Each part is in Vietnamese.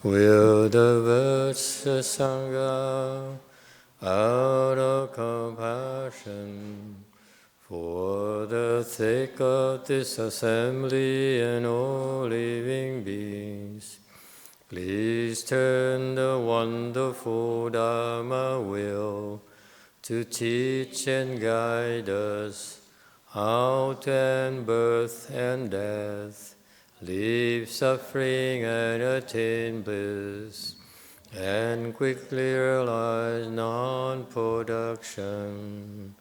will the virtuous Sangha, out of compassion for the sake of this assembly and all living beings, please turn the wonderful Dharma wheel to teach and guide us out and birth and death, leave suffering and attain bliss, and quickly realize non-production.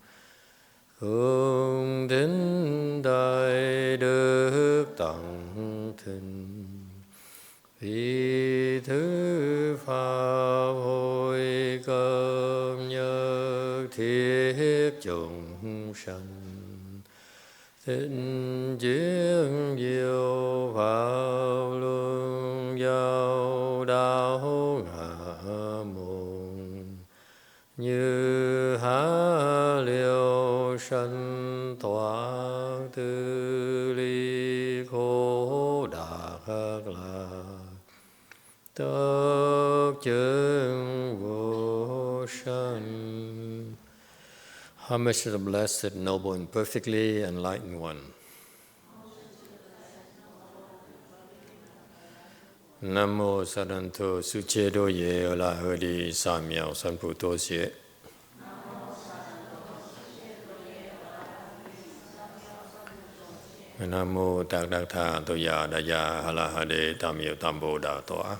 Cung tín đại đức tặng thịnh, vì thứ pháp hội cấp nhất thiết chúng sanh, thịnh chuyển diệu pháp luân giao đạo ngã môn, như há liêu sanh toán tư ly khổ đạt lạc, tất chứng vô sanh. Homage to the Blessed, Noble, and Perfectly Enlightened One. Namo Saranto Suchedo Ye Ola Hodi Samyao Sanputo Xie. Namo Takdakta Toya Daya Halahade Tamyo Tambo Da Toa.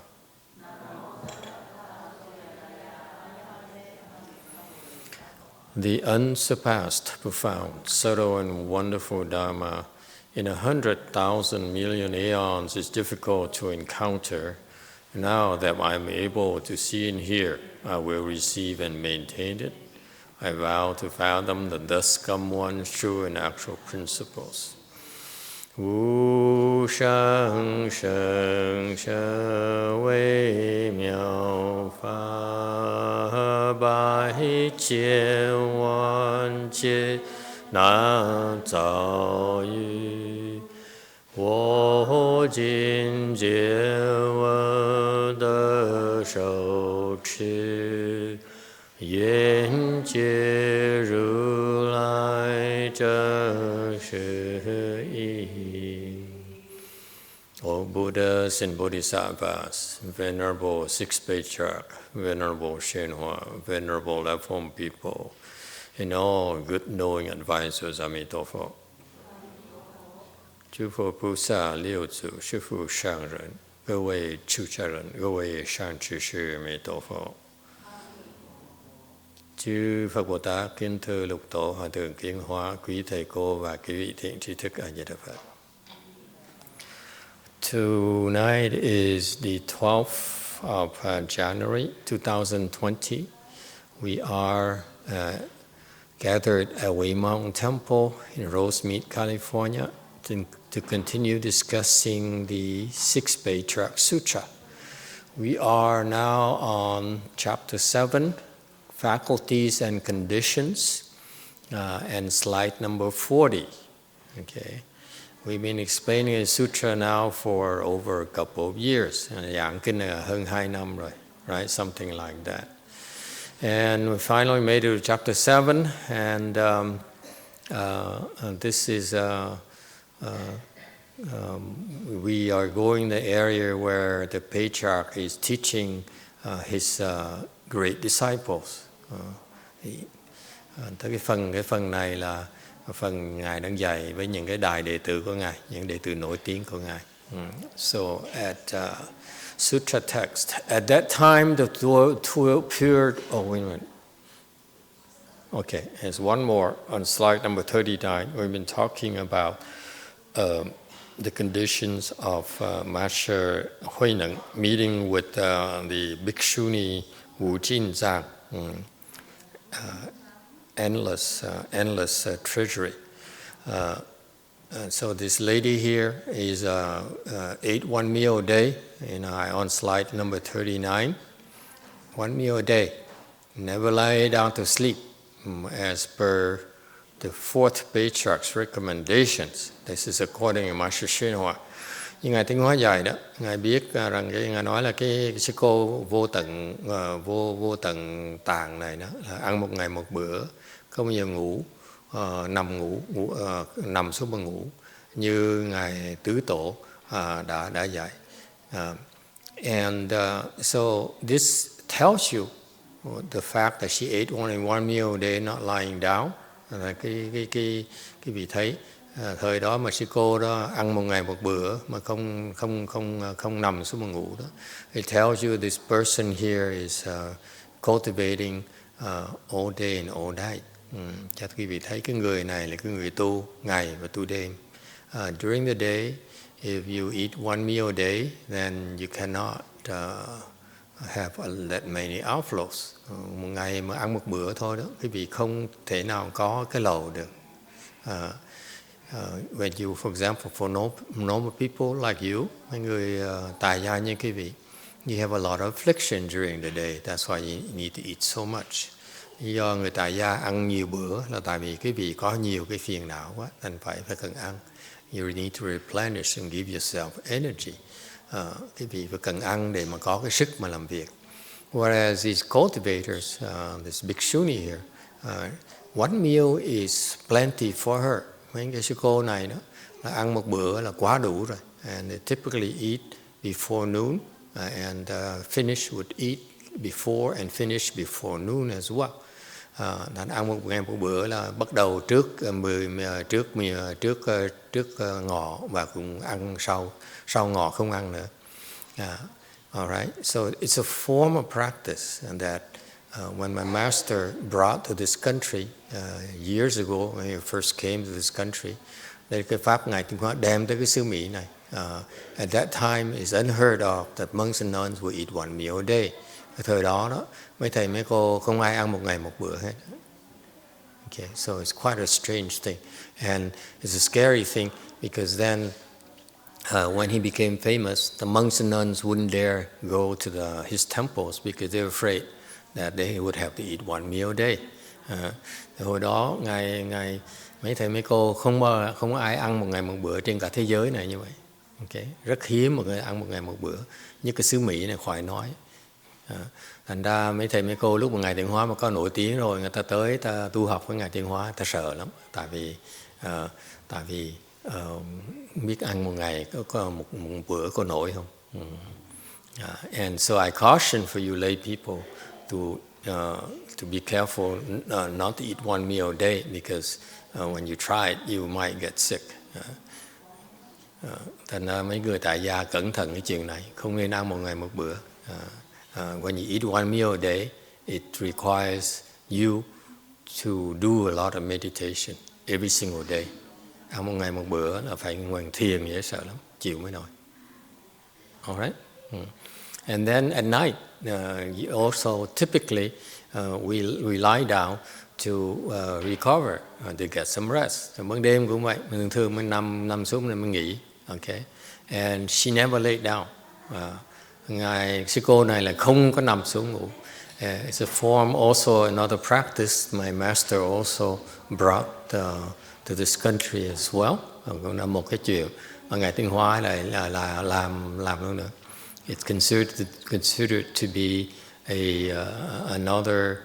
The unsurpassed, profound, subtle, and wonderful Dharma in 100,000 million aeons is difficult to encounter. Now that I am able to see and hear, I will receive and maintain it. I vow to fathom the thus come one's true and actual principles. Wu shang sheng she wei miao fa bai jian wan jie na zao yu, wo jin jie wen de shou chi, yan jie ru lai zheng shi yi. O Buddhas and Bodhisattvas, Venerable 6th Patriarch, Venerable YongHua, Venerable Laypeople people, and all good knowing advisors, Emitofuo. 诸佛菩萨、六祖、师父、上人，各位出家人，各位善知识，阿弥陀佛。Chư Phật Bồ Tát, kính thưa lục tổ, hòa thượng Kiến Hóa, quý thầy cô và quý vị thiện tri thức A Di Đà Phật. Tonight is the 12th of January 2020. We are gathered at Waymountain Temple in Rosemead, California to continue discussing the 6th Patriarch Sutra. We are now on Chapter 7, Faculties and Conditions, and slide number 40. Okay. We've been explaining the sutra now for over a couple of years. Giảng kinh này hơn 2 năm rồi, right? Something like that. And we finally made it to chapter 7, and this is, we are going the area where the patriarch is teaching his great disciples. Tới cái phần này là phần Ngài đang dạy với những cái đại đệ tử của Ngài, những đệ tử nổi tiếng của Ngài. So at Sutra Text, at that time the 12 pure, wait a minute. Okay, there's one more on slide number 39. We've been talking about the conditions of Master Huineng meeting with the Bhikshuni無盡藏, endless treasury. So this lady here is ate 1 meal a day, and on slide number 39, 1 meal a day, never lie down to sleep, as per the 4th Patriarch's recommendations. This is according to Master YongHua. như ngài Tiến Hóa dạy đó, ngài biết rằng ngài nói là cái sư cô vô tận tạng này đó là ăn một ngày một bữa, không bao giờ ngủ, nằm xuống mà ngủ, như ngài Tứ Tổ đã dạy. So this tells you the fact that she ate only one meal a day, not lying down. Cái vị thấy thời đó mà sư cô đó ăn một ngày một bữa mà không nằm xuống mà ngủ đó. It tells you this person here is cultivating all day and all night. Cho quý vị thấy cái người này là cái người tu ngày và tu đêm. During the day, if you eat one meal a day, then you cannot have that many outflows. Một ngày mà ăn một bữa thôi đó, quý vị không thể nào có cái lầu được. When you, for example, for normal people like you, mấy người tài gia như quý vị, you have a lot of affliction during the day. That's why you need to eat so much. Do người tài gia ăn nhiều bữa là tại vì quý vị có nhiều cái phiền não quá, thành phải cần ăn. You need to replenish and give yourself energy. Quý vị phải cần ăn để mà có cái sức mà làm việc. Whereas these cultivators, this Bhikshuni here, one meal is plenty for her. Mấy cái sư cô này đó là ăn một bữa là quá đủ rồi. And they typically eat before noon and finish would eat before and finish before noon as well. Ăn một ngày một bữa là bắt đầu trước ngọ và cũng ăn sau ngọ không ăn nữa. All right. So it's a form of practice and that when my master brought to this country years ago, when he first came to this country, đây cái pháp ngài Tiến Hóa đem tới cái xứ Mỹ này. At that time, it's unheard of that monks and nuns would eat one meal a day. Cái thời đó mấy thầy mấy cô không ai ăn một ngày một bữa hết. Okay, so it's quite a strange thing, and it's a scary thing because then when he became famous, the monks and nuns wouldn't dare go to his temples because they were afraid that they would have to eat one meal a day. Hồi đó ngài mấy thầy mấy cô không ai ăn một ngày một bữa trên cả thế giới này như vậy. Okay, rất hiếm một người ăn một ngày một bữa. Như cái xứ Mỹ này khỏi nói. Thành ra mấy thầy mấy cô lúc mà ngài Tiến Hóa mà có nổi tiếng rồi, người ta tới ta tu học với ngài Tiến Hóa, ta sợ lắm, tại vì biết ăn một ngày có một bữa có nổi không. And so I caution for you lay people to be careful not to eat one meal a day because when you try it you might get sick. Thành ra mấy người tại gia cẩn thận cái chuyện này, không nên ăn một ngày một bữa. When you eat one meal a day, it requires you to do a lot of meditation every single day. Ăn một ngày một bữa là phải ngồi thiền, dễ sợ lắm, chịu mới nổi. All right? And then at night, you also typically we lie down to recover, to get some rest. Ban đêm cũng vậy, mình thường mình nằm xuống rồi mình nghỉ. Okay? And she never laid down. Ngài sư cô này là không có nằm xuống ngủ. It's a form also another practice my master also brought to this country as well. Cũng là một cái chuyện mà ngài Tiến Hóa lại là làm luôn nữa. It's considered to be another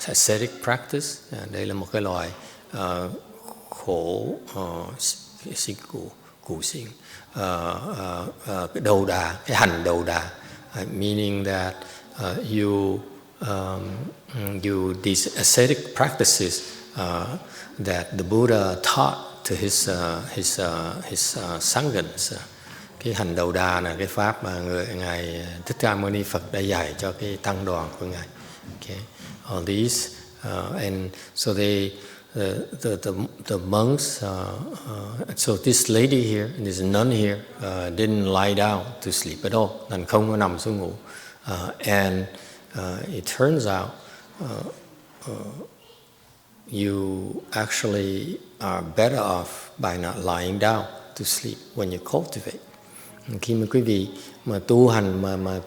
ascetic practice. Đây là một cái loại khổ sinh cụ sinh. Cái đầu đà, cái hành đầu đà, meaning that these ascetic practices that the Buddha taught to his sanghas. Cái hành đầu đà là cái pháp mà ngài Thích Ca Mâu Ni Phật đã dạy cho cái tăng đoàn của ngài. Okay, all these and so the monks, so this lady here, this nun here, didn't lie down to sleep at all. Nên không có nằm xuống ngủ. And it turns out you actually are better off by not lying down to sleep when you cultivate. Khi mà quý vị mà tu hành mà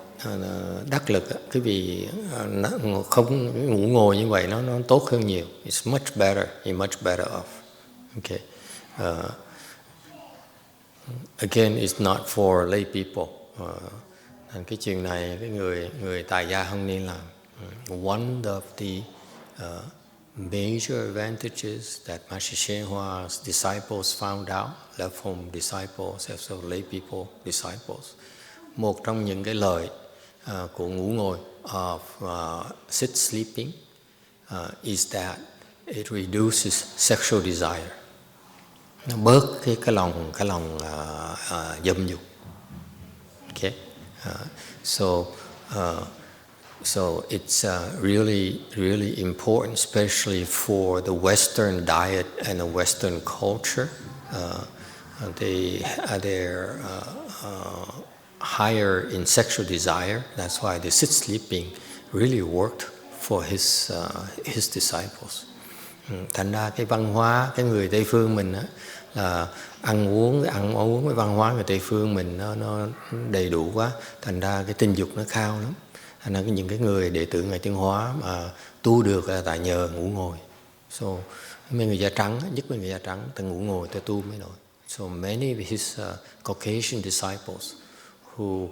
đắc lực, quý vị không ngủ ngồi như vậy nó tốt hơn nhiều. It's much better. You're much better off. Okay. Again, it's not for lay people. Cái chuyện này cái người tại gia không nên làm. One of the major advantages that Master Hsuanhua's disciples found out, left home disciples, also lay people disciples. Một trong những cái lợi của ngủ ngồi of sit sleeping is that it reduces sexual desire. Nó bớt cái lòng dâm dục. Okay, so it's really important, especially for the Western diet and the Western culture. They're higher in sexual desire. That's why the sit sleeping really worked for his disciples. Thành ra cái văn hóa cái người Tây phương mình á, là ăn uống cái văn hóa người Tây phương mình nó đầy đủ quá, thành ra cái tình dục nó cao lắm. Thành ra những cái người đệ tử Ngài Tiến Hóa mà tu được là tại nhờ ngủ ngồi. So mấy người da trắng, nhất mấy người da trắng, ta ngủ ngồi ta tu mới nổi. So many of his Caucasian disciples who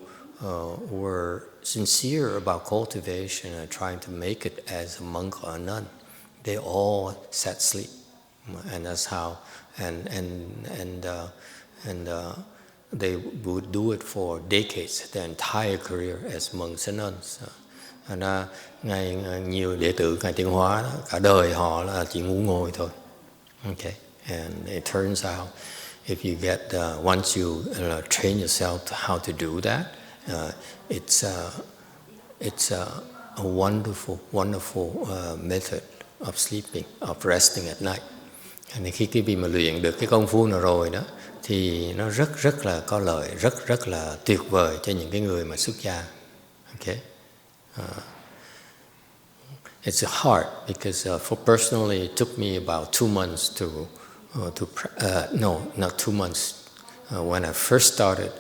were sincere about cultivation and trying to make it as a monk or a nun, they all sat sleep, and that's how, and they would do it for decades, their entire career as monks and nuns. Thành ra nhiều đệ tử Ngài Tiến Hóa đó, cả đời họ là chỉ ngủ ngồi thôi. Okay, and it turns out if you get once you train yourself to how to do that, it's a wonderful method of sleeping, of resting at night. Nên khi cái vị mà luyện được cái công phu nào rồi đó thì nó rất là có lợi, rất là tuyệt vời cho những cái người mà xuất gia. Okay, it's hard because for personally it took me about 2 months no, not 2 months. When I first started,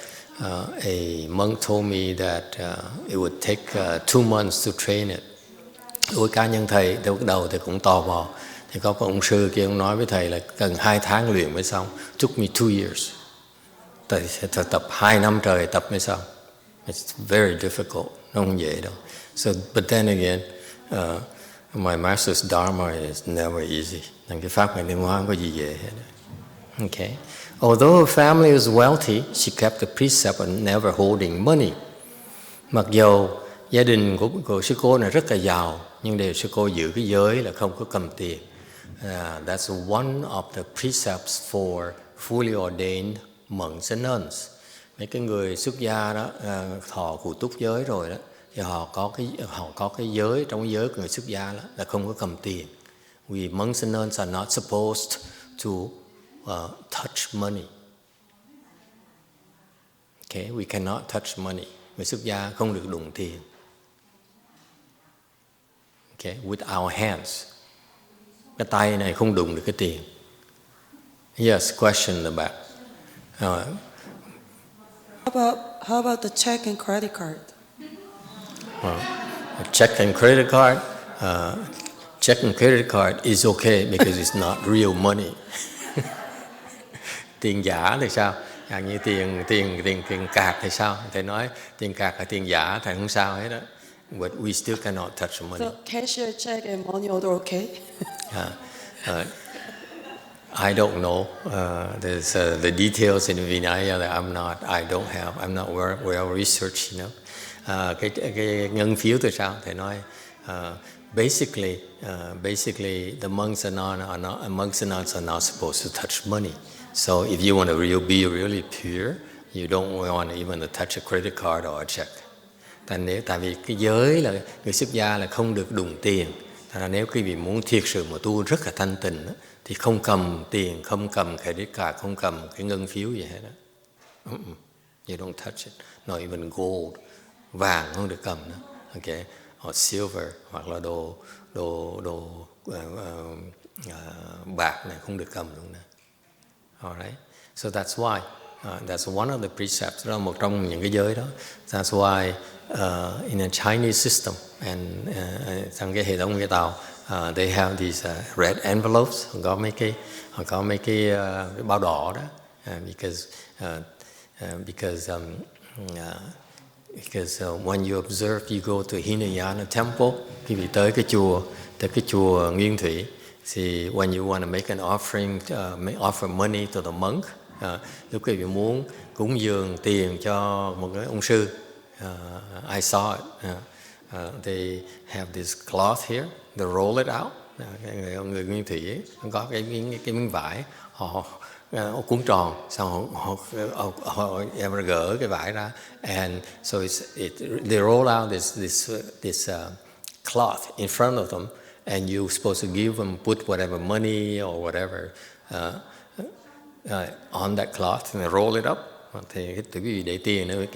a monk told me that it would take 2 months to train it. Đối cá nhân thầy, từ đầu thầy cũng tò mò. Thì có ông sư kia ông nói với thầy là cần 2 tháng luyện mới xong. Took me 2 years. Thầy tập 2 năm trời tập mới xong. It's very difficult. Nó không dễ đâu. So, but then again, my master's Dharma is never easy. Nên cái pháp Ngài Liên Hoa không có gì dễ hết. Okay. Although her family was wealthy, she kept the precept of never holding money. Mặc dù gia đình của sư cô này rất là giàu, nhưng đều sư cô giữ cái giới là không có cầm tiền. That's one of the precepts for fully ordained monks and nuns. Mấy cái người xuất gia đó, thọ cụ túc giới rồi đó, thì họ có cái giới, trong cái giới của người xuất gia đó, là không có cầm tiền. We monks and nuns are not supposed to touch money. Okay, we cannot touch money. Người xuất gia không được đụng tiền. Okay, with our hands. Cái tay này không đụng được cái tiền. Yes, question in the back. How about the check and credit card? A check and credit card. Check and credit card is okay because it's not real money. Tiền giả thì sao? Như tiền cạc thì sao? Thầy nói tiền cạc là tiền giả, thầy không sao hết đó. But we still cannot touch money. So cashier check and money order okay? I don't know. There's the details in Vinaya that I'm not well researched, you know. Cái ngân phiếu thì sao? Thầy nói basically the monks and nuns are not supposed to touch money. So if you want to be really pure, you don't want even to touch a credit card or a check. Tại vì cái giới là người xuất gia là không được đụng tiền. Thành ra nếu quý vị muốn thiệt sự mà tu rất là thanh tịnh thì không cầm tiền, không cầm credit card, không cầm cái ngân phiếu gì hết đó. You don't touch it. Not even gold. Vàng không được cầm nữa. Okay. Or silver hoặc là đồ bạc này không được cầm luôn nữa. Alright. So that's why that's one of the precepts. Đó là một trong những cái giới đó. That's why in a Chinese system and trong cái hệ thống người Tàu, they have these red envelopes. Họ có mấy cái bao đỏ đó. because when you observe, you go to Hinayana temple, quý vị tới cái chùa Nguyên Thủy, thì when you want to make an offering, offer money to the monk, lúc quý vị muốn cúng dường tiền cho một cái ông sư, I saw it. They have this cloth here, they roll it out. Người Nguyên Thủy ấy, có cái miếng vải, họ cuốn tròn, xong họ gỡ cái vải ra, and so they roll out this cloth in front of them, and you're supposed to give them, put whatever money or whatever on that cloth, and they roll it up. Thì quý vị để tiền ở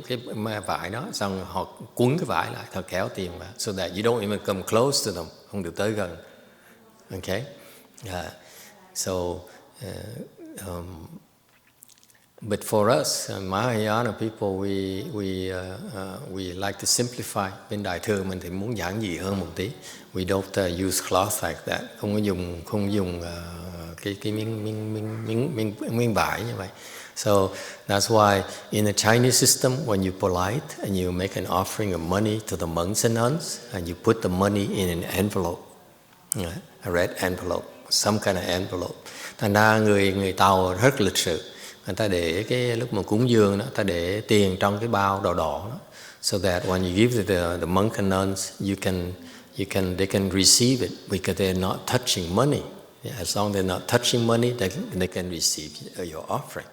cái vải đó, xong họ cuốn cái vải lại, họ kéo tiền vào, so that you don't even come close to them, không được tới gần. Okay, but for us, Mahayana people, we like to simplify. Bên Đại thừa mình thì muốn giản dị hơn một tí. We don't use cloth like that. Không dùng cái miếng vải như vậy. So that's why in the Chinese system, when you polite and you make an offering of money to the monks and nuns, and you put the money in an envelope, a red envelope, some kind of envelope. Thành ra người Tàu rất lịch sự. Người ta để cái lúc mà cúng dường đó, ta để tiền trong cái bao đỏ đó, so that when you give to the monk and nuns, they can receive it because they're not touching money. As long as they're not touching money, they can receive your offering.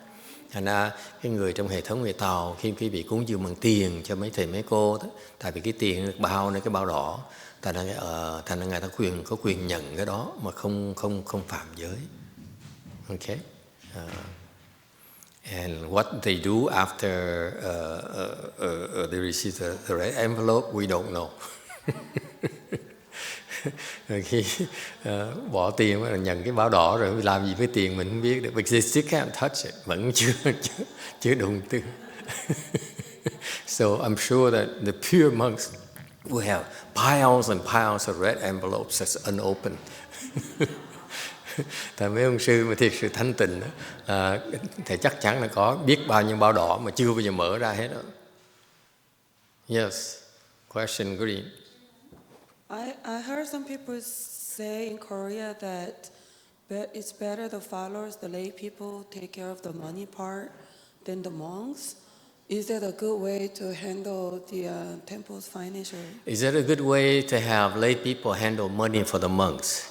Thành ra cái người trong hệ thống người Tàu, khi quý vị cúng dường bằng tiền cho mấy thầy mấy cô đó, tại vì cái tiền được baoในcái bao đỏ, thành ra người ta có quyền nhận cái đó mà không phạm giới. Okay. And what they do after they receive the red envelope, we don't know. Khi bỏ tiền mà nhận cái báo đỏ rồi làm gì với tiền mình không biết được. Because they still can't touch it, vẫn chưa đụng tư. So I'm sure that the pure monks will have piles and piles of red envelopes that's unopened. Tại mấy ông sư mà thiệt sự thanh tịnh đó, thì chắc chắn là có biết bao nhiêu bao đỏ mà chưa bao giờ mở ra hết đó. Yes, question, Green. I heard some people say in Korea that it's better the followers, the lay people, take care of the money part than the monks. Is that a good way to handle the temple's financial? Is that a good way to have lay people handle money for the monks?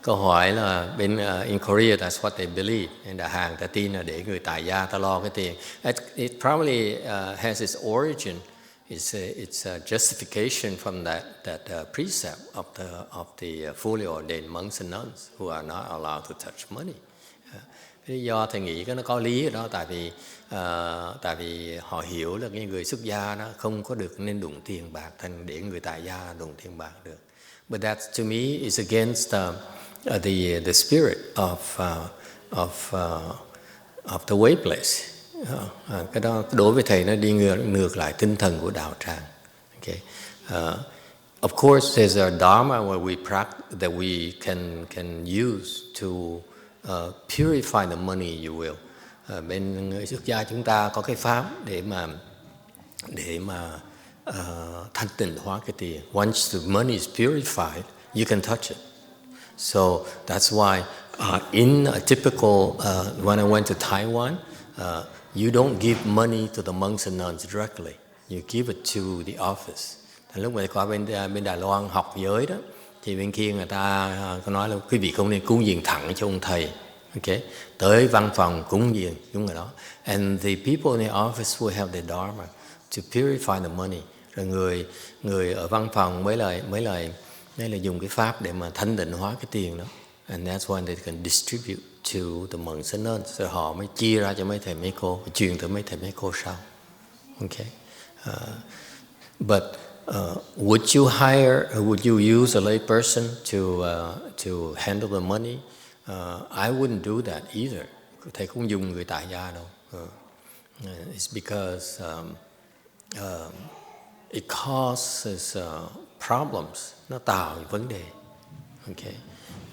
Câu hỏi là bên in Korea, that's what they believe. And Hàn ta tin là để người tại gia ta lo cái tiền. It probably has its origin. It's a justification from that precept of the fully ordained monks and nuns who are not allowed to touch money. Cái lý do thầy nghĩ cái nó có lý ở đó, tại vì họ hiểu là cái người xuất gia đó không có được nên đụng tiền bạc, thành để người tại gia đụng tiền bạc được. But that to me is against the spirit of the way place. Cái đó đối với thầy nó đi ngược lại tinh thần của đạo tràng. Okay. Of course, there's a Dharma where we practice that we can use to purify the money, you will. Bên người xuất gia chúng ta có cái pháp để mà thanh tịnh hóa cái tiền. Once the money is purified, you can touch it. So that's why in a typical when I went to Taiwan, you don't give money to the monks and nuns directly. You give it to the office. Lúc mà qua bên Đài Loan học giới đó, thì bên kia người ta có nói là quý vị không nên cúng dường thẳng cho ông thầy. Okay, tới văn phòng cúng dường đúng rồi đó. And the people in the office will have their dharma to purify the money. Rồi người ở văn phòng mới là dùng cái pháp để mà thanh tịnh hóa cái tiền đó. And that's when they can distribute to the monks and nuns. Rồi họ mới chia ra cho mấy thầy mấy cô, truyền tới mấy thầy mấy cô sau. Okay. But would you use a lay person to handle the money? I wouldn't do that either. Thầy không dùng người tại gia đâu. It's because it causes problems. Nó tạo vấn đề. Okay.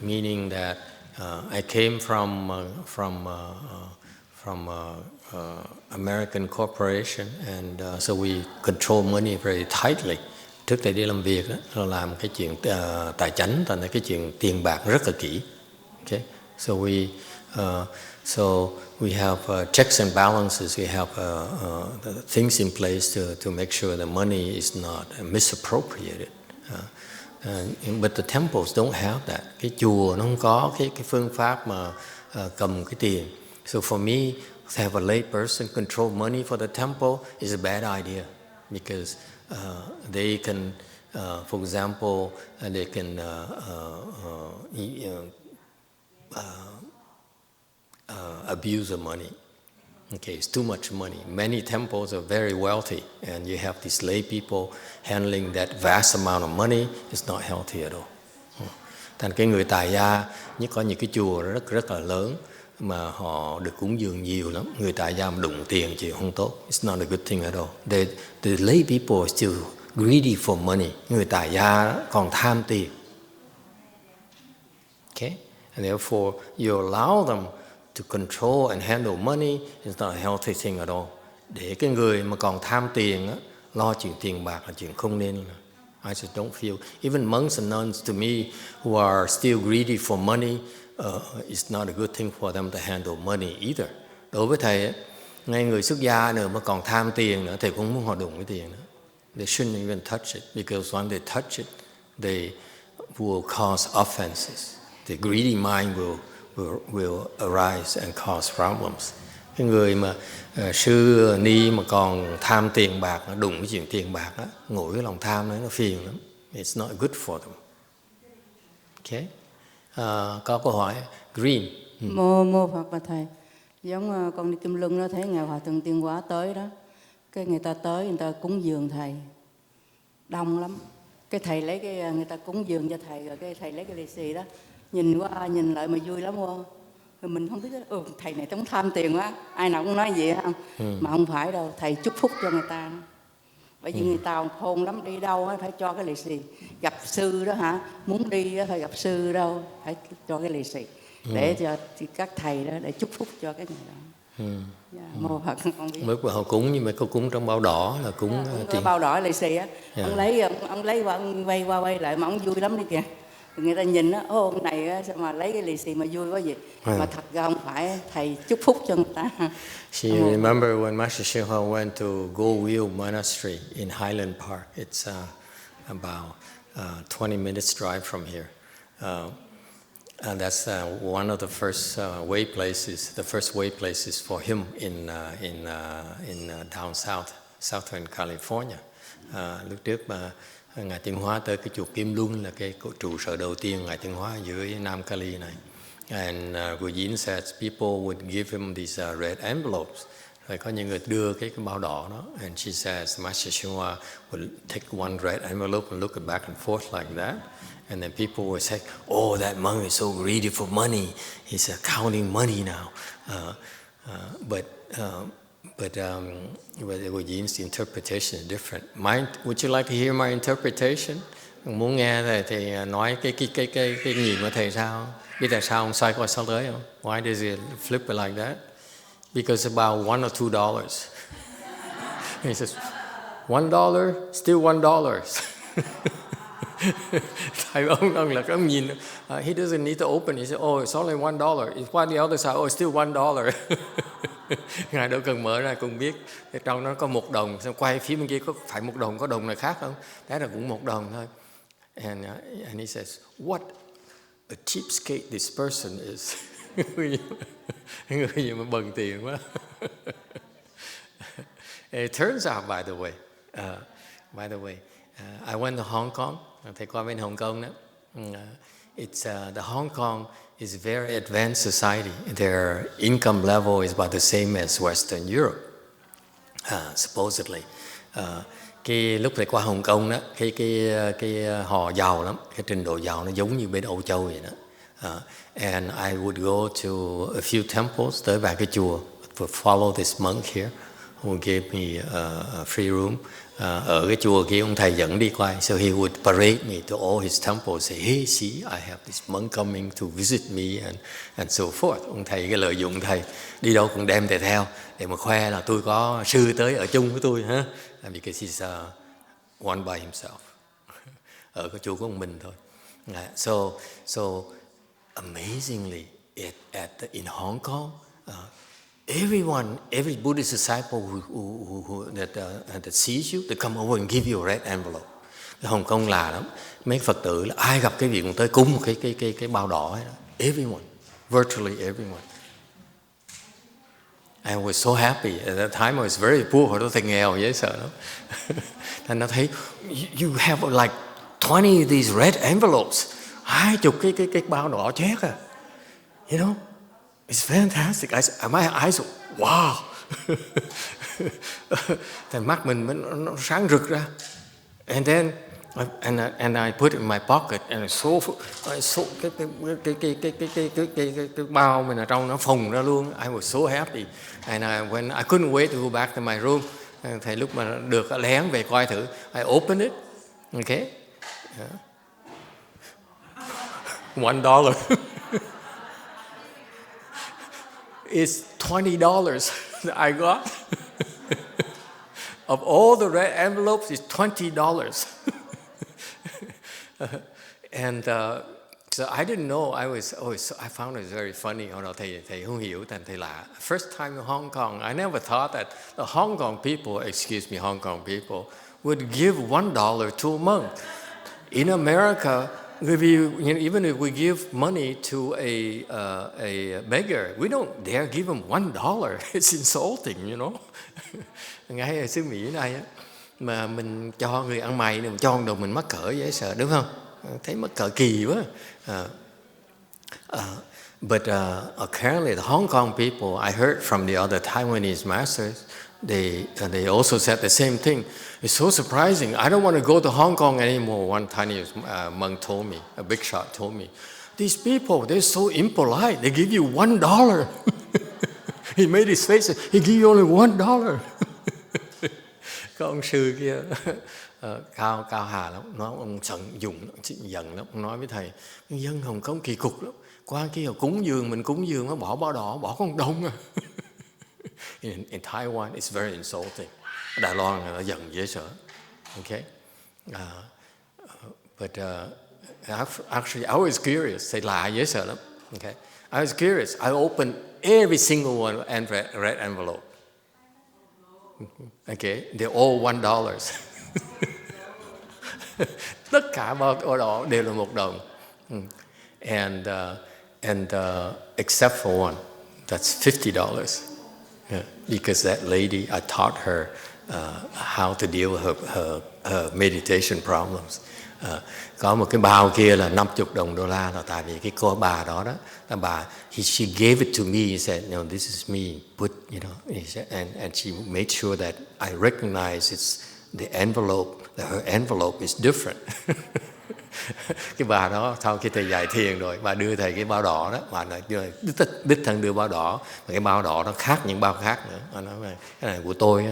Meaning that I came from American corporation, and so we control money very tightly. Trước đây đi làm việc đó, là làm cái chuyện tài chánh, thành ra cái chuyện tiền bạc rất là kỹ. Okay, so we have checks and balances. We have the things in place to make sure the money is not misappropriated. But the temples don't have that. Cái chùa nó không có cái phương pháp mà cầm cái tiền. So for me, to have a lay person control money for the temple is a bad idea, because they can, for example, they can abuse the money. Okay, it's too much money. Many temples are very wealthy, and you have these lay people handling that vast amount of money. It's not healthy at all. Thành cái người tài gia, nhất có những cái chùa rất là lớn mà họ được cúng dường nhiều lắm. Người tài gia mà đụng tiền chịu không tốt. It's not a good thing at all. The lay people are still greedy for money. Người tài gia còn tham tiền. Okay, and therefore you allow them to control and handle money is not a healthy thing at all. Để cái người mà còn tham tiền á, lo chuyện tiền bạc là chuyện không nên. I just don't feel. Even monks and nuns, to me, who are still greedy for money, it's not a good thing for them to handle money either. Đối với thầy á, ngay người xuất gia nữa mà còn tham tiền nữa, thầy cũng muốn họ đụng cái tiền nữa. They shouldn't even touch it, because when they touch it, they will cause offenses. The greedy mind will arise and cause problems. Cái người mà sư ni mà còn tham tiền bạc, đụng cái chuyện tiền bạc đó, ngồi cái lòng tham đó, nó phiền lắm. It's not good for them. Okay. Có câu hỏi Green. Mô Phật và thầy, giống con đi Kim Lưng đó, thấy ngài Hòa Thượng Tiên Hóa tới đó, cái người ta tới người ta cúng dường thầy đông lắm, cái thầy lấy cái người ta cúng dường cho thầy, rồi cái thầy lấy cái lì xì đó, nhìn qua nhìn lại mà vui lắm không? Rồi mình không biết thầy này tống tham tiền quá, ai nào cũng nói vậy không? Mà không phải đâu, thầy chúc phúc cho người ta. Bởi vì người ta khôn lắm, đi đâu phải cho cái lì xì. Gặp sư đó hả, muốn đi đó, phải gặp sư đâu, phải cho cái lì xì để cho các thầy đó để chúc phúc cho cái người đó. Mô Phật con biết. Mới họ cúng, nhưng mà có cúng trong bao đỏ là cúng tiền. Bao đỏ lì xì á, ông lấy qua, ông quay lại mà ông vui lắm đi kìa. Người ta nhìn á, ông này á, sao mà lấy cái lì xì mà vui quá vậy? Mà thật ra không phải, thầy chúc phúc cho người ta. She remember when Master YongHua went to Go-Wheel Monastery in Highland Park. It's about 20 minutes drive from here. And that's one of the first way places for him in down south, southern California. Lúc trước mà Ngài Tiên Hóa tới cái chùa Kim Luân là cái trụ sở đầu tiên Ngài Tiên Hóa dưới Nam Cali này. And Gujin says people would give him these red envelopes. Rồi có những người đưa cái bao đỏ đó. And she says Master YongHua would take one red envelope and look back and forth like that. And then people would say, oh, that monk is so greedy for money. He's counting money now. But Gujin's interpretation is different. Would you like to hear my interpretation? Muốn nghe thì nói cái nhìn của thầy sao? Biết tại sao ông xoay qua sau tới không? Why does he flip it like that? Because about $1 or $2. He says, $1, still $1. Thầy ông là ông nhìn, he doesn't need to open. He said, oh, it's only $1. It's why the other side, oh, it's still $1. Ngài đâu cần mở ra cũng biết. Trong nó có $1, xong quay phía bên kia có phải $1, có đồng này khác không? Đấy là cũng $1 thôi. And he says, what a cheapskate this person is. Người gì mà bần tiền quá. It turns out, by the way, I went to Hong Kong. Thầy qua bên Hong Kong đó. The Hong Kong is a very advanced society. Their income level is about the same as Western Europe, supposedly. Cái lúc thầy qua Hồng Kông đó, cái họ giàu lắm, cái trình độ giàu nó giống như bên Âu Châu vậy đó. And I would go to a few temples, tới vài cái chùa, would follow this monk here, who gave me a free room. Ở cái chùa kia ông thầy dẫn đi coi, so he would parade me to all his temples, say, hey, see, I have this monk coming to visit me and so forth. Ông thầy cái lợi dụng thầy đi đâu cũng đem thầy theo để mà khoe là tôi có sư tới ở chung với tôi, ha? Because he's one by himself. Ở cái chùa của ông mình thôi. So amazingly, in Hong Kong, every Buddhist disciple that sees you, they come over and give you a red envelope. Hồng Kông là lắm, mấy Phật tử là ai gặp cái vị cũng tới cúng một cái bao đỏ ấy. Everyone, virtually everyone. I was so happy. At that time I was very poor, hồi đó thầy nghèo dễ sợ lắm. Thành nó thấy you have like 20 of these red envelopes. 20 cái bao đỏ chét à. You know? It's fantastic. My eyes, wow. Thành mắt mình nó sáng rực ra. And then and I put it in my pocket and so cái bao mình ở trong nó phồng ra luôn. I was so happy. And when I couldn't wait to go back to my room, thầy lúc mà được lén về coi thử, I opened it. Okay. $1. It's $20 that I got. Of all the red envelopes, it's $20. And so I didn't know. I found it very funny. Hồi đó thầy không hiểu, thầy lạ. First time in Hong Kong, I never thought that the Hong Kong people would give $1 to a monk. In America, even if we give money to a beggar, we don't dare give him $1. It's insulting, you know. Ngay ở xứ Mỹ này mà mình cho người ăn mày này, mình cho đồ mình mắc cỡ dễ sợ, đúng không? Thấy mắc cỡ kỳ quá. But apparently the Hong Kong people, I heard from the other Taiwanese masters, they also said the same thing. It's so surprising. I don't want to go to Hong Kong anymore. One Chinese monk told me, a big shot told me, these people, they're so impolite. They give you $1. He made his face, he give you only $1. Có ông sư kia cao hà lắm, nói ông giận lắm, ông nói với thầy, dân Hồng Kông kỳ cục lắm, qua kia cúng dường nó bỏ bao đỏ, bỏ con đồng à. In Taiwan, it's very insulting. Đài Loan là nó giận dễ sợ. Okay, but actually I was curious. Thầy lạ dễ sợ lắm. Okay, I was curious. I opened every single one and red envelope. Okay, they're all $1. Tất cả bao đỏ đều là $1. And except for one, that's $50. Yeah, because that lady, I taught her how to deal with her meditation problems. Có một cái bao kia là $50 là tại vì cái cô bà đó she gave it to me. He said, no, this is me. Put, you know, he said, and she made sure that I recognize it's the envelope. That her envelope is different. Cái bà đó sau khi thầy dạy thiền rồi, bà đưa thầy cái bao đỏ đó, bà nói đích thân đưa bao đỏ, mà cái bao đỏ nó khác những bao khác nữa. Bà nói cái này của tôi,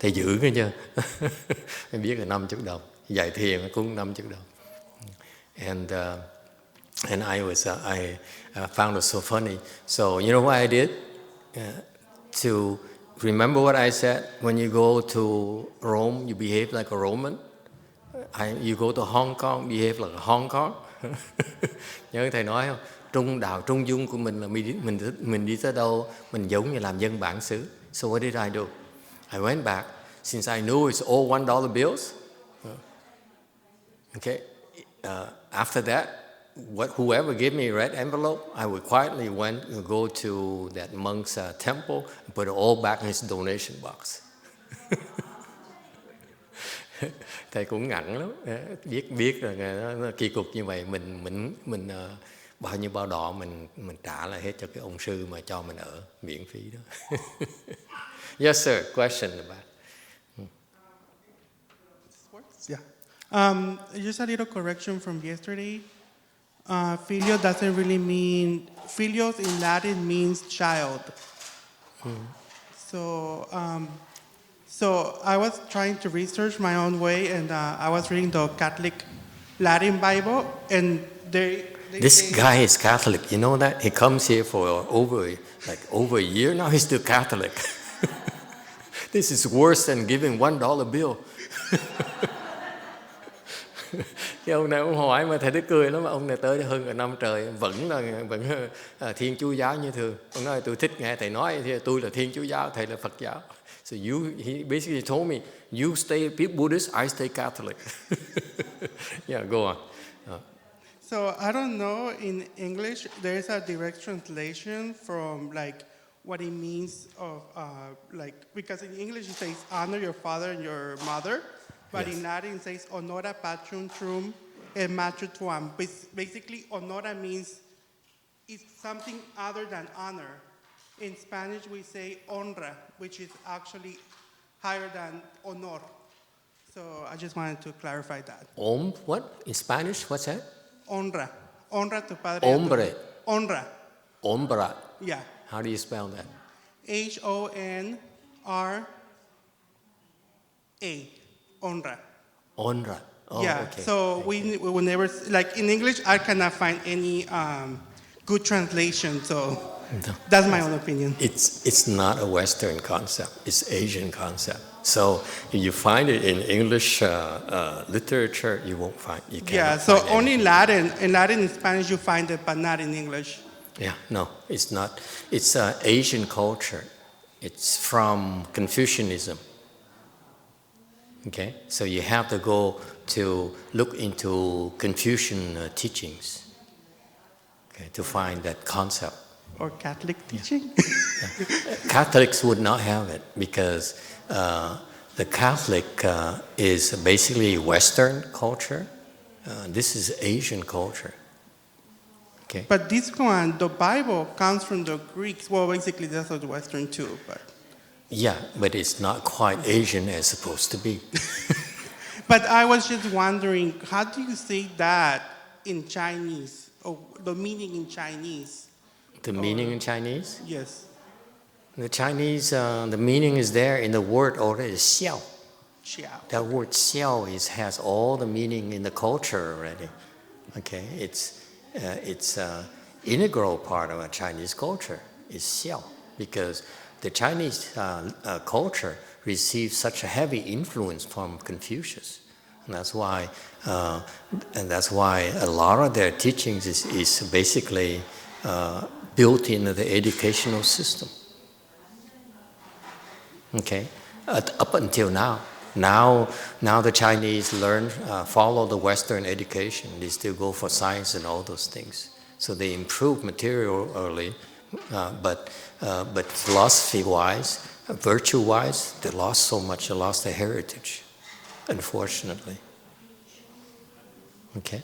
thầy giữ cái chưa? Em biết là $50, dạy thiền cũng $50. And I found it so funny. So you know what I did? To remember what I said, when you go to Rome, you behave like a Roman. You go to Hong Kong, behave like a Hong Kong. Nhớ thầy nói không? Trung dung của mình là mình đi tới đâu, mình giống như làm dân bản xứ. So what did I do? I went back, since I knew it's all $1 bills. Okay. After that, whoever gave me a red envelope, I would quietly go to that monk's temple and put it all back in his donation box. Thầy cũng ngặn lắm, biết rồi nó kỳ cục như vậy, mình bao nhiêu bao đỏ mình trả lại hết cho cái ông sư mà cho mình ở miễn phí đó. Yes sir, question about. Yeah. Just a little correction from yesterday. Filio doesn't really mean, filios in Latin means child. So So I was trying to research my own way, and I was reading the Catholic Latin Bible, and they This say, guy is Catholic, you know that? He comes here for over a year now, he's still Catholic. This is worse than giving $1 bill. Cái ông này ông hỏi mà thầy Đức cười lắm, mà ông này tới hơn cả năm trời vẫn Thiên Chúa giáo như thường. Ông nói tôi thích nghe thầy nói thì tôi là Thiên Chúa giáo, thầy là Phật giáo. So he basically told me, you stay Buddhist, I stay Catholic. Yeah, go on. So I don't know, in English, there's a direct translation from like what it means of because in English it says honor your father and your mother, but Yes. in Latin it says honora patrum tuum et mater tuam. Basically, honora means it's something other than honor. In Spanish we say honra, which is actually higher than honor. So I just wanted to clarify that. What? In Spanish, what's that? Honra. Honra tu padre. Hombre. Honra. Hombra. Yeah. How do you spell that? Honra. Honra. Honra. Oh, Yeah. okay. So we will never, like in English, I cannot find any good translation. So No. that's my own opinion. It's not a Western concept. It's Asian concept. So if you find it in English literature, you won't find. You can't. Yeah. So only in Latin and Spanish you find it, but not in English. Yeah. No, it's not. It's Asian culture. It's from Confucianism. Okay. So you have to go to look into Confucian teachings. Okay, to find that concept. Or Catholic teaching. Catholics would not have it because the Catholic is basically Western culture. This is Asian culture. Okay. But this one, the Bible comes from the Greeks. Well, basically that's the Western too, but. Yeah, but it's not quite Asian as supposed to be. But I was just wondering, how do you say that in Chinese? Or the meaning in Chinese? The meaning in Chinese? Yes. The Chinese, the meaning is there in the word already, xiao. Xiao. That word xiao has all the meaning in the culture already. Okay, it's integral part of a Chinese culture is xiao, because the Chinese culture received such a heavy influence from Confucius, and that's why a lot of their teachings is basically built into the educational system. Okay, up until now. Now the Chinese follow the Western education. They still go for science and all those things. So they improve materially, but philosophy-wise, virtue-wise, they lost so much. They lost their heritage, unfortunately. Okay,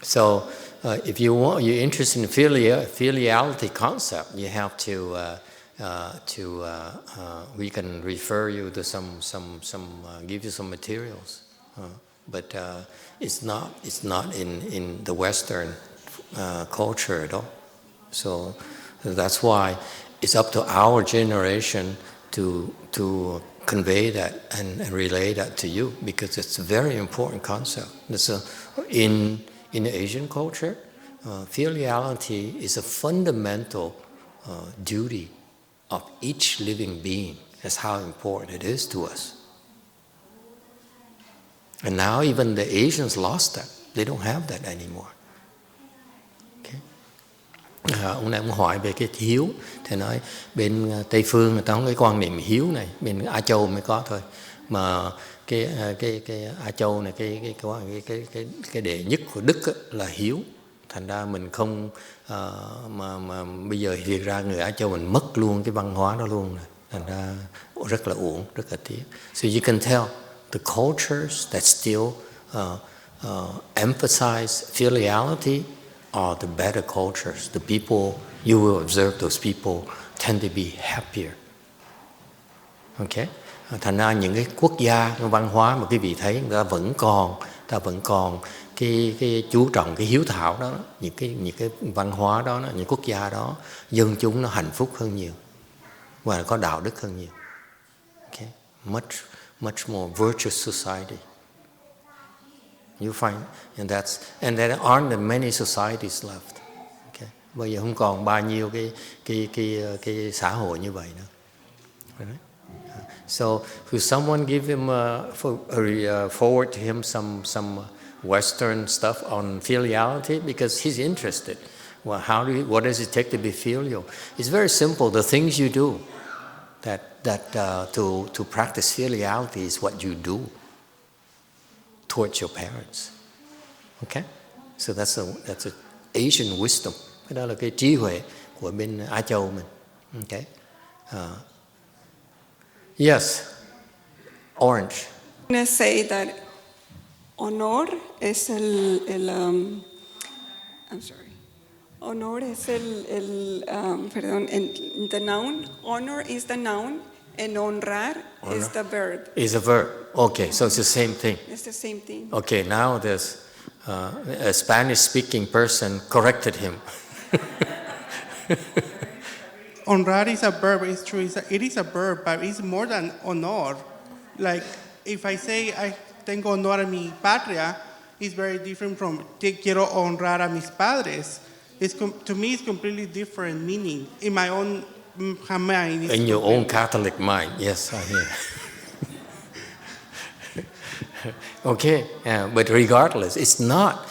so if you're interested in filiality concept, you have to. We can refer you to some give you some materials, but it's not in the Western culture at all. So that's why it's up to our generation to convey that and relay that to you, because it's a very important concept. In Asian culture, filiality is a fundamental duty of each living being. That's how important it is to us. And now even the Asians lost that. They don't have that anymore. Okay. Ông này ông hỏi về cái hiếu. Thầy nói bên Tây Phương người ta không có cái quan niệm hiếu này. Bên Á Châu mới có thôi. Mà cái Á Châu này cái đệ nhất của Đức là hiếu. Thành ra mình không mà bây giờ hiện ra người Á Châu mình mất luôn cái văn hóa đó luôn rồi. Thành ra rất là uổng, rất là tiếc. So you can tell the cultures that still emphasize filiality are the better cultures. The people, you will observe those people tend to be happier. Okay? Thành ra những cái quốc gia, cái văn hóa mà quý vị thấy người ta vẫn còn cái chú trọng cái hiếu thảo đó, những cái văn hóa đó, những quốc gia đó, dân chúng nó hạnh phúc hơn nhiều và có đạo đức hơn nhiều. Okay. much more virtuous society. You find, and there aren't many societies left. Okay, bây giờ không còn bao nhiêu cái xã hội như vậy nữa. Right? So, could someone give him forward to him some Western stuff on filiality, because he's interested. Well, what does it take to be filial? It's very simple. The things you do to practice filiality is what you do towards your parents. Okay? So that's a Asian wisdom. Cái đó là cái trí huệ của bên Á Châu mình. Okay? Yes. Orange. I'm going to say that honor es I'm sorry. Honor es the noun. Honor is the noun, and honrar is the verb. Is a verb. Okay, so it's the same thing. It's the same thing. Okay, now there's a Spanish-speaking person corrected him. Honrar is a verb, it's true. It is a verb, but it's more than honor. Like, if I say I tengo honor a mi patria, it's very different from te quiero honrar a mis padres. To me, it's completely different meaning. In my own mind. In your own Catholic mind, yes, I hear. Okay, but regardless, it's not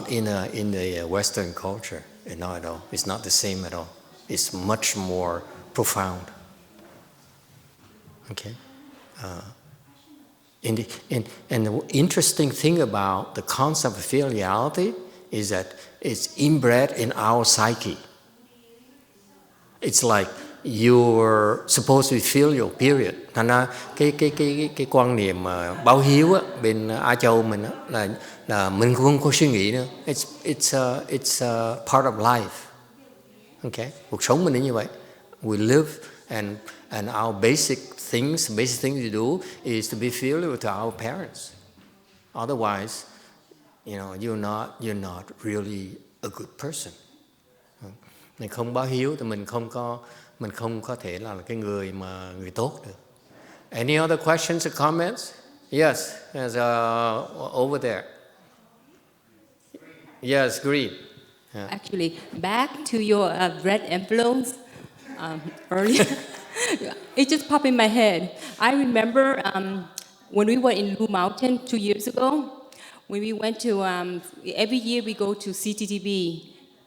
in the Western culture, not at all. It's not the same at all. It's much more profound. Okay, and the interesting thing about the concept of filiality is that it's inbred in our psyche. It's like you're supposed to be filial, period. Thành ra cái quan niệm báo hiếu á, bên Á Châu mình á, là mình không có suy nghĩ nữa. It's a part of life. Okay, cuộc sống mình như vậy. We live and our basic things we do is to be filial to our parents. Otherwise, you're not really a good person. Mình không báo hiếu thì mình không có thể là cái người tốt được. Any other questions or comments? Yes, there's over there. Yes, green. Yeah. Actually, back to your red envelopes earlier, it just popped in my head. I remember when we were in Blue Mountain 2 years ago, when we went to, every year we go to CTTB,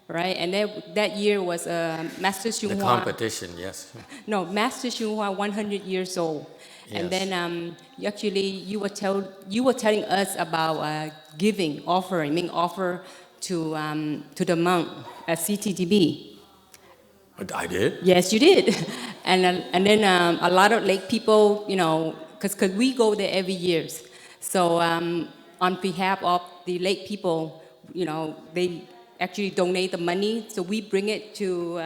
right? And that year was Master Shunhua. The competition, yes. No, Master Shunhua 100 years old. Yes. And then you were telling us about giving, offering offer to the monk at CTTB. I did? Yes, you did. And then a lot of lake people, because we go there every year. So on behalf of the lake people, they actually donate the money. So we bring it to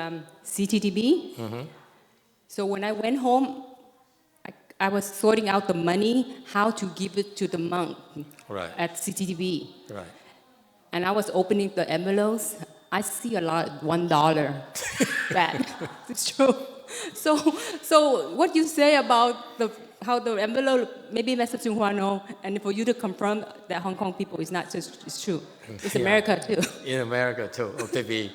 CTTB. Mm-hmm. So when I went home, I was sorting out the money, how to give it to the monk at CTTB. Right. And I was opening the envelopes. I see a lot, $1. That it's true. So what you say about how the envelope, maybe Master Tsunghua know, and for you to confirm that Hong Kong people is not just it's true. It's America too. In America too.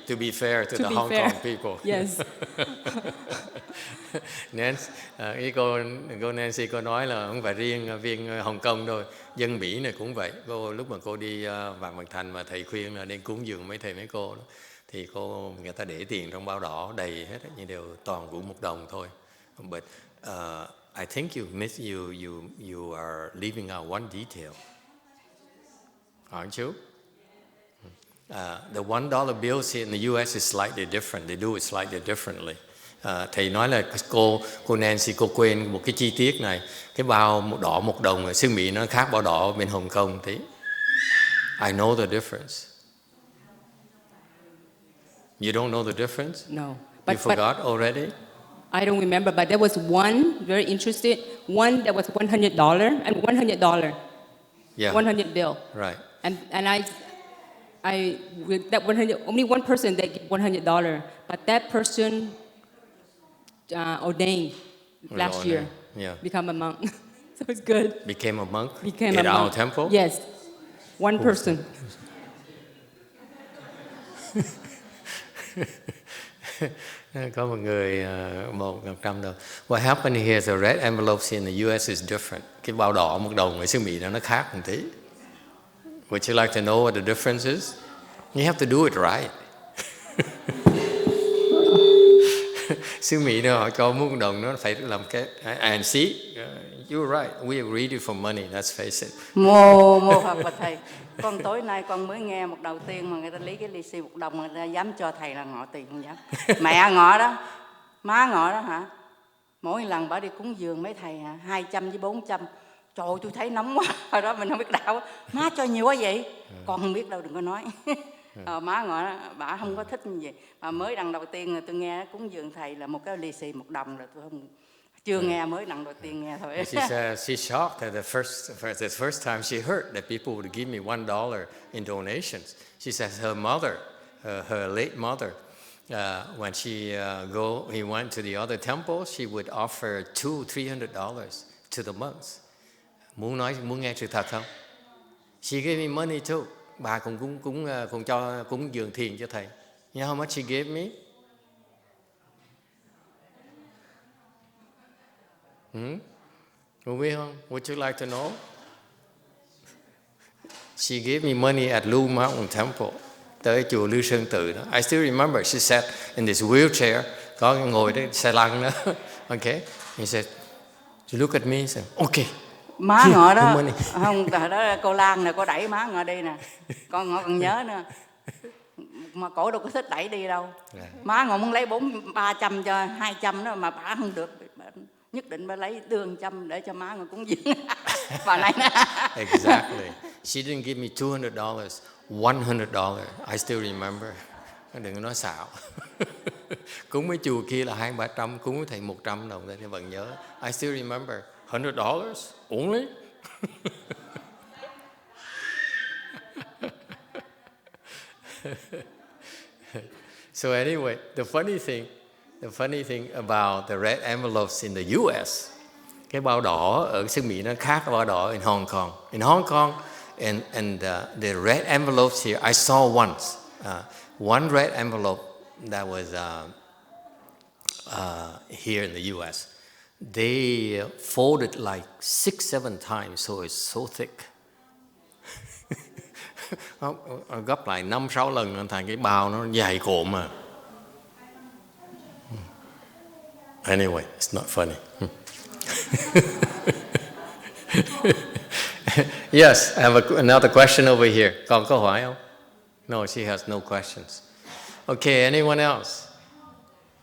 To be fair to the Hong Kong people. Yes. Nancy, cô Nancy cô nói là không phải riêng viên Hồng Kông thôi, dân Mỹ này cũng vậy. Lúc mà cô đi Vạn Vật Thành mà thầy khuyên là nên cúng dường mấy thầy mấy cô đó, thì người ta để tiền trong bao đỏ đầy hết, nhưng đều toàn của $1 thôi. But I think you are leaving out one detail, aren't you? The $1 bills here in the U.S. is slightly different. They do it slightly differently. Thầy nói là cô Nancy cô quên một cái chi tiết này, cái bao đỏ $1 ở xứ Mỹ nó khác bao đỏ bên Hồng Kông tí. I know the difference. You don't know the difference? No. You forgot already? I don't remember, but there was one very interested, one that was $100 and $100. Yeah. 100 bill. Right. And I with that 100, only one person that gave $100, but that person ordained last year. Yeah. become a monk. So it's good. Became a monk Became at a our monk. temple? Yes, one person. Có một người 100 đồng. What happened here is the red envelopes in the US is different. Cái bao đỏ 1 đồng ở xứ Mỹ nó khác một tí. Would you like to know what the difference is? You have to do it right. Xứ Mỹ nó họ cho 1 đồng nó phải làm cái and see, you're right. We agreed for money. Let's face it. Mô Phật và thầy, con tối nay con mới nghe một đầu tiên mà người ta lấy cái lì xì 1 đồng mà người ta dám cho thầy là ngọ tiền không dám. Mẹ ngọ đó, má ngọ đó hả? Mỗi lần bà đi cúng dường mấy thầy hả, 200 với 400. Trời ơi, tôi thấy nóng quá. Hồi đó mình không biết đạo. Má cho nhiều quá vậy? Con không biết đâu, đừng có nói. Má ngọ đó, bà không có thích như vậy. Mà mới lần đầu tiên tôi nghe cúng dường thầy là một cái lì xì 1 đồng rồi tôi không. Chưa nghe, mới lần đầu tiên nghe thôi. She's shocked at the first time she heard that people would give me $1 in donations. She says her mother, her late mother, when he went to the other temples, she would offer $200-300 to the monks. Muốn nghe sự thật không? She gave me money too. Bà cũng cho cúng dường thiền cho thầy. You know how much she gave me? Không biết không? Would you like to know? She gave me money at Lưu Mountain Temple, tới chùa Lưu Sơn Tự đó. I still remember she sat in this wheelchair, có ngồi đấy xe lăn đó. Okay, he said, you look at me and said, okay. Má ngọ đó, không, đó cô Lan nè, cô đẩy má ngọ đi nè, con ngọ còn nhớ nữa. Mà cổ đâu có thích đẩy đi đâu. Má ngọ muốn lấy 300 cho 200 đó mà bà không được. Nhất định bà lấy đưa 100 để cho má ngồi cúng dường. Bà này nè. Exactly. She didn't give me $200, $100. I still remember. Đừng có nói xạo. Cúng mấy chùa kia là 200-300, cúng với thầy 100 đồng thì vẫn nhớ. I still remember. $100 only? So anyway, the funny thing about the red envelopes in the US, cái bao đỏ ở xứ Mỹ nó khác bao đỏ in Hong Kong. In Hong Kong, and the red envelopes here, I saw once one red envelope that was here in the US. They folded like 6-7 times, so it's so thick. Gấp lại 5-6 lần thành cái bao nó dày cộm mà. Anyway, it's not funny. Yes, I have another question over here. Còn câu hỏi không? No, she has no questions. Okay, anyone else?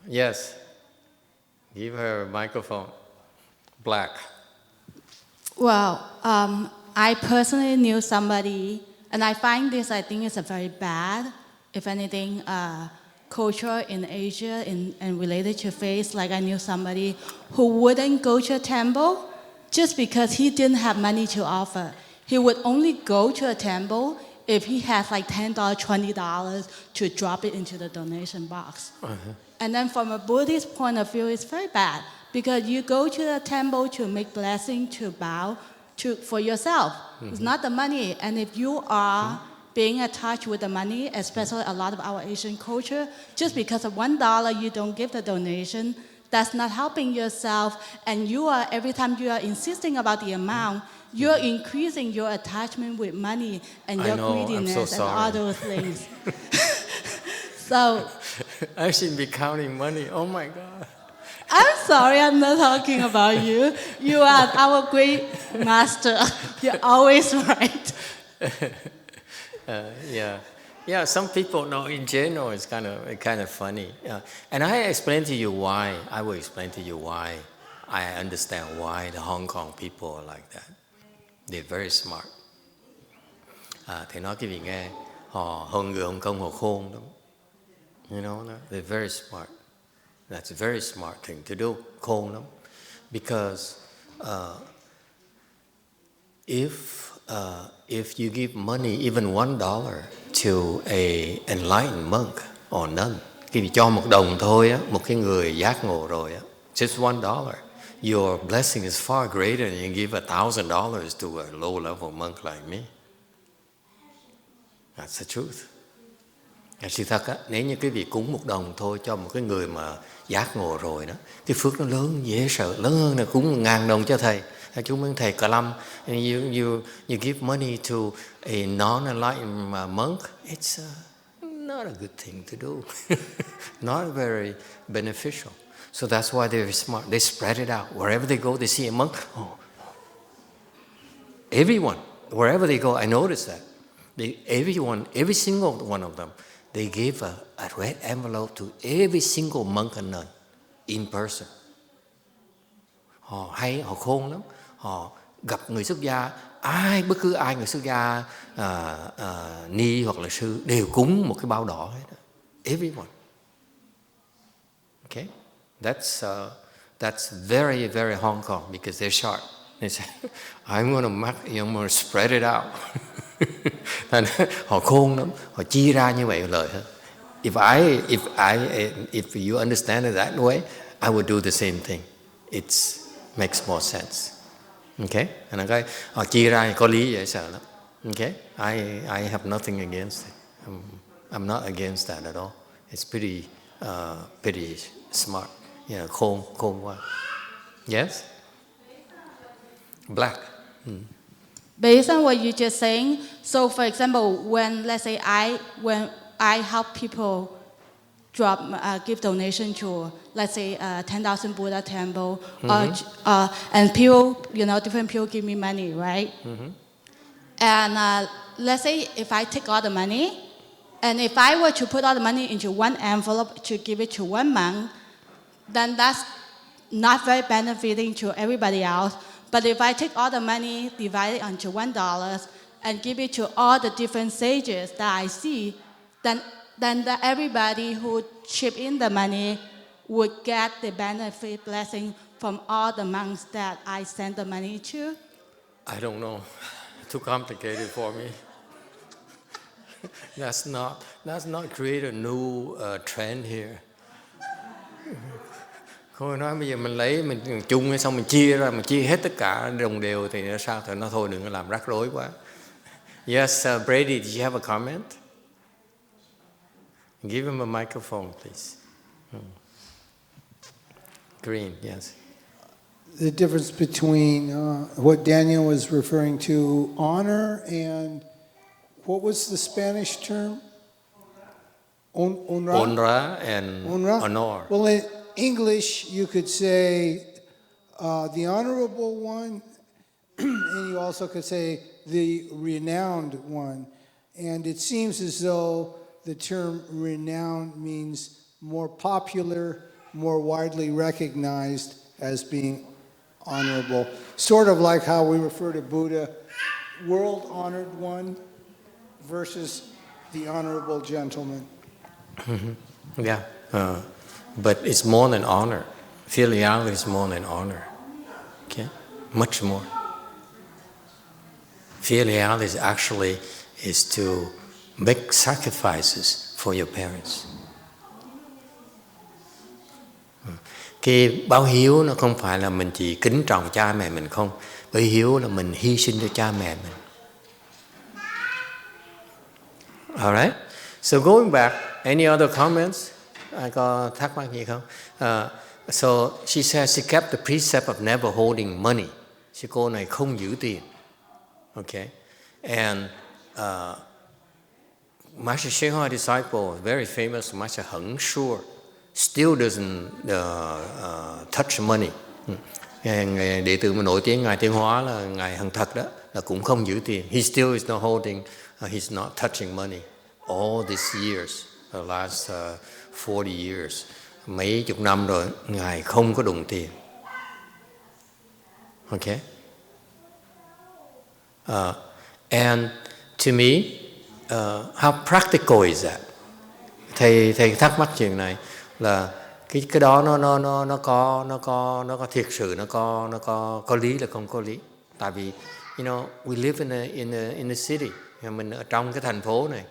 Yes. Give her a microphone. Black. Well, I personally knew somebody, and I find this, I think it's a very bad, if anything, culture in Asia and related to faith. Like I knew somebody who wouldn't go to a temple just because he didn't have money to offer. He would only go to a temple if he has like $10, $20 to drop it into the donation box. Uh-huh. And then from a Buddhist point of view, it's very bad because you go to the temple to make blessing, to bow for yourself. Mm-hmm. It's not the money. And if you are being attached with the money, especially a lot of our Asian culture, just because of $1 you don't give the donation, that's not helping yourself. And you are, every time you are insisting about the amount, you're increasing your attachment with money and your greediness and all those things. So I should be counting money. Oh my God. I'm sorry, I'm not talking about you. You are our great master. You're always right. Yeah. Some people know. In general, it's kind of funny. And I explain to you why. I will explain to you why. I understand why the Hong Kong people are like that. They're very smart. Thầy nói cái gì nghe? Họ hơn người Hồng Kông họ khôn lắm. You know, they're very smart. That's a very smart thing to do. Khôn lắm. Because if you give money, even $1 to a enlightened monk or nun, khi cho $1 thôi á, một cái người giác ngộ rồi á, just $1, your blessing is far greater than you give $1,000 to a low-level monk like me. That's the truth. Sự thật á, nếu như quý vị cúng $1 thôi cho một cái người mà giác ngộ rồi đó, cái phước nó lớn dễ sợ, lớn hơn là cúng $1,000 cho thầy. Chúng mình thầy Cả Lâm, and you give money to a non-enlightened monk, it's not a good thing to do. Not very beneficial. So that's why they're smart. They spread it out. Wherever they go, they see a monk. Oh. Everyone, wherever they go, I noticed that. Every single one of them, they gave a red envelope to every single monk and nun in person. Họ hay, họ khôn lắm. Họ gặp người xuất gia, bất cứ ai người xuất gia ni hoặc là sư đều cúng một cái bao đỏ hết. Everyone. Okay? That's very, very Hong Kong because they're sharp. They say, I'm going to spread it out. Họ khôn lắm, họ chia ra như vậy lời hết. If you understand it that way, I would do the same thing. It makes more sense. Okay? And họ chia ra có lý dễ sợ lắm. Okay? I have nothing against it. I'm not against that at all. It's pretty smart. Khôn quá. Yes? Black. Based on what you're just saying, so for example, when let's say when I help people give donation to, let's say, 10,000 Buddha temple, and people, different people give me money, right? Mm-hmm. And let's say if I take all the money, and if I were to put all the money into one envelope to give it to one monk, then that's not very benefiting to everybody else. But if I take all the money, divide it into $1, and give it to all the different sages that I see, then everybody who chip in the money would get the benefit blessing from all the monks that I send the money to? I don't know. Too complicated for me. Let's not create a new trend here. Thôi nói bây giờ mình lấy, mình chung xong mình chia ra, mình chia hết tất cả đồng đều thì nó sao? Thì nó thôi đừng có làm rắc rối quá. Yes, Brady, did you have a comment? Give him a microphone, please. Green, yes. The difference between what Daniel was referring to, honor, and what was the Spanish term? Honra? Honra and honor. Well, in English, you could say the honorable one, and you also could say the renowned one. And it seems as though the term renowned means more popular, more widely recognized as being honorable. Sort of like how we refer to Buddha, world honored one versus the honorable gentleman. Mm-hmm. Yeah, but it's more than honor. Filial is more than honor. Okay, much more. Filial is to make sacrifices for your parents. Cái báo hiếu nó không phải là mình chỉ kính trọng cha mẹ mình không. Báo hiếu là mình hy sinh cho cha mẹ mình. All right. So going back, any other comments? Ai có thắc mắc gì không? So she says she kept the precept of never holding money. Chị cô này không giữ tiền. Okay. And Master Shenhua disciple, very famous Master Heng Shuo, still doesn't touch money. Ngài đệ tử mà nổi tiếng Ngài Tiên Hóa là Ngài Hằng Thật đó, là cũng không giữ tiền. He still is not holding, he's not touching money. All these years, the last 40 years, mấy chục năm rồi, Ngài không có đụng tiền. Okay? And to me, how practical is that? Thầy thắc mắc chuyện này là cái đó nó có thiệt sự nó có lý là không có lý. Tại vì we live in a city. Mình ở trong cái thành phố này.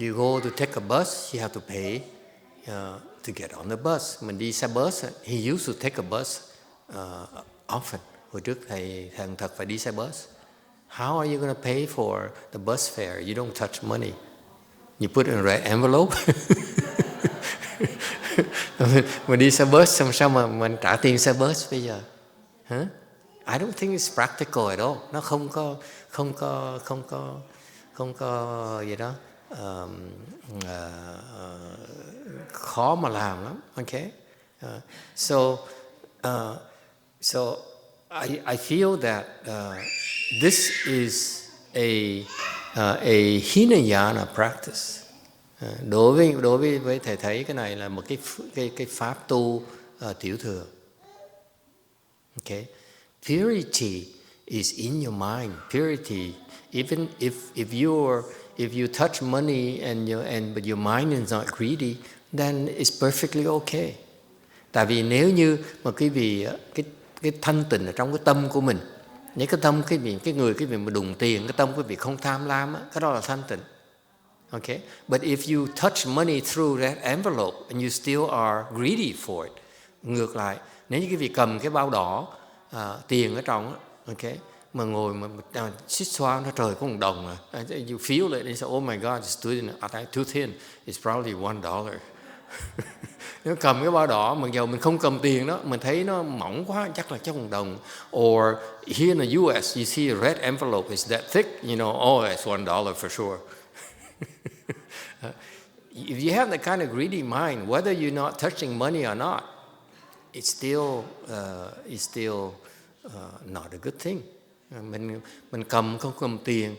You go to take a bus, you have to pay to get on the bus. Mình đi xe bus, he used to take a bus often. Hồi trước thầy thành thật phải đi xe bus. How are you going to pay for the bus fare? You don't touch money. You put it in a red envelope. Mình đi xe bus xong sao mà mình trả tiền xe bus bây giờ? Huh? I don't think it's practical at all. Nó không có gì đó khó mà làm lắm. Okay. So I feel that this is a Hinayana practice. Đối với thầy thấy cái này là một cái pháp tu tiểu thừa. Okay, purity is in your mind. Purity, even if you touch money but your mind is not greedy, then it's perfectly okay. Tại vì nếu như mà quý vị cái thanh tịnh ở trong cái tâm của mình, những cái tâm quý vị mà đụng tiền, cái tâm quý vị không tham lam, cái đó là thanh tịnh. Okay, but if you touch money through that envelope and you still are greedy for it, ngược lại, nếu như quý vị cầm cái bao đỏ tiền ở trong, okay, mà ngồi mà xích xoa nó trời có 1 đồng mà, you feel it, and say, oh my God, it's too thin, it's probably $1. Nếu cầm cái bao đỏ mà giờ mình không cầm tiền đó, mình thấy nó mỏng quá, chắc 1 đồng. Or here in the US, you see a red envelope is that thick, you know, oh, it's $1 for sure. If you have that kind of greedy mind, whether you're not touching money or not, it's still not a good thing. Mình không cầm tiền,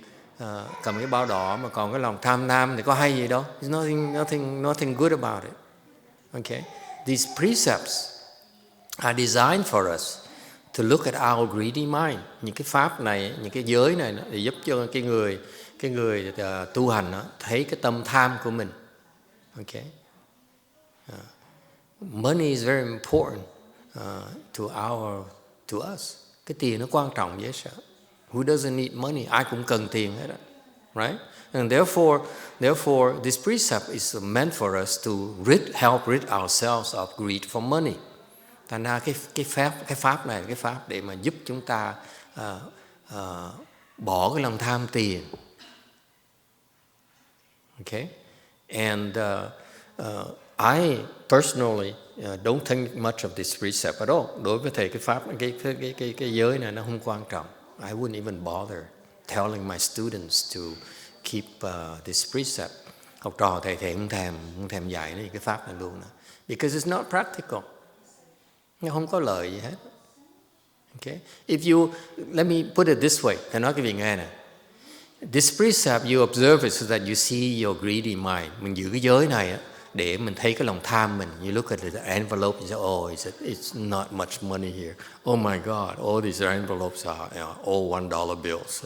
cầm cái bao đỏ mà còn cái lòng tham lam thì có hay gì đâu. There's nothing good about it. Okay, these precepts are designed for us to look at our greedy mind. Những cái pháp này, những cái giới này để giúp cho cái người tu hành đó, thấy cái tâm tham của mình. Okay, money is very important to us. Cái tiền nó quan trọng dễ sợ. Who doesn't need money? Ai cũng cần tiền hết đó, right? And therefore, this precept is meant for us to help rid ourselves of greed for money. Thành ra cái pháp này là cái pháp để mà giúp chúng ta bỏ cái lòng tham tiền. Okay, and I personally don't think much of this precept at all. Đối với thầy cái pháp cái giới này nó không quan trọng. I wouldn't even bother telling my students to keep this precept. Học trò thầy không thèm dạy cái pháp này luôn. Because it's not practical. Nó không có lợi gì hết. Okay? Let me put it this way. Thầy nói cái vị nghe nè. This precept you observe it so that you see your greedy mind. Mình giữ cái giới này á, để mình thấy cái lòng tham mình. You look at the envelope and say, oh, it's not much money here. Oh my God, all these envelopes are all $1 bills.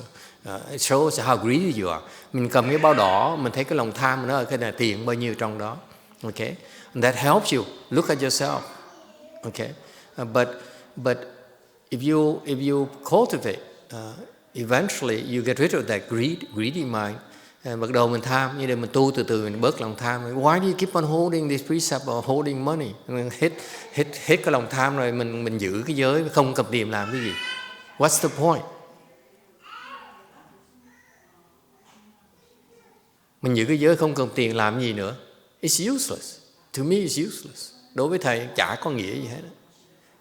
It shows how greedy you are. Mình cầm cái bao đỏ, mình thấy cái lòng tham nó ở cái này tiền bao nhiêu trong đó. Okay, and that helps you look at yourself. Okay, but if you cultivate, eventually you get rid of that greedy mind. Bắt đầu mình tham, như để mình tu từ từ mình bớt lòng tham. Why do you keep on holding this precept or holding money? Hết cái lòng tham rồi mình giữ cái giới, không cầm tiền làm cái gì? What's the point? Mình giữ cái giới không cầm tiền làm cái gì nữa? It's useless. To me it's useless. Đối với thầy chả có nghĩa gì hết.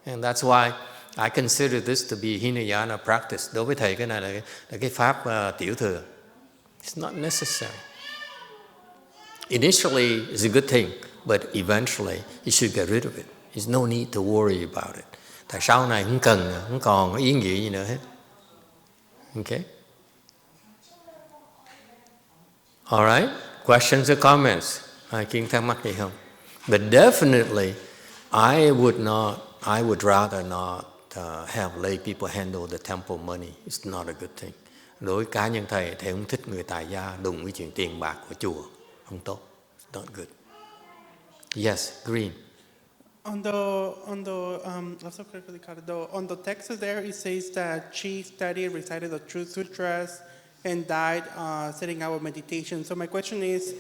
And that's why I consider this to be Hinayana practice. Đối với thầy cái này là cái pháp tiểu thừa. It's not necessary. Initially, it's a good thing, but eventually, you should get rid of it. There's no need to worry about it. Tại sau này không còn ý nghĩa gì nữa hết. Okay? All right? Questions or comments? Ai kiến thắc mắc gì không? But definitely, I would rather not have lay people handle the temple money. It's not a good thing. Đối với cá nhân thầy không thích người tại gia đụng cái chuyện tiền bạc của chùa, không tốt, not good. Yes, Green. On the text there, it says that she studied, recited the True Sutras, and died setting out meditation. So my question is,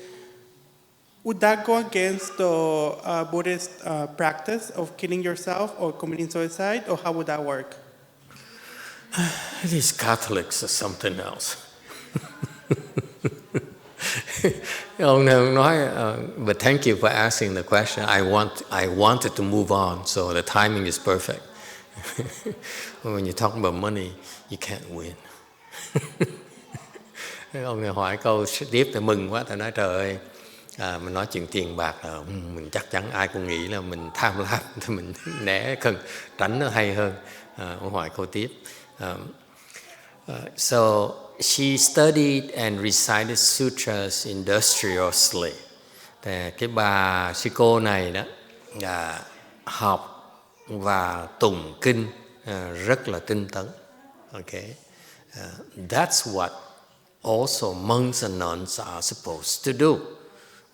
would that go against the Buddhist practice of killing yourself or committing suicide, or how would that work? These Catholics are something else. Ông nói, but thank you for asking the question. I wanted to move on, so the timing is perfect. When you talk about money, you can't win. Ông này hỏi câu tiếp thì mừng quá, thầy nói trời ơi, mình nói chuyện tiền bạc là mình chắc chắn ai cũng nghĩ là mình tham lam thì mình né tránh nó hay hơn. Ông hỏi câu tiếp. So she studied and recited sutras industriously. Cái bà sư cô này đó học và tụng kinh rất là tinh tấn. Okay, that's what also monks and nuns are supposed to do.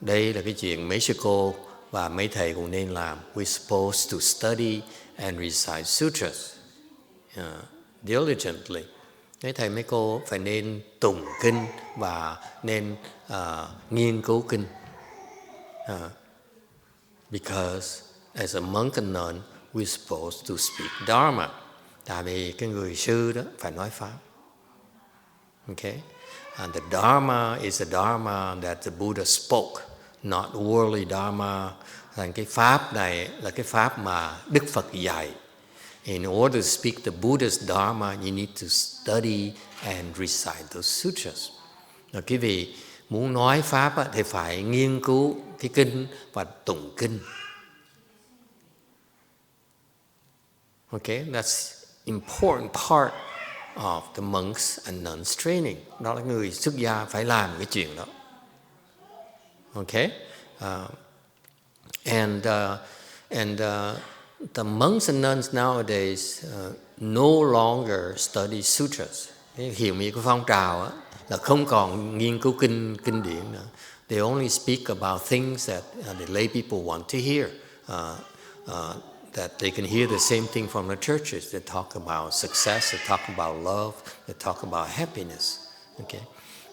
Đây là cái chuyện mấy sư cô và mấy thầy cũng nên làm. We're supposed to study and recite sutras diligently. Mấy thầy mấy cô phải nên tụng kinh và nên nghiên cứu kinh. Because as a monk and nun, we're supposed to speak Dharma. Tại vì cái người sư đó phải nói Pháp. Okay? And the Dharma is the Dharma that the Buddha spoke, not worldly Dharma. Thành cái Pháp này là cái Pháp mà Đức Phật dạy. In order to speak the Buddha's Dharma, you need to study and recite those sutras. Rồi quý vị muốn nói Pháp thì phải nghiên cứu cái kinh và tụng kinh. Okay, that's important part of the monks and nuns training. Đó là người xuất gia phải làm cái chuyện đó. Okay, the monks and nuns nowadays no longer study sutras. Hiểu như cái phong trào là không còn nghiên cứu kinh điển nữa. They only speak about things that the lay people want to hear. That they can hear the same thing from the churches. They talk about success, they talk about love, they talk about happiness. Okay.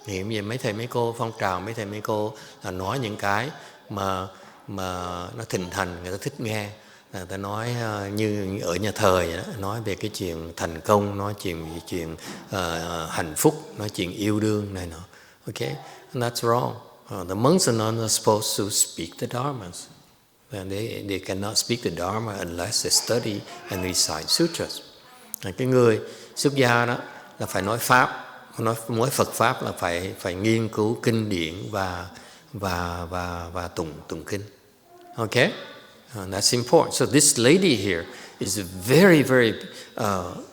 Hiểu như mấy thầy mấy cô phong trào, mấy thầy mấy cô nói những cái mà nó thịnh hành, người ta thích nghe. Người ta nói như ở nhà thờ vậy đó, nói về cái chuyện thành công, nói chuyện hạnh phúc, nói chuyện yêu đương này nọ. Okay, and that's wrong. The monks and nuns are supposed to speak the dharmas, and they cannot speak the dharma unless they study and recite sutras. Cái người xuất gia đó là phải nói pháp, nói Phật pháp là phải nghiên cứu kinh điển và tụng kinh. Okay. That's important. So this lady here is a very, very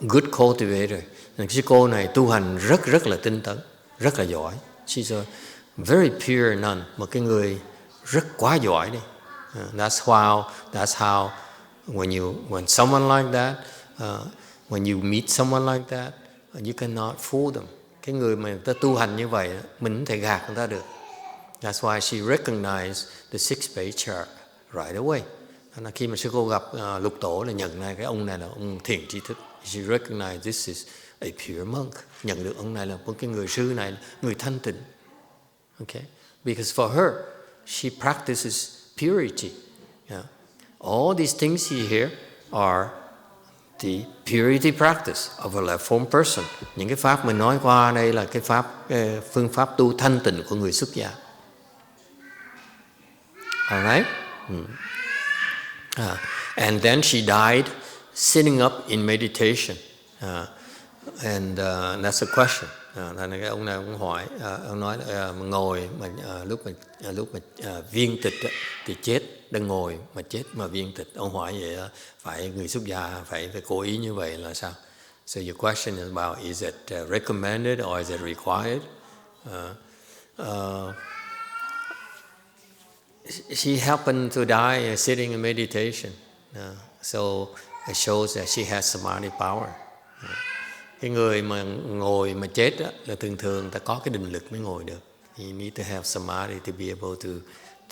good cultivator. Cái cô này tu hành rất là tinh tấn, rất là giỏi. She's a very pure nun, một cái người rất quá giỏi đi. That's how when someone like that, when you meet someone like that, you cannot fool them. Cái người mà người ta tu hành như vậy, mình không thể gạt người ta được. That's why she recognized the 6th Patriarch right away. Là khi mà sư cô gặp Lục Tổ là nhận ra cái ông này là ông thiền tri thức. She recognized this is a pure monk. Nhận được ông này là một cái người sư này là người thanh tịnh. Okay? Because for her, she practices purity. Yeah. All these things here are the purity practice of a left-form person. Những cái pháp mình nói qua đây là cái phương pháp tu thanh tịnh của người xuất gia. Alright? And then she died sitting up in meditation. And that's a question. Ông này cũng hỏi, ông nói ngồi mà lúc mà viên tịch thì chết, đang ngồi mà chết mà viên tịch. Ông hỏi vậy phải người xuất gia phải cố ý như vậy là sao? So your question is about is it recommended or is it required? She happened to die sitting in meditation, so it shows that she has samadhi power. Cái người mà ngồi mà chết đó, là thường ta có cái định lực mới ngồi được. You need to have samadhi to be able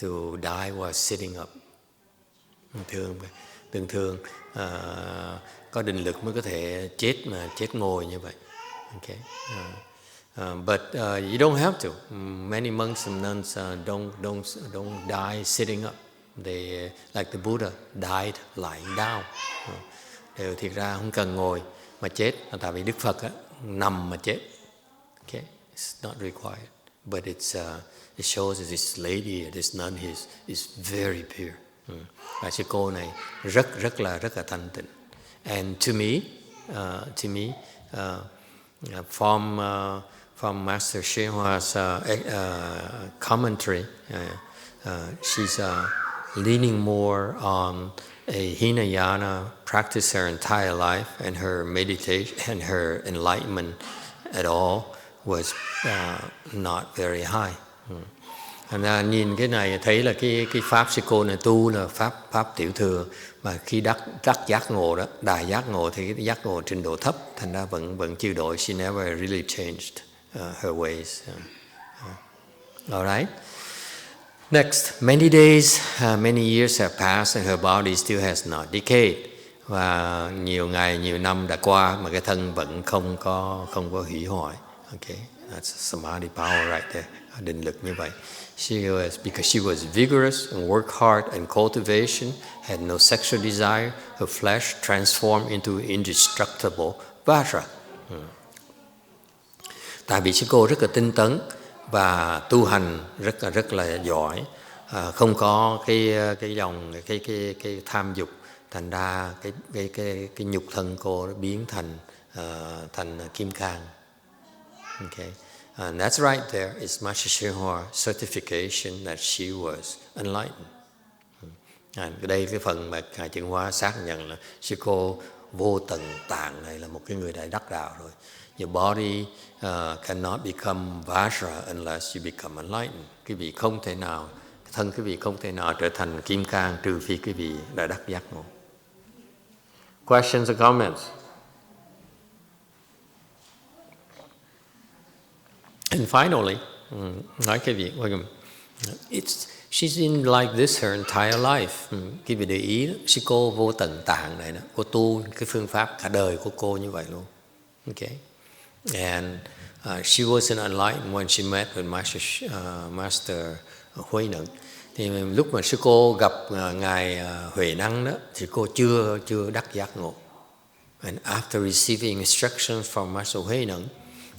to die while sitting up. Thường có định lực mới có thể chết mà chết ngồi như vậy. Okay. But you don't have to. Many monks and nuns don't die sitting up. They, like the Buddha, died lying down. Đều thiệt ra không cần ngồi. mà chết, tại vì Đức Phật nằm mà chết. Okay, it's not required, but it shows that this lady, this nun is very pure. Và sư cô này rất là thanh tịnh. And to me, from Master Shenhua's commentary, she's leaning more on a Hinayana practice her entire life, and her meditation and her enlightenment at all was not very high. Thành ra nhìn cái này thấy là cái pháp sư cô này tu là pháp tiểu thừa, mà khi đắc giác ngộ đó, đại giác ngộ thì cái giác ngộ trình độ thấp, thành ra vẫn chưa đổi. She never really changed her ways. All right. Next, many days, many years have passed and her body still has not decayed. Và nhiều ngày, nhiều năm đã qua mà cái thân vẫn không có hủy hoại. Okay, that's samadhi power right there. Định lực như vậy. Because she was vigorous and worked hard in cultivation, had no sexual desire, her flesh transformed into indestructible vajra. Tại vì sư cô rất là tinh tấn và tu hành rất là giỏi, không có cái tham dục, thành ra cái nhục thân cô biến thành kim cang. Okay. And that's right there. It's Master Shenhua certification that she was enlightened. Đây cái phần mà Ngài Chứng Hóa xác nhận là sư cô vô tận tạng này là một cái người đại đắc đạo rồi. Your body cannot become Vajra unless you become enlightened. Quý vị không thể nào, thân quý vị không thể nào trở thành kim cang trừ phi quý vị đã đắc giác ngộ. Questions or comments? And finally, nói cái việc, she's in like this her entire life. Quý vị để ý, sư cô vô tận tạng này, cô tu cái phương pháp cả đời của cô như vậy luôn. Okay. And she wasn't enlightened when she met with Master Huệ Năng. Thì lúc mà sư cô gặp Ngài Huệ Năng đó, thì cô chưa đắc giác ngộ. And after receiving instructions from Master Huệ Năng,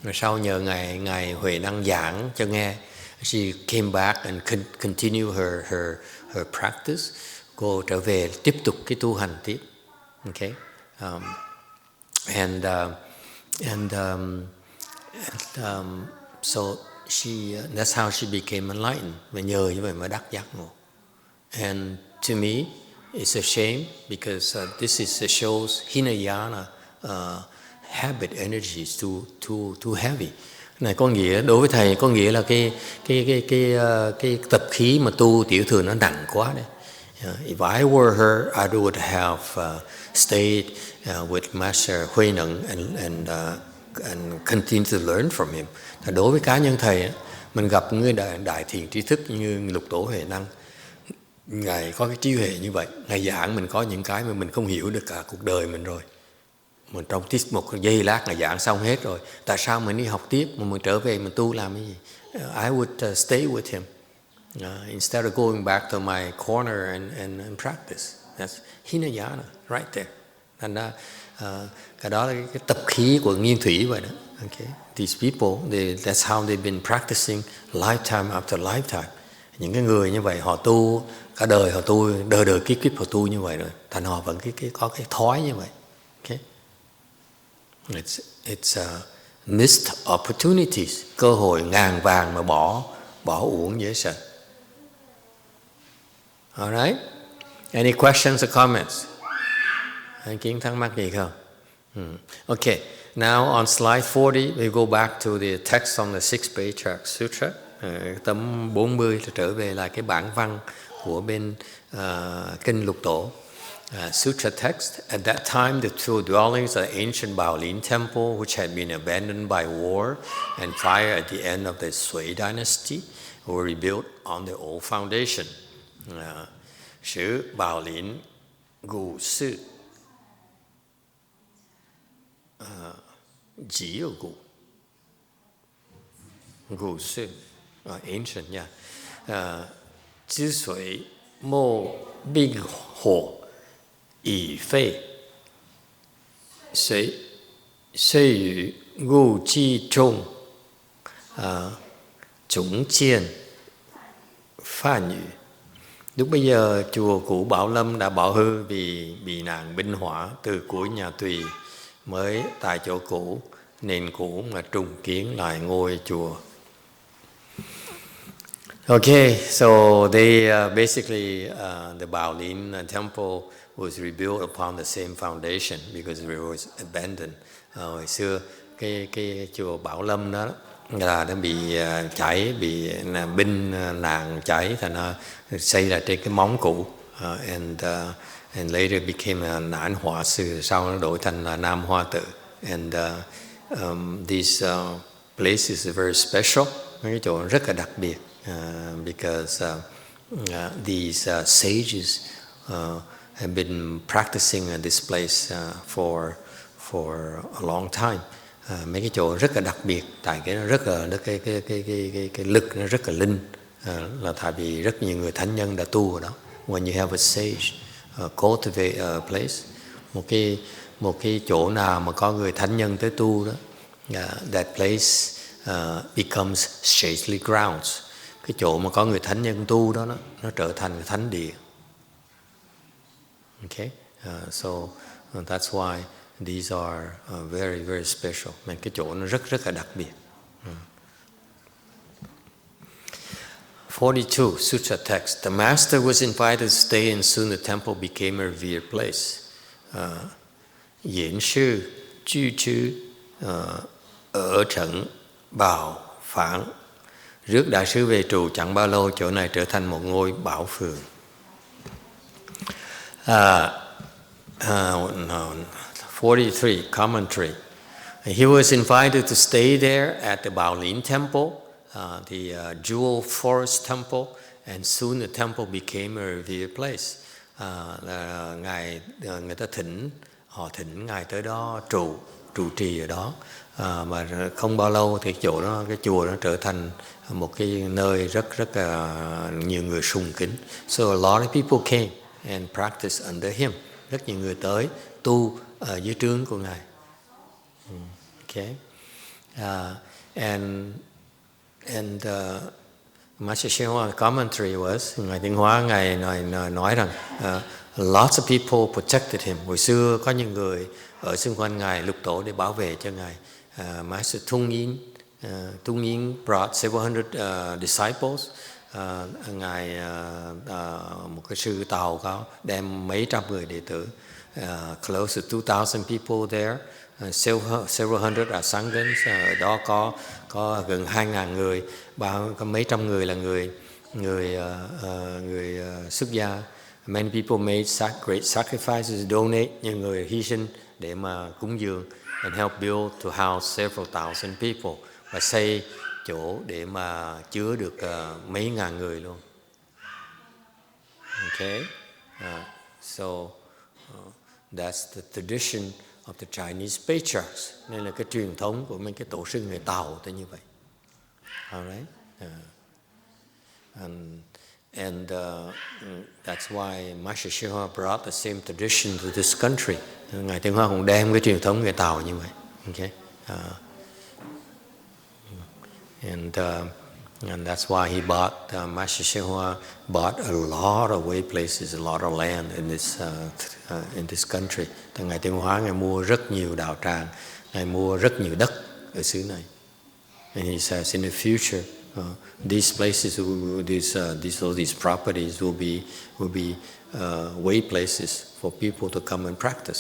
rồi sau nhờ Ngài Huệ Năng giảng cho nghe, she came back and continue her practice. Cô trở về tiếp tục cái tu hành tiếp. Okay. So that's how she became enlightened. Và nhờ như vậy mà đắc giác ngộ. And to me, it's a shame because this shows Hinayana habit energy is too heavy. Này có nghĩa đối với thầy có nghĩa là cái tập khí mà tu tiểu thừa nó nặng quá đấy. If I were her, I would have stayed with Master Huệ Năng and continue to learn from him. Thì đối với cá nhân thầy, mình gặp người đại thiền trí thức như Lục Tổ Huệ Năng, Ngài có cái trí huệ như vậy, Ngài giảng mình có những cái mà mình không hiểu được cả cuộc đời mình rồi. Mình trong một giây lát Ngài giảng xong hết rồi. Tại sao mình đi học tiếp mà mình trở về mình tu làm cái gì? I would stay with him instead of going back to my corner and practice. That's Hinayana right there. Thành ra cái đó là cái tập khí của nguyên thủy vậy đó. Okay. These people, that's how they've been practicing lifetime after lifetime. Những cái người như vậy họ tu cả đời, họ tu đời kiếp họ tu như vậy rồi, thành họ vẫn có cái thói như vậy. Okay. It's missed opportunities, cơ hội ngàn vàng mà bỏ uổng dễ sợ. All right. Any questions or comments? Anh Kiến thắc mắc gì không? Okay. Now on slide 40, we go back to the text on the 6th Patriarch Sutra. Tấm 40 là trở về lại cái bản văn của bên kinh Lục Tổ. Sutra Text. At that time, the two dwellings of the ancient Baolin temple, which had been abandoned by war and fire at the end of the Sui dynasty, were rebuilt on the old foundation. Sư Baolin Gu Sư chỉ ở Gu Sư ancient, yeah. Chư Sui Mô Binh Hồ Ỷ Phê Sui 岁语误记中chủng chiên Phan Ngữ. Lúc bây giờ chùa cũ Bảo Lâm đã bỏ hư vì bị nạn binh hỏa từ cuối nhà Tùy, mới tại chỗ cũ, nền cũ mà trùng kiến lại ngôi chùa. Okay, so they basically the Baolin temple was rebuilt upon the same foundation because it was abandoned. Hồi xưa cái chùa Bảo Lâm đó là nó bị cháy, bị binh nạn cháy, thành ra xây là trên cái móng cũ, and later became a Nản Họa Sư, sau nó đổi thành là Nam Hoa Tự. And these places are very special, cái chỗ rất là đặc biệt, because these sages have been practicing in this place for a long time. Mấy cái chỗ rất là đặc biệt, tại cái nó rất là cái lực nó rất là linh, là tại vì rất nhiều người thánh nhân đã tu ở đó. When you have a sage cultivate a place, một cái chỗ nào mà có người thánh nhân tới tu đó, that place becomes shapely grounds. Cái chỗ mà có người thánh nhân tu đó, nó trở thành thánh địa. Okay, so that's why these are very, very special. Mấy cái chỗ nó rất là đặc biệt. 42, Sutra Text. The master was invited to stay, and soon the temple became a revered place. Diễn sư, chư chư, ở trận, bảo, phản. Rước đại sứ về trụ chẳng bao lâu, chỗ này trở thành một ngôi bảo phường. 43, commentary. He was invited to stay there at the Baolin temple, the Jewel Forest temple, and soon the temple became a revered place. Người ta họ thỉnh ngài tới đó trụ trì ở đó, mà không bao lâu thì chỗ đó, cái chùa nó trở thành một cái nơi rất nhiều người sùng kính. So a lot of people came and practiced under him. Rất nhiều người tới tu ở dưới trướng của ngài. Okay, and Master Hsuan commentary was, ngài Tiến Hóa ngài nói rằng lots of people protected him. Hồi xưa có những người ở xung quanh ngài lục tổ để bảo vệ cho ngài. Master Tung Yin brought several hundred disciples. Ngài một cái sư tàu có đem mấy trăm người đệ tử. Close to 2,000 people there. Several hundred are Sanghas. Ở đó có gần 2.000 người, có mấy trăm người là người xuất gia. Many people made great sacrifices, donate, những người hy sinh để mà cúng dường, and help build to house several thousand people, và xây chỗ để mà chứa được mấy ngàn người luôn. Okay, so that's the tradition of the Chinese patriarchs. Nên là cái truyền thống của mấy cái tổ sư người Tàu tới như vậy. Alright, and that's why Master Hsuan brought the same tradition to this country. Ngài Tiến Hóa cũng đem cái truyền thống người Tàu như vậy. Okay, and that's why he bought, Master Hsuan bought a lot of way places, a lot of land in this country. Ngài Tiến Hóa ngài mua rất nhiều đạo tràng, ngài mua rất nhiều đất ở xứ này. And he says in the future, these places, these properties will be way places for people to come and practice.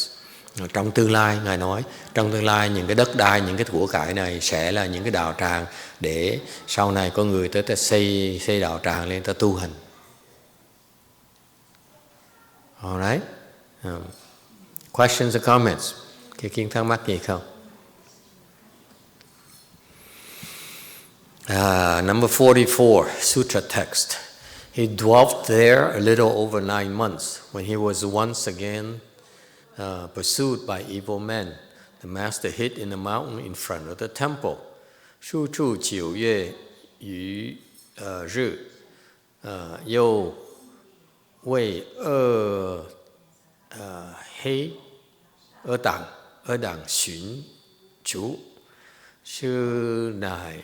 Trong tương lai, ngài nói, trong tương lai những cái đất đai, những cái của cải này sẽ là những cái đạo tràng để sau này có người tới ta xây đạo tràng lên ta tu hành. Alright, questions or comments? Cái kiến thắc mắc gì không? Number 44, Sutra Text. He dwelt there a little over 9 months. When he was once again pursued by evil men, the master hid in a mountain in front of the temple. Shu chu chiu yue yu rì you wei hei er dang xun chủ. Sư nài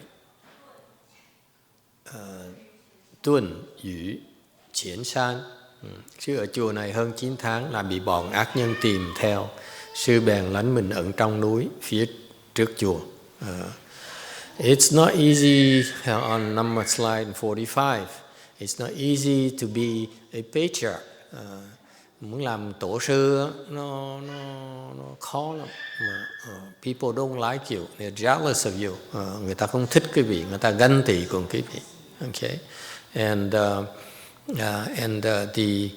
tuần yu chiến san. Sư ở chùa này hơn 9 tháng là bị bọn ác nhân tìm theo. Sư bèn lánh mình ẩn trong núi phía trước chùa. It's not easy, on number slide 45, it's not easy to be a patriarch. Muốn làm tổ sư nó khó lắm. People don't like you, they're jealous of you. Người ta không thích quý vị, người ta ganh tị cùng quý vị. Okay, and the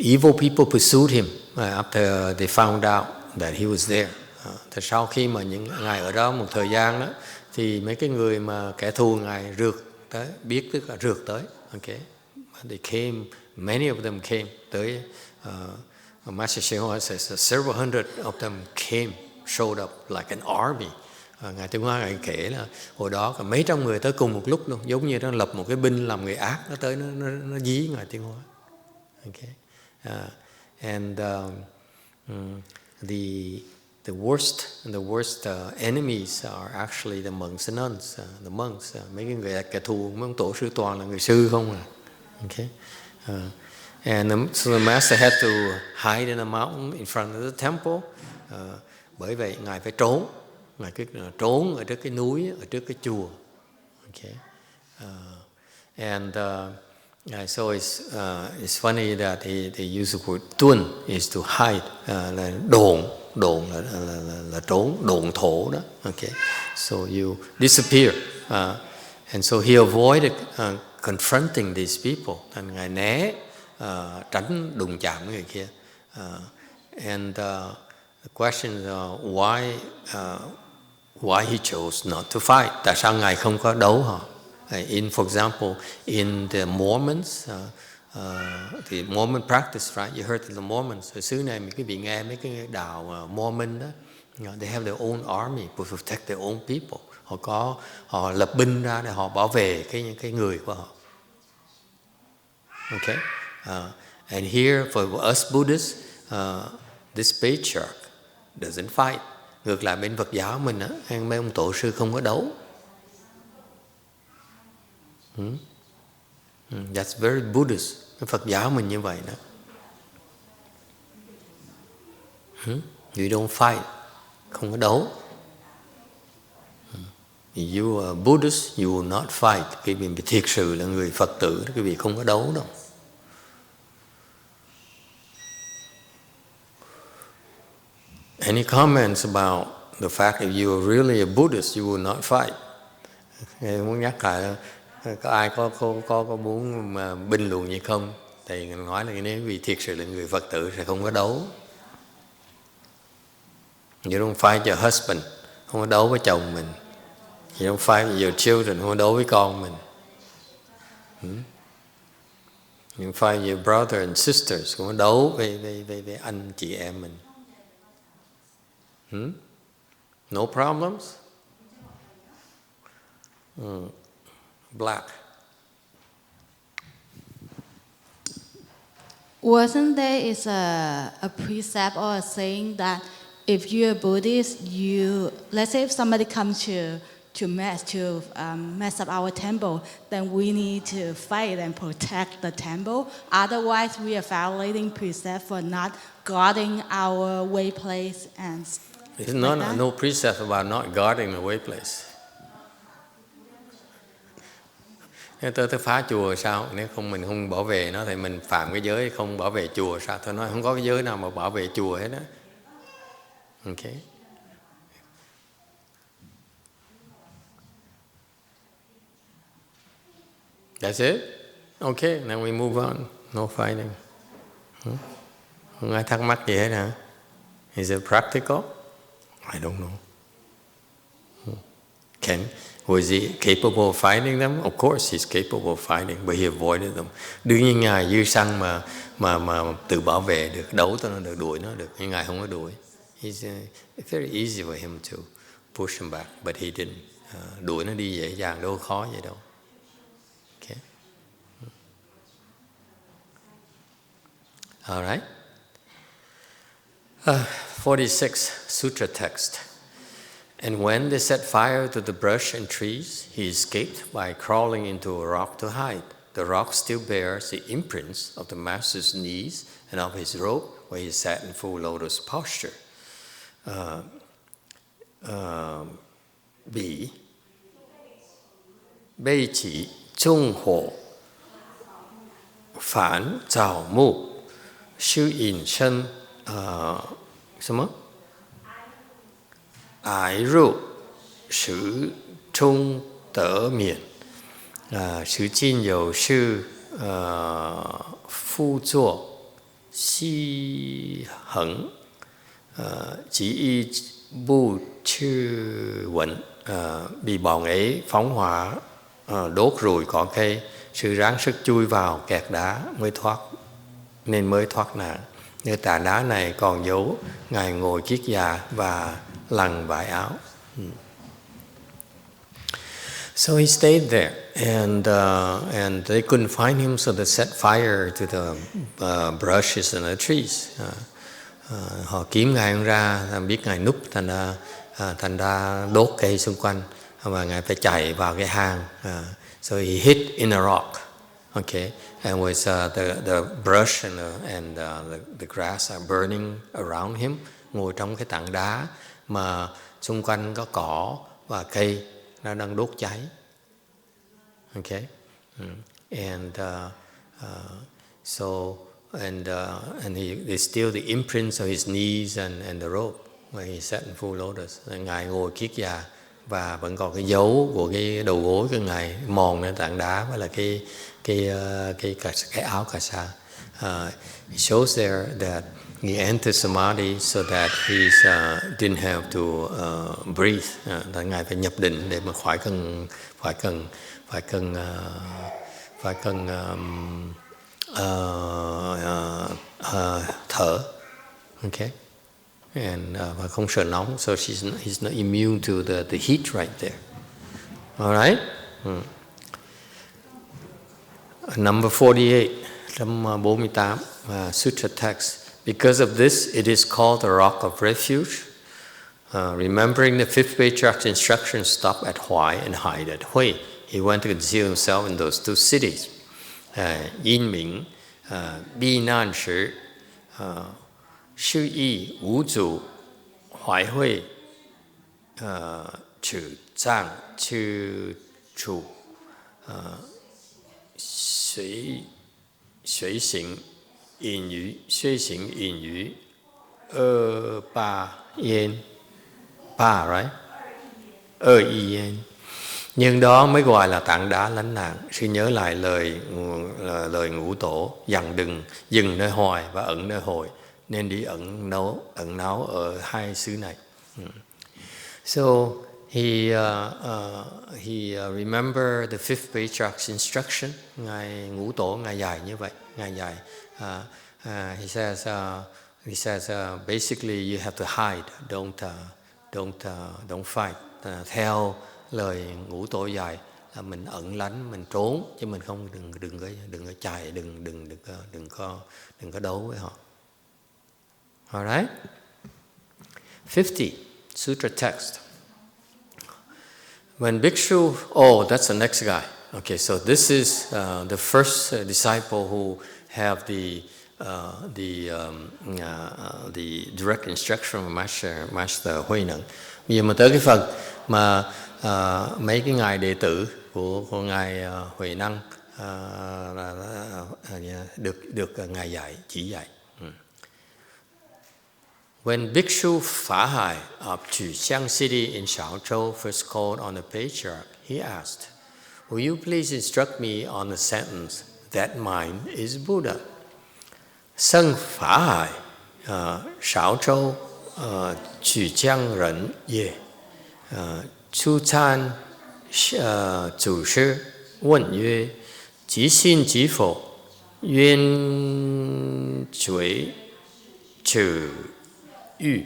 evil people pursued him after they found out that he was there. Thì sau khi mà những ngài ở đó một thời gian đó, thì mấy cái người mà kẻ thù ngài rượt tới, biết tức là rượt tới. Okay, they came, many of them came tới. Master YongHua says several hundred of them came, showed up like an army. Ngài Tuyên Hóa ngài kể là hồi đó cả mấy trăm người tới cùng một lúc luôn, giống như nó lập một cái binh làm người ác, nó tới nó dí ngài Tuyên Hóa. Okay, and the worst enemies are actually the monks and nuns. The monks, mấy cái người kẻ thù mấy ông tổ sư toàn là người sư không à. Okay, so the master had to hide in a mountain in front of the temple. Bởi vậy ngài phải trốn, ngài cứ trốn ở trước cái núi, ở trước cái chùa. Okay, so it's funny that they use the word tuân is to hide, là đồn là trốn, đồn thổ đó. Okay, so you disappear, and so he avoided confronting these people, thành ngài né, tránh đụng chạm với người kia. And the question is why he chose not to fight? Tại sao ngài không có đấu họ? For example, in the Mormons, the Mormon practice, right? You heard of the Mormons. Ở xứ này, quý vị nghe mấy cái đạo Mormon đó, they have their own army to protect their own people. Họ lập binh ra để họ bảo vệ cái người của họ. Okay, and here for us Buddhists, this patriarch doesn't fight. Ngược lại bên Phật giáo mình á, mấy ông tổ sư không có đấu. That's very Buddhist. Phật giáo mình như vậy đó. You don't fight, không có đấu. You are Buddhist, you will not fight. Cái vị thiệt sự là người Phật tử, cái vị không có đấu đâu. Any comments about the fact that you are really a Buddhist, you will not fight? Muốn nhắc lại, có ai có muốn mà bình luận gì không? Thì nói là nếu vì thiệt sự là người Phật tử sẽ không có đấu. You don't fight your husband, không có đấu với chồng mình. You don't fight with your children, không có đấu với con mình. You fight with your brother and sisters, không có đấu với anh chị em mình. No problems? Black. Wasn't there a precept or a saying that if you're a Buddhist, let's say if somebody comes to mess up our temple, then we need to fight and protect the temple. Otherwise, we are violating precept for not guarding our way place and. There's no precept about not guarding the way place. Nếu tới phá chùa sao? Nếu mình không bảo vệ nó thì mình phạm cái giới không bảo vệ chùa sao? Tôi nói không có cái giới nào mà bảo vệ chùa hết đó. Okay. That's it? Okay, now we move on. No fighting. Không ai thắc mắc gì hết hả? Is it practical? I don't know. Was he capable of fighting them? Of course he's capable of fighting, but he avoided them. Đương nhiên Ngài dư săn mà tự bảo vệ được, đấu cho nó được, đuổi nó được. Nhưng Ngài không có đuổi. It's very easy for him to push him back, but he didn't. Đuổi nó đi dễ dàng, đâu khó vậy đâu. Okay. All right. 46 Sutra Text. And when they set fire to the brush and trees, he escaped by crawling into a rock to hide. The rock still bears the imprints of the master's knees and of his robe, where he sat in full lotus posture. Bị bây chỉ trung hộ phản trào mục sư ẩn sân ái rượu sử trung tở miền sử chín dầu sư phu zuo si hận chỉ y bu chư quẩn bị bọn ấy phóng hỏa đốt rồi có cây, sự ráng sức chui vào kẹt đá mới thoát nạn. Nơi tảng đá này còn giấu ngài ngồi kiết già và lằn vải áo. So he stayed there, and they couldn't find him, so they set fire to the brushes and the trees. Họ kiếm ngài không ra, biết ngài núp, thành ra đốt cây xung quanh, và ngài phải chạy vào cái hang. So he hid in a rock, okay, and with the brush and the grass are burning around him, ngồi trong cái tảng đá mà xung quanh có cỏ và cây nó đang đốt cháy. Okay, and they steal the imprints of his knees and the robe where he sat in full lotus. Ngài ngồi kiết già và vẫn còn cái dấu của cái đầu gối của ngài mòn lên tảng đá, với là cái áo cà sa. It shows there that he entered samadhi so that he didn't have to breathe. Ngài phải nhập định để mà phải cần thở. Okay. And và không sợ nóng, so he's not immune to the heat right there. All right. Number 48, 148, Sutra Text. Because of this, it is called the rock of refuge. Remembering the 5th Patriarch's instructions, stop at Huai and hide at Hui. He went to conceal himself in those two cities. Yin Ming, Bi Nan Shi, Sư Y, Wu Zu, Huai Hui, Chu Cáng, Chu Chu, Xuy Xing, Yin Yu, Xuy Xing, Yin Yu, Ba Yen, Ba, right? Y Yen. Nhưng đó mới gọi là tảng đá lánh nạn. Sư nhớ lại lời ngũ tổ dặn dừng nơi hoài và ẩn nơi hồi, nên đi ẩn náu ở hai xứ này. So he remembered the 5th Patriarch's instruction. Ngài ngũ tổ ngài dạy như vậy, ngài dạy. He says basically you have to hide, don't fight. Theo lời ngũ tổ dạy là mình ẩn lánh, mình trốn, chứ mình không đừng có chạy, đừng có đấu với họ. All right. 50 Sutra Text. When Bhikshu, that's the next guy. Okay, so this is the first disciple who have the direct instruction from Master Huệ Năng. Bây giờ mà tới cái phần mà mấy cái ngài đệ tử của ngài Huệ Năng được ngài dạy, chỉ dạy. When Bhikshu Phahai of Cáng City in Shaozhou first called on the Patriarch, he asked, "Will you please instruct me on the sentence, that mind is Buddha?" Sân Phahai, Shaozhou, Cáng Rần Ye, Chu Chan Chủ Sư, Vấn Yue, Chí Xin Chí Phổ, Yuan Chuối Trừ Yu.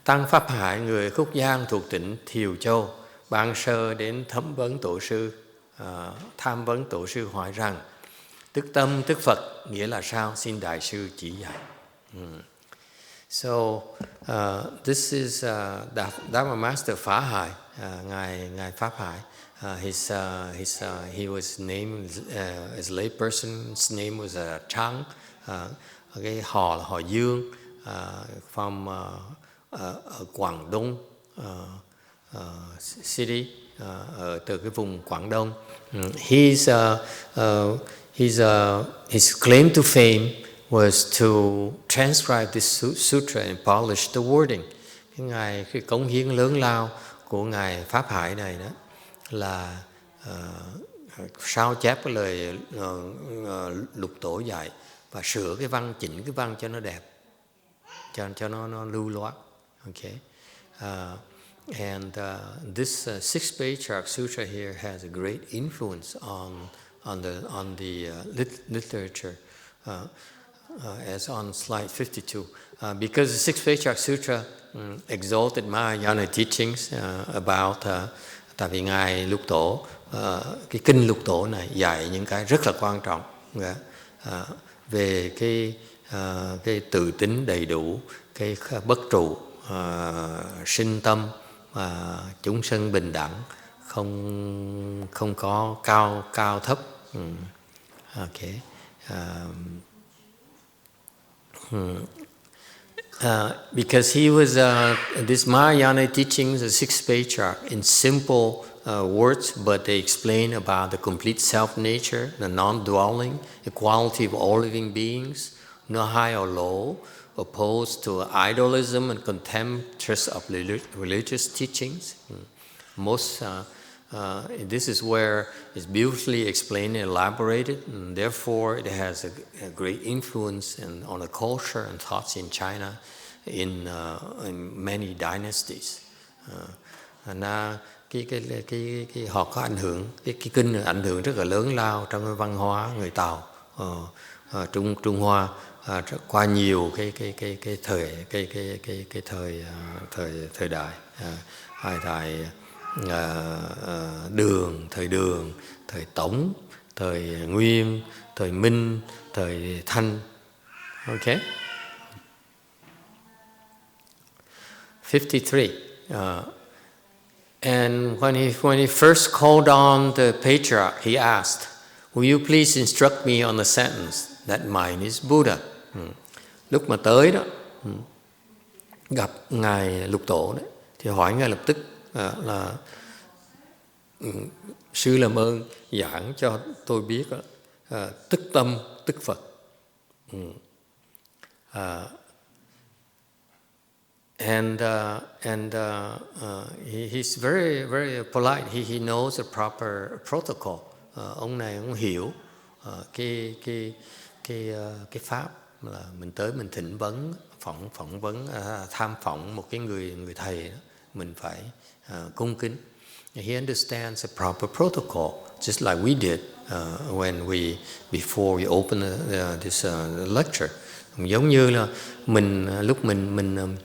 Tăng Pháp Hải, người Khúc Giang thuộc tỉnh Thiều Châu, ban sơ đến tham vấn tổ sư hỏi rằng, tức tâm tức Phật nghĩa là sao, xin đại sư chỉ dạy. So this is Dharma Master Phá Hải, ngài Pháp Hải. He was named as a lay person's name was Cáng. Cái họ là họ Dương, from Quảng Đông city, từ cái vùng Quảng Đông. His claim to fame was to transcribe this sutra and polish the wording. Cái cống hiến lớn lao của ngài Pháp Hải này đó là sao chép cái lời lục tổ dạy và sửa cái văn, chỉnh cái văn cho nó đẹp, cho nó lưu loát. Okay. And this 6th Patriarch Sutra here has a great influence on the literature, as on slide 52. Because the 6th Patriarch Sutra exalted Mahayana teachings about, tại vì ngài Lục Tổ, cái kinh Lục Tổ này dạy những cái rất là quan trọng về cái tự tính đầy đủ, cái bất trụ, sinh tâm, chúng sanh bình đẳng, không có cao thấp. Okay. Because he was this Mahayana teachings, the 6th Patriarch, in simple words, but they explain about the complete self-nature, the non-dwelling, equality of all living beings, no high or low, opposed to idolism and contemptuous of religious teachings. This is where it's beautifully explained and elaborated, and therefore it has a great influence on the culture and thoughts in China in many dynasties. Họ có ảnh hưởng, cái kinh này ảnh hưởng rất là lớn lao trong cái văn hóa người Tàu, Trung Hoa, qua nhiều cái thời đại, hai thời thời Đường, thời Tống, thời Nguyên, thời Minh, thời Thanh. Okay. 53. And when he first called on the Patriarch, he asked, "Will you please instruct me on the sentence that mine is Buddha?" Lúc mà tới đó, gặp ngài Lục Tổ đấy, thì hỏi ngay lập tức là sư làm ơn giảng cho tôi biết tức tâm tức Phật. He's very very polite. He knows the proper protocol. Ông này ông hiểu cái pháp là mình tới mình thỉnh vấn, phỏng vấn, tham phỏng một cái người thầy đó, mình phải cung kính. He understands the proper protocol, just like we did before we opened this lecture. Giống như là lúc mình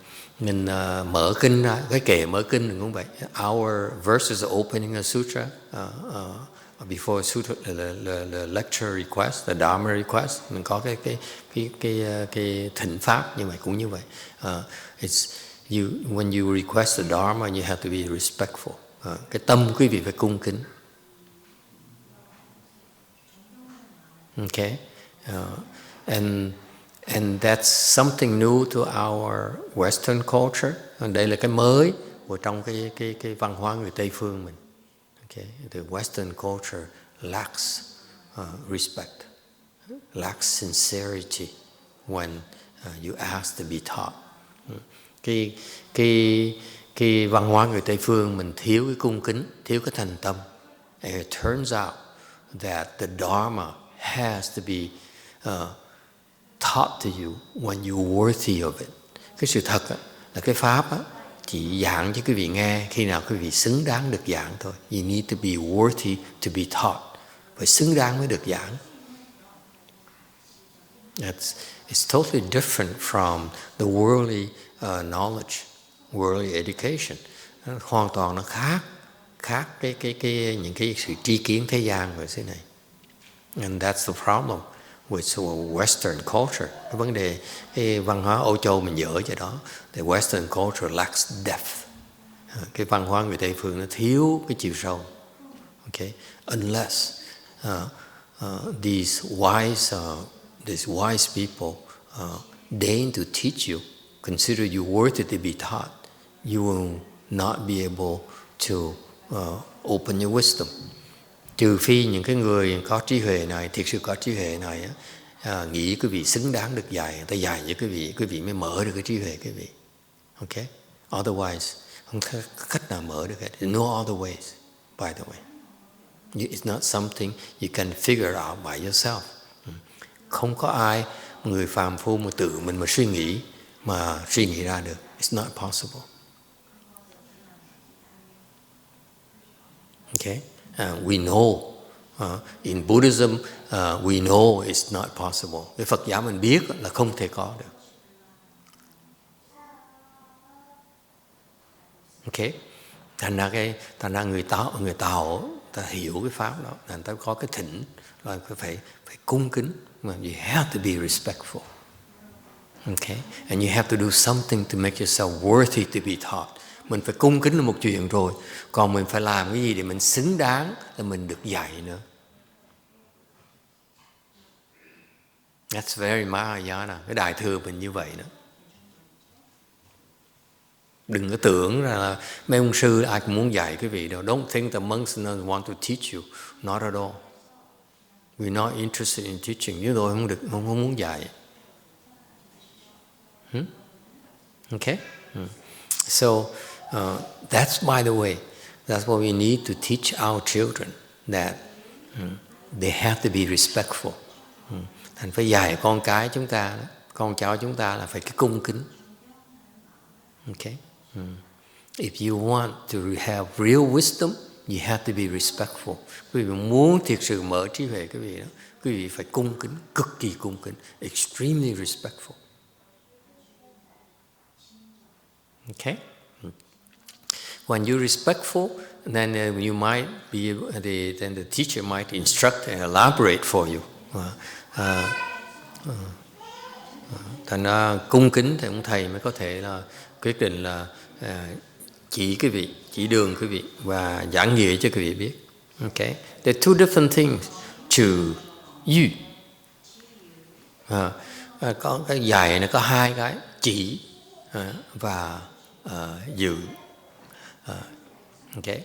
mở kinh ra, cái kệ mở kinh cũng vậy. Our verses opening a sutra, before sutra, the lecture request, the Dharma request, mình có cái thỉnh pháp như vậy, cũng như vậy. When you request the Dharma, you have to be respectful. Cái tâm quý vị phải cung kính. Okay, and that's something new to our Western culture. Đây là cái mới của trong cái văn hóa người Tây phương mình. Okay, the Western culture lacks respect, lacks sincerity when you ask to be taught. Cái văn hóa người Tây phương mình thiếu cái cung kính, thiếu cái thành tâm. And it turns out that the Dharma has to be taught to you when you're worthy of it. Cái sự thật là cái pháp chỉ giảng cho quý vị nghe khi nào quý vị xứng đáng được giảng thôi. You need to be worthy to be taught. Phải xứng đáng mới được giảng. It's totally different from the worldly knowledge, worldly education. Hoàn toàn nó khác những cái sự tri kiến thế gian về thế này. And that's the problem. with Western culture. Cái vấn đề cái văn hóa Âu Châu mình dở cho đó. The Western culture lacks depth. Cái văn hóa người Tây phương nó thiếu cái chiều sâu. Okay, unless these wise people deign to teach you, consider you worthy to be taught, you will not be able to open your wisdom. Trừ phi những cái người có trí huệ này, thiệt sự có trí huệ này, nghĩ quý vị xứng đáng được dạy, người ta dạy cho quý vị mới mở được cái trí huệ quý vị. Okay? Otherwise, không có cách nào mở được hết. There's no other ways, by the way. It's not something you can figure out by yourself. Không có ai, người phàm phu mà tự mình mà suy nghĩ ra được. It's not possible. Okay? We know in Buddhism we know it's not possible. Cái Phật giáo mình biết là không thể có được. Okay? Thành ra người Tàu ta hiểu cái pháp đó, người ta có cái thỉnh là phải cung kính, mà you have to be respectful. Okay? And you have to do something to make yourself worthy to be taught. Mình phải cung kính là một chuyện rồi, còn mình phải làm cái gì để mình xứng đáng là mình được dạy nữa. That's very Mahayana. Cái đại thừa mình như vậy đó. Đừng có tưởng là mấy ông sư ai cũng muốn dạy cái vị đâu. Don't think the monks want to teach you. Not at all. We're not interested in teaching. Chúng tôi không muốn dạy. Okay? So that's, by the way, that's what we need to teach our children, that they have to be respectful. Thành phải dạy con cái chúng ta, con cháu chúng ta là phải cái cung kính. Okay? If you want to have real wisdom, you have to be respectful. Quý vị muốn thiệt sự mở trí huệ quý vị đó, quý vị phải cung kính, cực kỳ cung kính, extremely respectful. Okay? When you're respectful, then you might be then the teacher might instruct and elaborate for you. Thành ra cung kính thì ông thầy mới có thể là quyết định là chỉ quý vị, chỉ đường quý vị và giảng nghĩa cho quý vị biết. Okay? There are two different things to you. Có cái dạy nó có hai cái, chỉ và dự. Okay?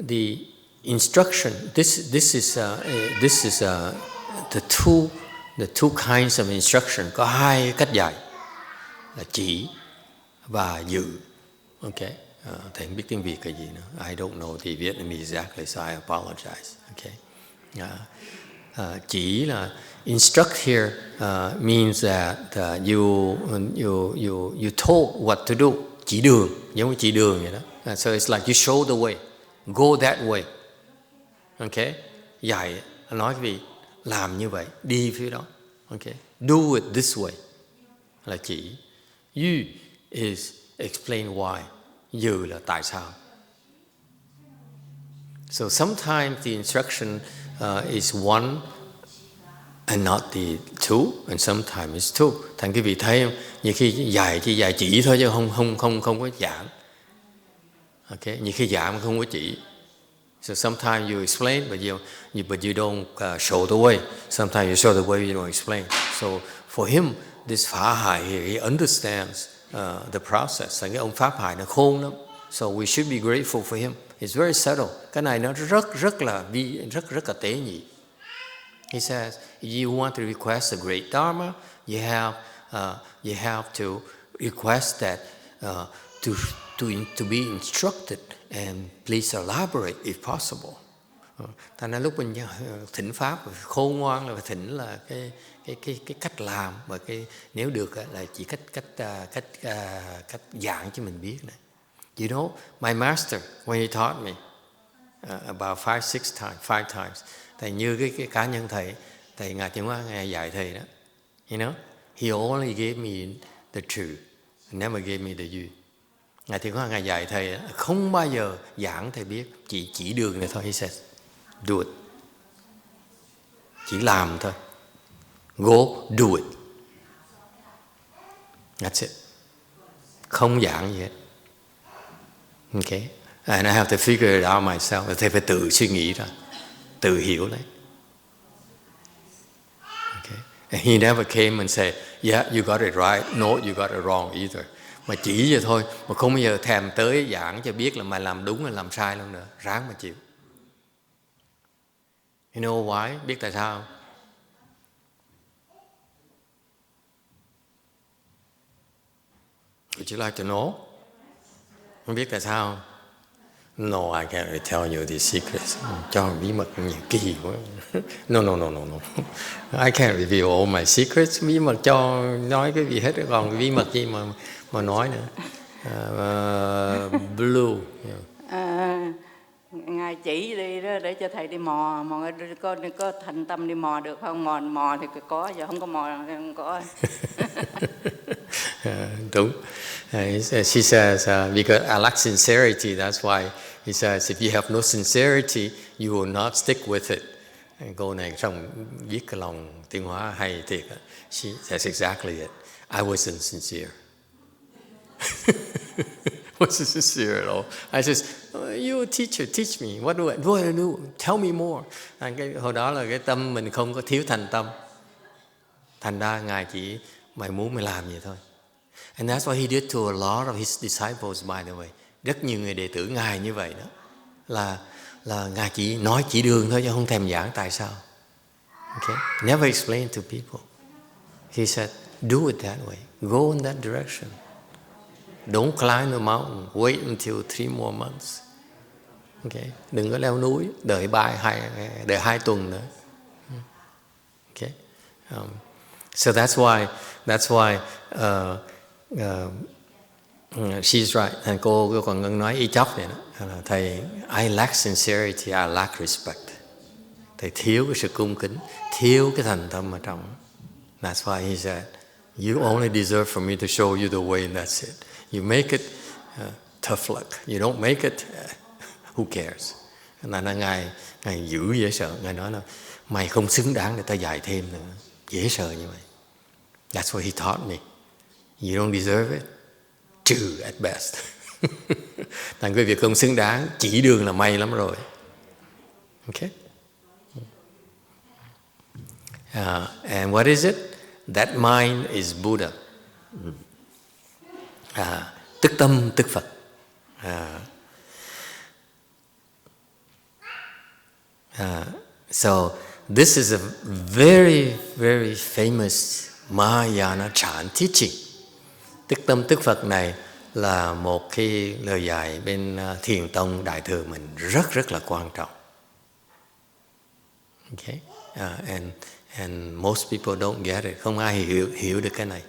The instruction. This is the two kinds of instruction. Có hai cách dạy là chỉ và dự. Okay? Thầy không biết tiếng Việt là gì nữa. I don't know the Vietnamese exactly, so I apologize. Okay? Chỉ là instruct here means that you told what to do. Chỉ đường, giống như chỉ đường vậy đó. So it's like you show the way. Go that way. Okay? Dạy, nói cái gì? Làm như vậy, đi phía đó. Okay? Do it this way. Là chỉ. You is explain why. Dự là tại sao. So sometimes the instruction is one and not the two, and sometimes it's two. Thành quý vị thấy không? Nhiều khi dạy chỉ thôi chứ không có giảng. Okay? Nhiều khi giảng mà không có chỉ. So sometimes you explain, but you don't show the way. Sometimes you show the way, you don't explain. So for him, this Phá Hải here, he understands the process. Cái ông Pháp Hải nó khôn lắm. So we should be grateful for him. It's very subtle. Cái này nó rất là tế nhị. He says, if you want to request a great Dharma, you have to request that to be instructed and please elaborate if possible. Thành ra lúc mình thỉnh pháp khôn ngoan là thỉnh là cái cách làm, và cái nếu được là chỉ cách giảng cho mình biết này. You know, my master when he taught me about 5 times, thầy như cái cá nhân thầy Ngài Tiến Hóa Ngài dạy thầy đó. You know, he only gave me the truth, never gave me the you. Ngài Tiến Hóa Ngài dạy thầy không bao giờ giảng thầy biết, chỉ đường này thôi. He says, do it. Chỉ làm thôi. Go do it. That's it. Không giảng gì hết. Okay. And I have to figure it out myself. Thầy phải tự suy nghĩ ra, tự hiểu lấy. Okay. And he never came and said, yeah, you got it right. No, you got it wrong either. Mà chỉ vậy thôi, mà không bao giờ thèm tới giảng cho biết là mày làm đúng hay làm sai luôn nữa. Ráng mà chịu. You know why? Biết tại sao không? Would you like to know? Không biết tại sao không? No, I can't really tell you these secrets. Cho bí mật nhiều kỳ quá. No. I can't reveal all my secrets. Bí mật cho nói cái gì hết, còn cái bí mật gì mà nói nữa. Blue. Yeah. Ngài chỉ đi đó để cho thầy đi mò có thành tâm đi mò được không? Mò thì có, giờ không có mò thì không có. Đúng. She says, because I lack sincerity, that's why he says, if you have no sincerity, you will not stick with it. Cô này trong viết cái lòng tiếng Hóa hay thiệt. She says exactly it. I wasn't sincere. Wasn't sincere at all. I says, you're a teacher, teach me. What do I do? Tell me more. Hồi đó là cái tâm mình không có thiếu thành tâm. Thành ra Ngài chỉ mày muốn mày làm vậy thôi. And that's what he did to a lot of his disciples, by the way. Rất nhiều người đệ tử Ngài như vậy đó. Là Ngài chỉ nói chỉ đường thôi chứ không thèm giảng tại sao. Okay? Never explain to people. He said, do it that way. Go in that direction. Don't climb the mountain. Wait until 3 more months. Okay? Đừng có leo núi. Đợi 2 tuần nữa. Okay? So that's why she's right. And cô còn nói y chóc vậy đó. Thầy, I lack sincerity, I lack respect. Thầy thiếu cái sự cung kính, thiếu cái thành tâm ở trong. That's why he said, you only deserve for me to show you the way, and that's it. You make it, tough luck. You don't make it, who cares? Là Ngài dữ dễ sợ. Ngài nói là mày không xứng đáng để ta dạy thêm nữa. Dễ sợ như vậy. That's what he taught me. You don't deserve it. True at best. Thành cái việc không xứng đáng, chỉ đường là may lắm rồi. Okay? And what is it? That mind is Buddha. Tức tâm, tức Phật. So this is a very, very famous Mahayana Chan teaching. Tức tâm, tức Phật này là một cái lời dạy bên Thiền tông Đại thừa mình rất là quan trọng. Okay? And most people don't get it. Không ai hiểu được cái này.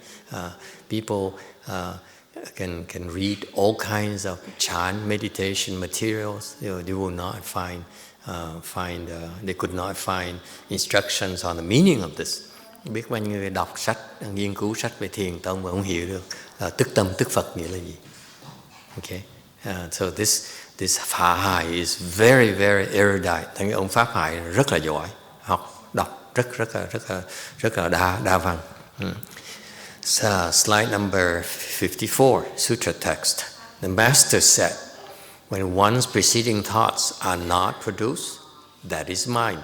People can read all kinds of chant meditation materials. They will not they could not find instructions on the meaning of this. Biết bao nhiêu người đọc sách, nghiên cứu sách về Thiền tông mà không hiểu được tức tâm tức Phật nghĩa là gì. Okay, so this Pháp Hải is very, very erudite. Thằng ông Pháp Hải rất là giỏi, đọc rất là đa văn. So, slide number 54, Sutra Text. The Master said, when one's preceding thoughts are not produced, that is mind.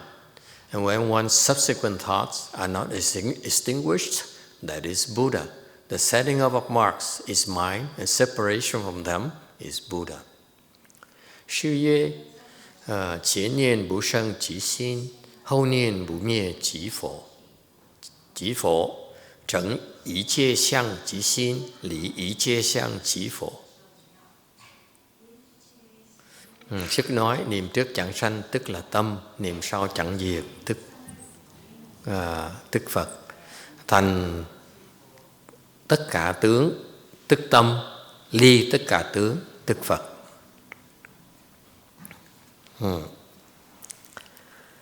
And when one's subsequent thoughts are not extinguished, that is Buddha. The setting of marks is mind, and separation from them is Buddha. Sư ye,前念不生即心, 后念不灭即佛. 即佛, 整一切相即心, 离一切相即佛. Sức nói niệm trước chẳng sanh tức là tâm, niệm sau chẳng diệt tức Phật. Thành tất cả tướng tức tâm, ly tất cả tướng tức Phật.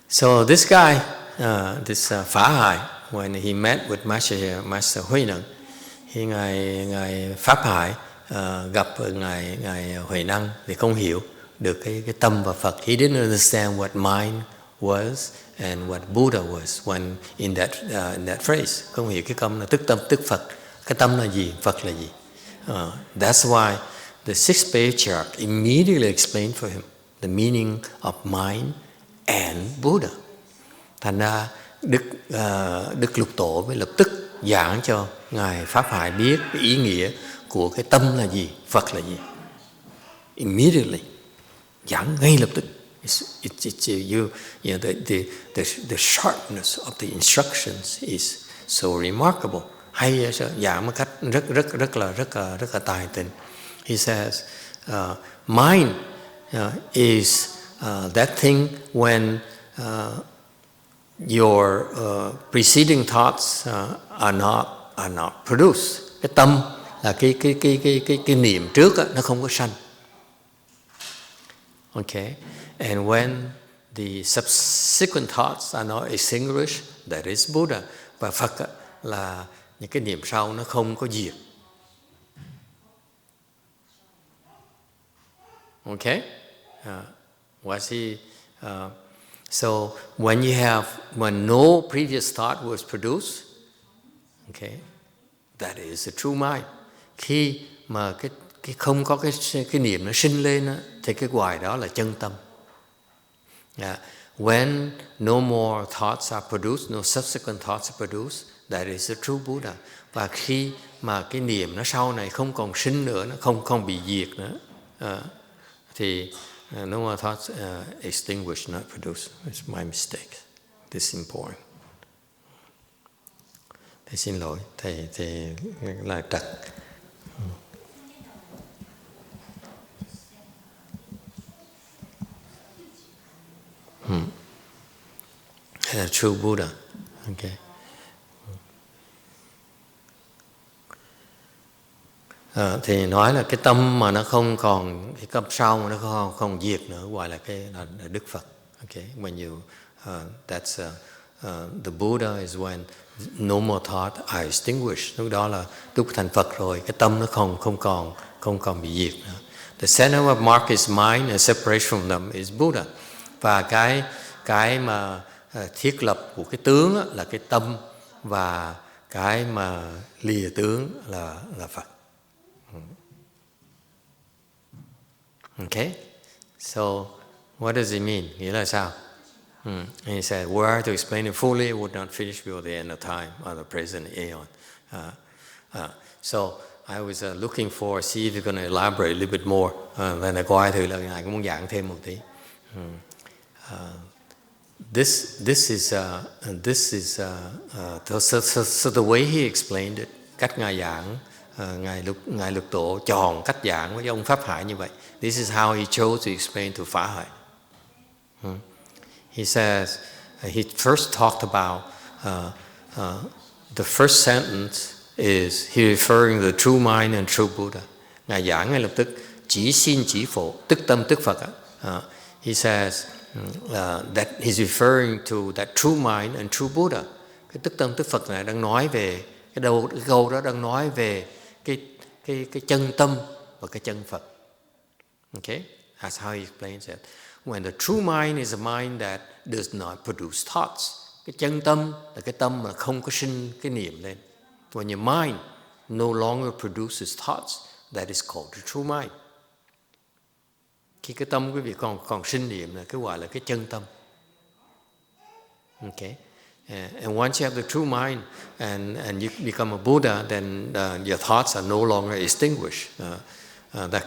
So this guy, this Phá Hải, when he met with Master Huệ Năng, khi ngài Pháp Hải gặp ngài Huệ Năng thì không hiểu được cái tâm và Phật. He didn't understand what mind was and what Buddha was when in that phrase. Có nghĩa cái tâm là tức tâm tức Phật. Cái tâm là gì? Phật là gì? That's why the 6th Patriarch immediately explained for him the meaning of mind and Buddha. Thành ra Đức Lục Tổ mới lập tức giảng cho Ngài Pháp Hải biết cái ý nghĩa của cái tâm là gì, Phật là gì. Immediately, giảng ngay lập tức. The sharpness of the instructions is so remarkable. Hay giảng một cách rất là tài tình. He says, mind is that thing when your preceding thoughts are not produced. Cái tâm là cái niệm trước đó, nó không có sanh. Okay, and when the subsequent thoughts are not extinguished, that is Buddha. Và Phật là những cái niệm sau nó không có diệt. Okay, was he? So when no previous thought was produced, okay, that is the true mind. Khi mà cái không có cái niệm nó sinh lên đó, thì cái hoài đó là chân tâm. When no more thoughts are produced, no subsequent thoughts are produced, that is the true Buddha. Và khi mà cái niệm nó sau này không còn sinh nữa, nó không bị diệt nữa, thì no more thoughts extinguished, not produced. It's my mistake. This is important. Thầy xin lỗi, thầy là trật. The true Buddha. Okay. Thì nói là cái tâm mà nó không còn, cái cấp sau mà nó không diệt nữa, gọi là cái là Đức Phật. Okay. When you that's the Buddha is when no more thought are extinguished. Lúc đó là lúc thành Phật rồi, cái tâm nó không còn bị diệt nữa. The center of mark is mind and separation from them is Buddha. Và cái mà thiết lập của cái tướng là cái tâm, và cái mà lìa tướng là Phật. Okay, so what does it mean? Nghĩa là sao? And he said, were I to explain it fully, it would not finish before the end of time or the present aeon. So I was looking for, see if you're going to elaborate a little bit more. Then I coi thử là ngài cũng muốn giảng thêm một tí. This is so the way he explained it. Cách ngài giảng, ngài Lục Tổ chọn cách giảng với ông Pháp Hải như vậy. This is how he chose to explain to Pháp Hải. He says he first talked about the first sentence is he referring to the true mind and true Buddha. Ngài giảng ngay lập tức chỉ xin chỉ phổ, tức tâm tức Phật. He says that he's referring to that true mind and true Buddha. Cái tức tâm tức Phật này đang nói về cái câu đó đang nói về cái chân tâm và cái chân Phật. Okay, that's how he explains it. When the true mind is a mind that does not produce thoughts. Cái chân tâm là cái tâm mà không có sinh cái niệm lên. When your mind no longer produces thoughts, that is called the true mind. Khi cái tâm quý vị còn sinh niệm là cái gọi là cái chân tâm. Okay. And once you have the true mind and you become a Buddha, then your thoughts are no longer extinguished.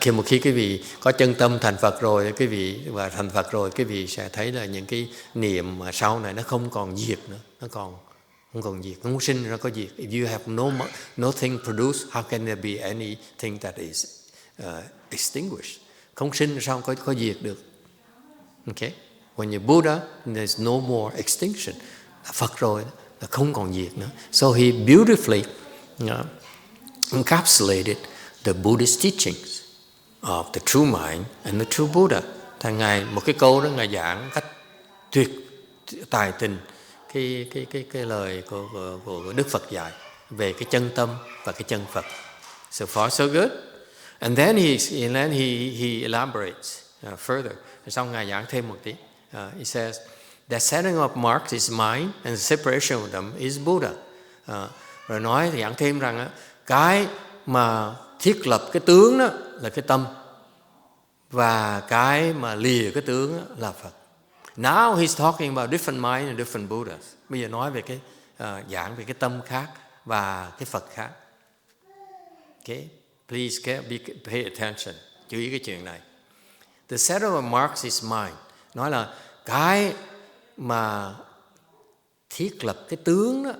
Khi một khi quý vị có chân tâm thành Phật rồi, quý vị và thành Phật rồi, quý vị sẽ thấy là những cái niệm mà sau này nó không còn diệt nữa, nó không còn diệt, nó không sinh ra có diệt. If you have nothing produced, how can there be anything that is extinguished? Không sinh sao có diệt được. Okay? When you're Buddha, there's no more extinction. Phật rồi là không còn diệt nữa. So he beautifully encapsulated the Buddhist teachings of the true mind and the true Buddha. Thằng ngài một cái câu đó ngài giảng cách tuyệt tài tình cái lời của Đức Phật dạy về cái chân tâm và cái chân Phật. So far so good. And then he elaborates further. Xong ngài giảng thêm một tí. He says That setting of marks is mind and the separation of them is Buddha. Rồi nói thì giảng thêm rằng cái mà thiết lập cái tướng đó là cái tâm, và cái mà lìa cái tướng đó là Phật. Now he's talking about different mind and different Buddhas. Bây giờ nói về cái giảng về cái tâm khác và cái Phật khác. Okay, please pay attention. Chú ý cái chuyện này. The set of marks is mind. Nói là cái mà thiết lập cái tướng đó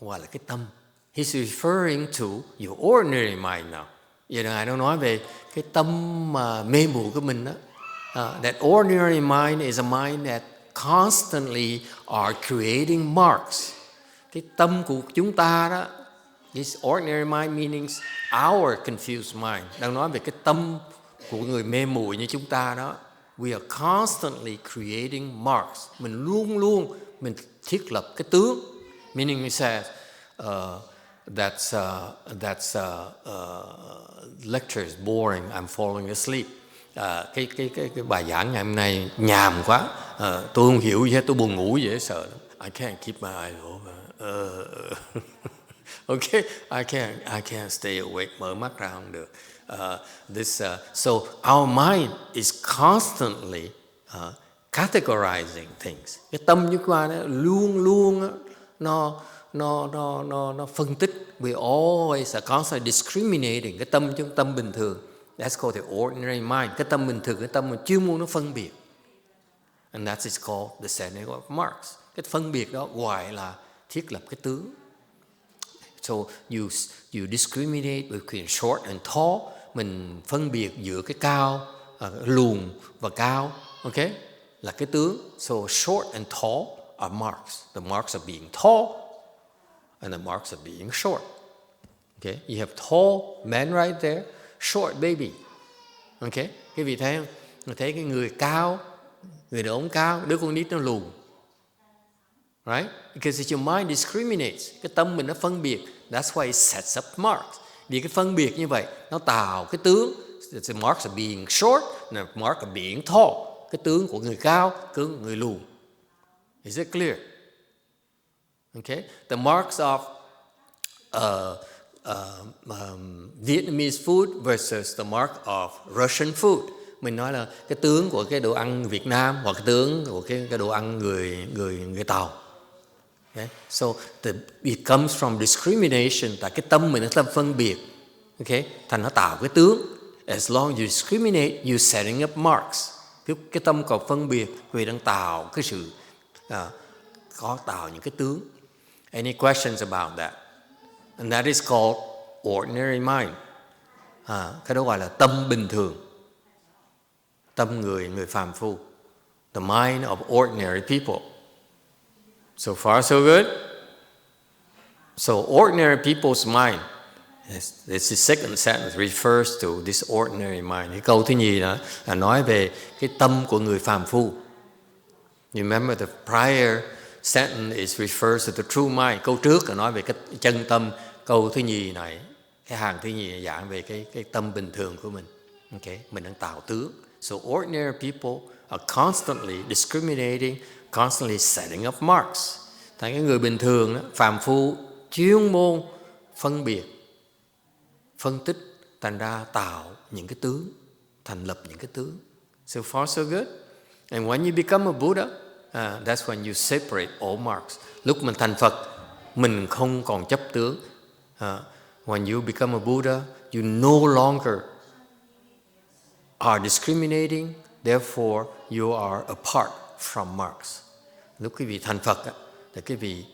gọi là cái tâm. He's referring to your ordinary mind now. Giờ Ngài đang nói về cái tâm mà mê muội của mình đó. That ordinary mind is a mind that constantly are creating marks. Cái tâm của chúng ta đó, this ordinary mind meaning our confused mind. Đang nói về cái tâm của người mê muội như chúng ta đó. We are constantly creating marks. Mình luôn luôn mình thiết lập cái tướng. Meaning we say lecture is boring. I'm falling asleep. Cái bài giảng ngày hôm nay nhàm quá. Tôi không hiểu gì hết. Tôi buồn ngủ dễ sợ lắm. I can't keep my eyes open. Okay, I can't stay awake. Mở mắt ra không được. So our mind is constantly categorizing things. Cái tâm như qua đó luôn luôn nó phân tích. We always are constantly discriminating. Cái tâm chứ tâm bình thường. That's called the ordinary mind. Cái tâm bình thường, cái tâm mà chuyên môn nó phân biệt. And that is called the setting of marks. Cái phân biệt đó gọi là thiết lập cái tướng. So you discriminate between short and tall. Mình phân biệt giữa cái cao, lùn và cao. Okay? Là cái tướng. So short and tall are marks. The marks of being tall and the marks of being short. Okay? You have tall men right there, short baby. Okay? Cái vị thấy không? Mình thấy cái người cao, người đàn ông cao, đứa con nít nó lùn. Right? Because your mind discriminates. Cái tâm mình nó phân biệt. That's why it sets up marks. Vì cái phân biệt như vậy, nó tạo cái tướng. The marks of being short and the mark of being tall. Cái tướng của người cao, tướng của người lùn. Is it clear? Okay? The marks of Vietnamese food versus the mark of Russian food. Mình nói là cái tướng của cái đồ ăn Việt Nam hoặc cái tướng của cái đồ ăn người Tàu. Okay? So it comes from discrimination. Tại cái tâm mình nó tâm phân biệt. Okay? Thành nó tạo cái tướng. As long as you discriminate, you're setting up marks. Cái tâm còn phân biệt vì đang tạo cái sự có tạo những cái tướng. Any questions about that? And that is called ordinary mind. Cái đó gọi là tâm bình thường. Tâm người phàm phu. The mind of ordinary people. So far so good. So ordinary people's mind. This is second sentence refers to this ordinary mind. Cái câu thứ nhì đó là nói về cái tâm của người phàm phu. You remember the prior sentence is refers to the true mind. Câu trước là nói về cái chân tâm. Câu thứ nhì này, cái hàng thứ nhì giảng về cái tâm bình thường của mình. Okay, mình đang tạo tướng. So ordinary people are constantly discriminating, constantly setting up marks. Thành cái người bình thường đó, phàm phu chuyên môn phân biệt, phân tích, thành ra tạo những cái tướng, thành lập những cái tướng. So far so good. And when you become a Buddha, that's when you separate all marks. Lúc mình thành Phật, mình không còn chấp tướng. When you become a Buddha, you no longer are discriminating, therefore you are apart from marks. Lúc quý vị thành Phật thì quý vị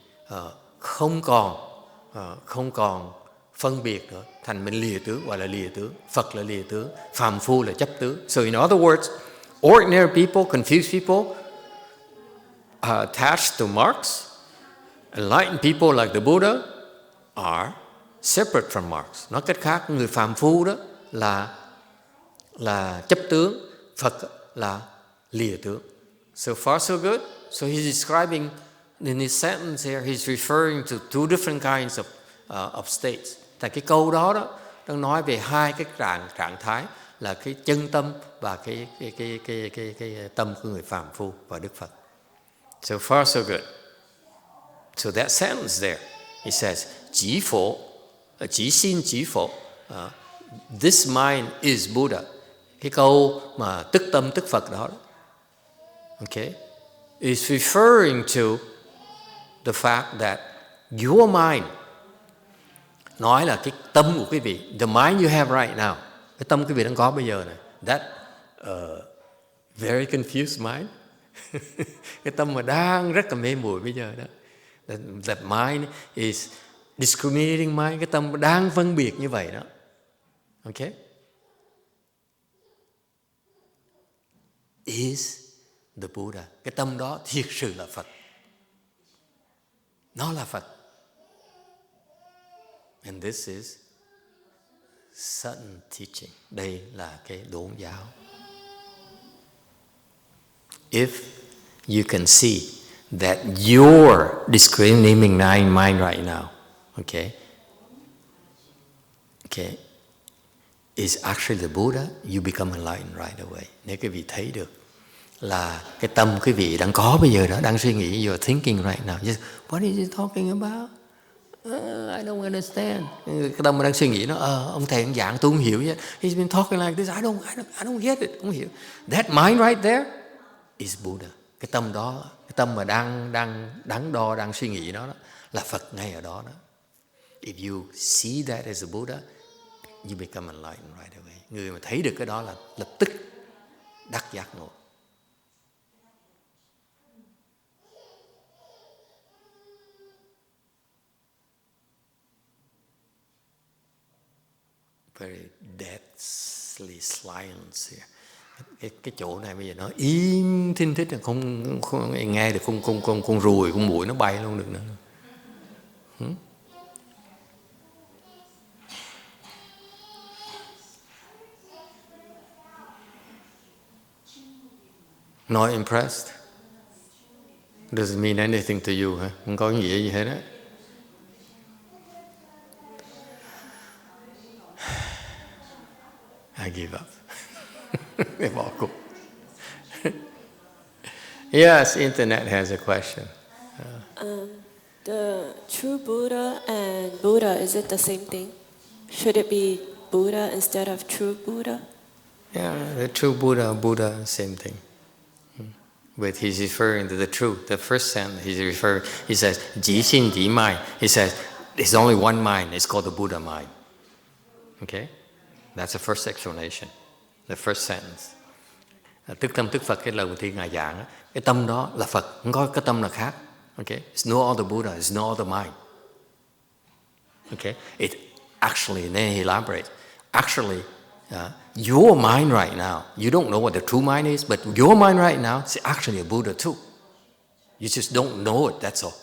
không còn phân biệt nữa, thành mình lìa tướng, gọi là lìa tướng. Phật là lìa tướng, phàm phu là chấp tướng. So in other words, ordinary people, confused people are attached to marks. Enlightened people like the Buddha are separate from marks. Nói cách khác, người phàm phu đó là chấp tướng, Phật là lìa tướng. So far so good. So he's describing in his sentence here, he's referring to two different kinds of states. Tại cái câu đó đang nói về hai cái trạng thái là cái chân tâm và cái tâm của người phàm phu và Đức Phật. So far, so good. So that sentence there, it says, Ji Phổ, Ji Xin Ji Phổ, this mind is Buddha. Cái câu mà tức tâm tức Phật đó, okay, is referring to the fact that your mind, nói là cái tâm của quý vị, the mind you have right now, cái tâm quý vị đang có bây giờ này, that very confused mind, cái tâm mà đang rất là mê muội bây giờ đó, that mind is discriminating mind, cái tâm đang phân biệt như vậy đó, okay, is the Buddha. Cái tâm đó thiệt sự là Phật, nó là Phật. And this is sudden teaching. Đây là cái đốn giáo. If you can see that your discriminating mind right now, okay, is actually the Buddha, you become enlightened right away. Nếu quý vị thấy được là cái tâm quý vị đang có bây giờ đó, đang suy nghĩ, you're thinking right now, just, what is he talking about? I don't understand. Cái tâm mà đang suy nghĩ nó, ông thầy ông giảng tôi không hiểu chứ. He's been talking like this, I don't get it, không hiểu. That mind right there is Buddha. Cái tâm đó, cái tâm mà đang đắn đo, đang suy nghĩ đó, là Phật ngay ở đó đó. If you see that as a Buddha, you become enlightened right away. Người mà thấy được cái đó là lập tức đắc giác ngộ. Very deathly silence here. Cái chỗ này bây giờ nó im thinh thích, không nghe được con ruồi, con muỗi nó bay luôn được nữa. Not impressed. Doesn't mean anything to you, hả? Không có nghĩa gì hết á. I give up. Bỏ cuộc. Yes, internet has a question. The true Buddha and Buddha, is it the same thing? Should it be Buddha instead of true Buddha? Yeah, the true Buddha, same thing. But he's referring to the truth. The first sentence he says, Ji Xin Ji Mai. He says, there's only one mind, it's called the Buddha mind. Okay? That's the first explanation. The first sentence. Tức tâm tức Phật, cái lời đầu tiên Ngài giảng, cái tâm đó là Phật, không có cái tâm nào khác. Okay? It's no other Buddha, it's no other mind. Okay? It actually, then he elaborates, actually, your mind right now, you don't know what the true mind is, but your mind right now is actually a Buddha too. You just don't know it, that's all.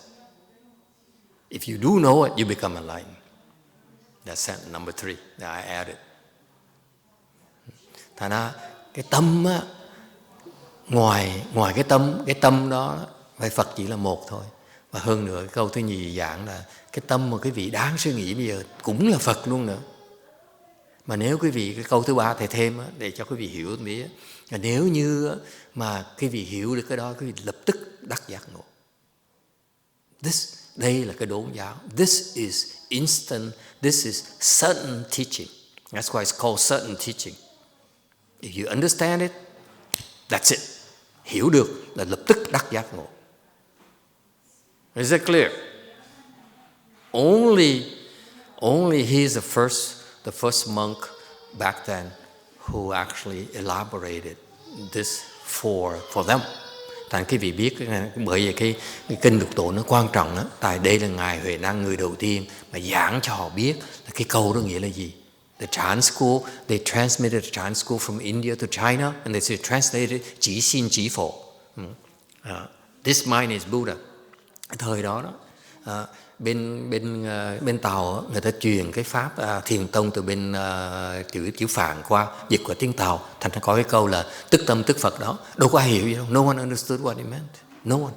If you do know it, you become enlightened. That's sentence number 3 that I added. Thành ra cái tâm á, ngoài cái tâm đó, vậy Phật chỉ là một thôi. Và hơn nữa, cái câu thứ nhì giảng là cái tâm mà quý vị đáng suy nghĩ bây giờ cũng là Phật luôn nữa. Mà nếu quý vị, cái câu thứ 3 thầy thêm á, để cho quý vị hiểu biết, là nếu như mà quý vị hiểu được cái đó, quý vị lập tức đắc giác ngộ. Đây là cái đốn giáo. This is instant, this is sudden teaching. That's why it's called sudden teaching. If you understand it, that's it. Hiểu được là lập tức đắc giác ngộ. Is it clear? Only he is the first monk back then who actually elaborated this for them. Thành quý vị biết, bởi vì cái kinh lục tổ nó quan trọng đó. Tại đây là Ngài Huệ Năng người đầu tiên mà giảng cho họ biết là cái câu đó nghĩa là gì. The Chaan school, they transmitted the Chaan school from India to China, and they translated Ji Xin Ji Phổ. This mind is Buddha. Thời đó bên Tàu người ta truyền cái pháp thiền tông từ bên chữ Phạn qua dịch của tiếng Tàu, thành ra có cái câu là tức tâm tức Phật đó, đâu có ai hiểu gì đâu. No one understood what it meant. No one.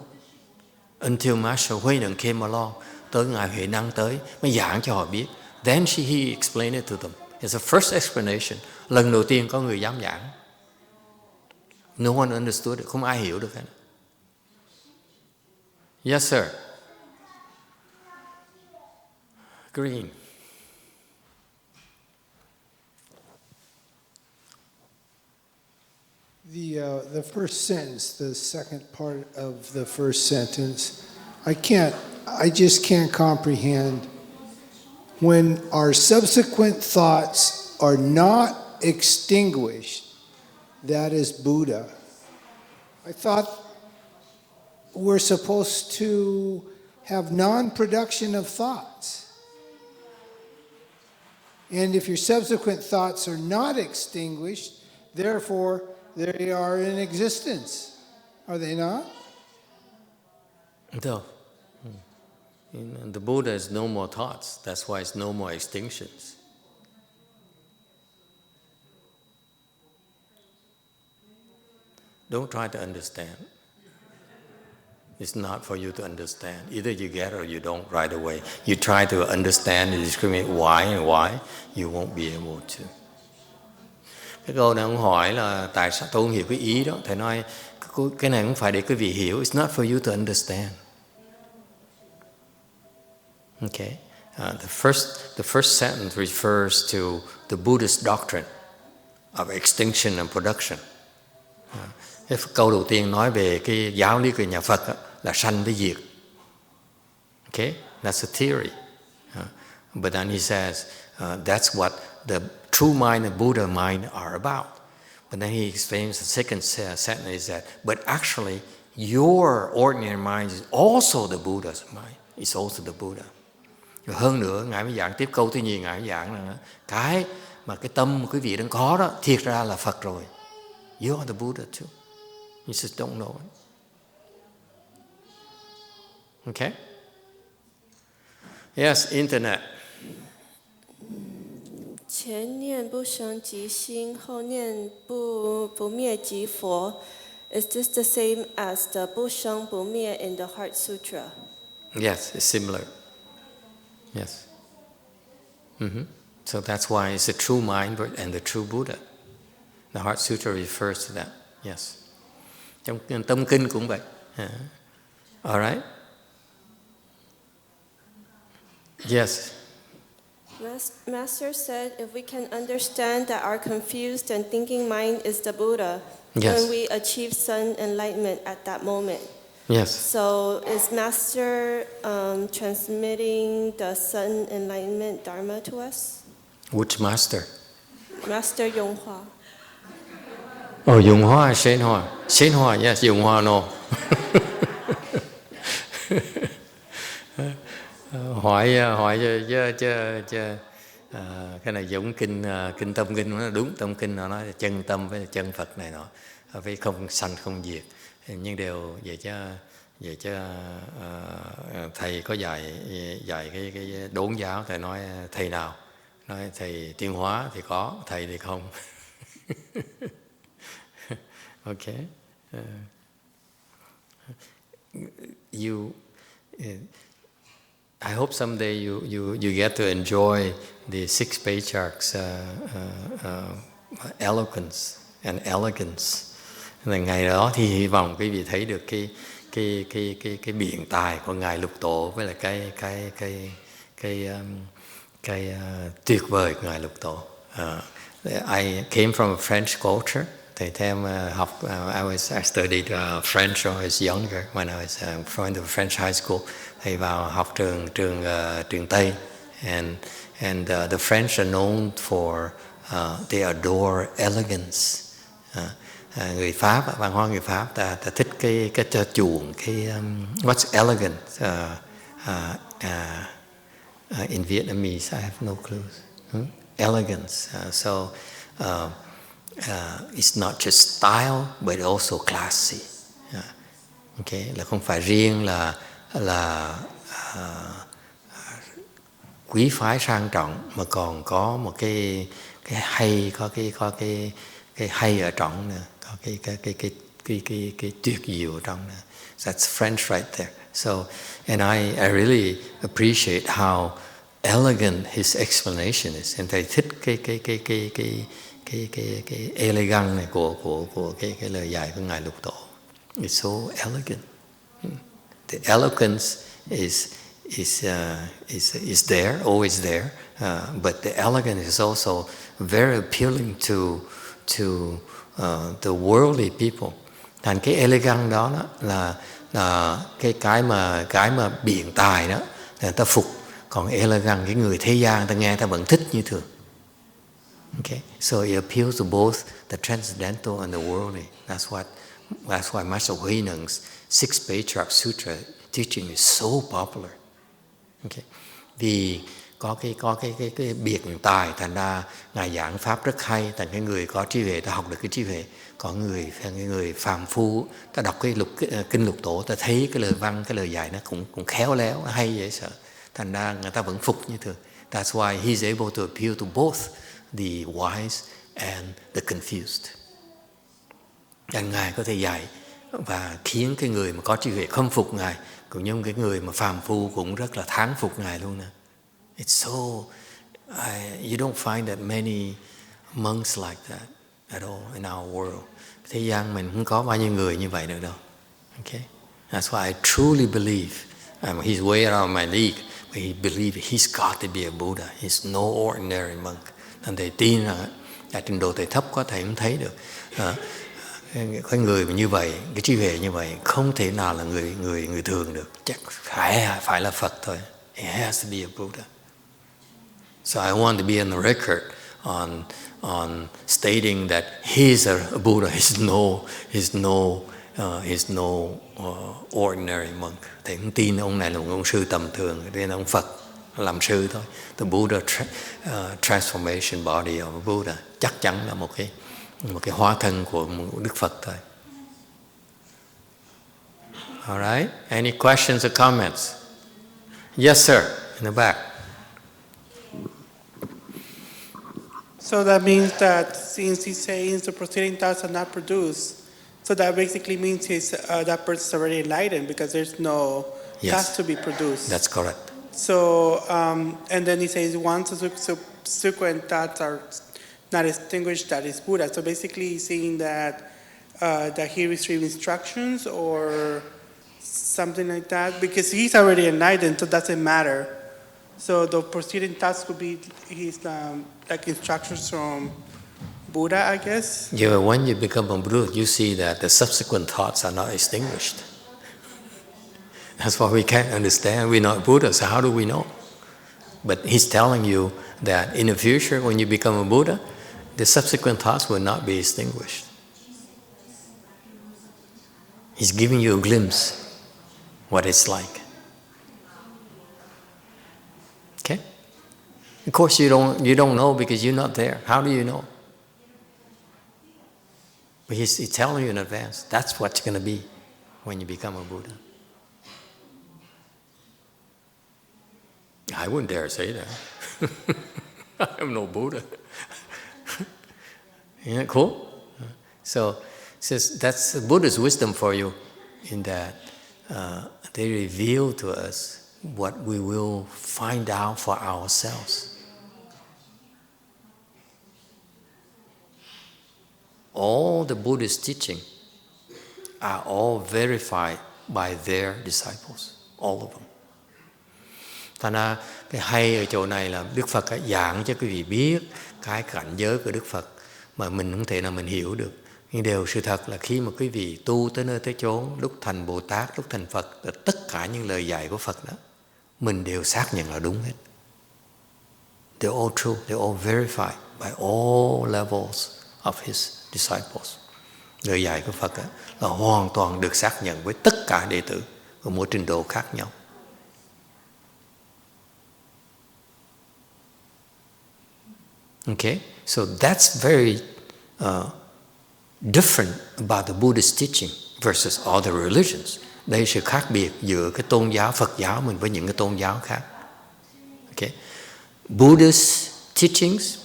Until Master Huệ Năng came along, tới Ngài Huệ Năng tới mới giảng cho họ biết. Then he explained it to them. It's the first explanation. Lần đầu tiên có người dám giảng. No one understood it. Không ai hiểu được hết. Yes, sir. Green. The first sentence, the second part of the first sentence, I just can't comprehend when our subsequent thoughts are not extinguished, that is Buddha. I thought we're supposed to have non-production of thoughts. And if your subsequent thoughts are not extinguished, therefore they are in existence. Are they not? No. The Buddha is no more thoughts. That's why it's no more extinctions. Don't try to understand. It's not for you to understand. Either you get or you don't right away. You try to understand and discriminate why and why, you won't be able to. Cái câu này ông hỏi là tại sao tôi không hiểu cái ý đó. Thầy nói cái này không phải để quý vị hiểu. It's not for you to understand. Okay. The first sentence refers to the Buddhist doctrine of extinction and production. Cái câu đầu tiên nói về cái giáo lý của nhà Phật đó, là sanh với diệt. Okay, that's a theory. But then he says that's what the true mind and Buddha mind are about. But then he explains the second sentence is that, but actually your ordinary mind is also the Buddha's mind. It's also the Buddha. Rồi hơn nữa, Ngài mới giảng tiếp câu thứ nhì, Ngài mới giảng là cái mà cái tâm mà quý vị đang có đó, thiệt ra là Phật rồi. You are the Buddha too. You just don't know it. Okay? Yes, internet. 前念不生即心，后念不灭即佛。Is this the same as the 不生不灭 in the Heart Sutra? Yes, it's similar. Yes. So that's why it's the true mind and the true Buddha. The Heart Sutra refers to that. Yes. Trong tâm kinh cũng vậy. All right. Yes. Master said if we can understand that our confused and thinking mind is the Buddha, yes, then we achieve Sun enlightenment at that moment. Yes. So is Master transmitting the Sun enlightenment Dharma to us? Which Master? Master YongHua. Oh, YongHua, Shenhua. Shenhua, yes, YongHua, no. Hỏi chứ cái này giống kinh tâm kinh, nó đúng. Tâm kinh nó nói là chân tâm với chân Phật này nọ, với không sanh không diệt. Nhưng đều vậy chứ thầy có dạy cái đốn giáo, thầy nói thầy nào, nói thầy Tiên Hóa thì có, thầy thì không. Okay. I hope someday you get to enjoy the 6th Patriarch's eloquence and elegance. Là ngày đó thì hy vọng quý vị thấy được cái biện tài của ngài Lục Tổ với lại cái tuyệt vời của ngài Lục Tổ. I came from a French culture. Thầy thêm học, I studied French when I was younger, when I was going to French high school. Thầy vào học trường Tây, and the French are known for they adore elegance. Người Pháp, văn hóa người Pháp ta thích cái chuộng cái what's elegant in Vietnamese, I have no clue. Elegance. So it's not just style, but also classy. Okay, là không phải riêng là quý phái sang trọng, mà còn có một cái hay, có cái hay ở trong nữa, có cái tuyệt diệu ở trong nữa. That's French right there. So, and I really appreciate how elegant his explanation is. And thầy thích cái elegant này của cái lời dạy của ngài Lục Tổ. It's so elegant. The eloquence is there, always there, but the elegance is also very appealing to the worldly people. Thành cái elegant đó là cái mà biện tài đó người ta phục, còn elegant cái người thế gian người ta nghe người ta vẫn thích như thường. Okay, so it appeals to both the transcendental and the worldly. That's why Master Huineng's 6th Patriarch Sutra teaching is so popular. Okay, vì có cái biệt tài, thành ra ngài giảng pháp rất hay, thành cái người có trí huệ ta học được cái trí huệ, còn người phàm phu ta đọc cái kinh lục tổ ta thấy cái lời văn, cái lời dạy nó cũng khéo léo, hay dễ sợ, thành ra người ta vẫn phục như thường. That's why he's able to appeal to both the wise and the confused. And ngài có thể dạy và khiến cái người mà có trí huệ khâm phục ngài, cũng như cái người mà phàm phu cũng rất là thán phục ngài luôn nè. It's so you don't find that many monks like that at all in our world. Thế gian mình không có bao nhiêu người như vậy được đâu. Okay, that's why I truly believe he's way around my league, but he believe he's got to be a Buddha. He's no ordinary monk. Nên thầy tin rằng ở trình độ thầy thấp có thầy không thấy được. Cái người như vậy, cái trí huệ như vậy không thể nào là người thường được, chắc phải là Phật thôi. It has to be a Buddha. So I want to be on the record on stating that he's a Buddha. He's no ordinary monk. Thầy không tin ông này là một ông sư tầm thường, nên ông Phật làm sư thôi. The Buddha transformation body of a Buddha chắc chắn là một cái hóa thân của một Đức Phật thôi. All right. Any questions or comments? Yes, sir. In the back. So that means that since he's saying the proceeding thoughts are not produced, so that basically means that person's already enlightened because there's no thoughts to be produced. That's correct. So, and then he says once the subsequent thoughts are not extinguished, that is Buddha. So basically he's saying that he received instructions or something like that, because he's already enlightened, so it doesn't matter. So the proceeding thoughts could be his like instructions from Buddha, I guess. Yeah, when you become a Buddha, you see that the subsequent thoughts are not extinguished. That's why we can't understand. We're not Buddha, so how do we know? But he's telling you that in the future, when you become a Buddha, the subsequent thoughts will not be extinguished. He's giving you a glimpse what it's like. Okay? Of course you don't know because you're not there. How do you know? But he's telling you in advance. That's what's going to be when you become a Buddha. I wouldn't dare say that. I'm no Buddha. Isn't that cool? So that's Buddha's wisdom for you, in that they reveal to us what we will find out for ourselves. All the Buddhist teaching are all verified by their disciples, all of them. Thành ra cái hay ở chỗ này là Đức Phật giảng cho quý vị biết cái cảnh giới của Đức Phật mà mình không thể nào mình hiểu được. Nhưng điều sự thật là khi mà quý vị tu tới nơi tới chốn, lúc thành Bồ Tát, lúc thành Phật, tất cả những lời dạy của Phật đó mình đều xác nhận là đúng hết. They're all true, they're all verified by all levels of his disciples. Lời dạy của Phật là hoàn toàn được xác nhận với tất cả đệ tử ở mỗi trình độ khác nhau. Okay, so that's very different about the Buddhist teaching versus other religions. Đây là sự khác biệt giữa cái tôn giáo Phật giáo mình với những cái tôn giáo khác. Okay, Buddhist teachings,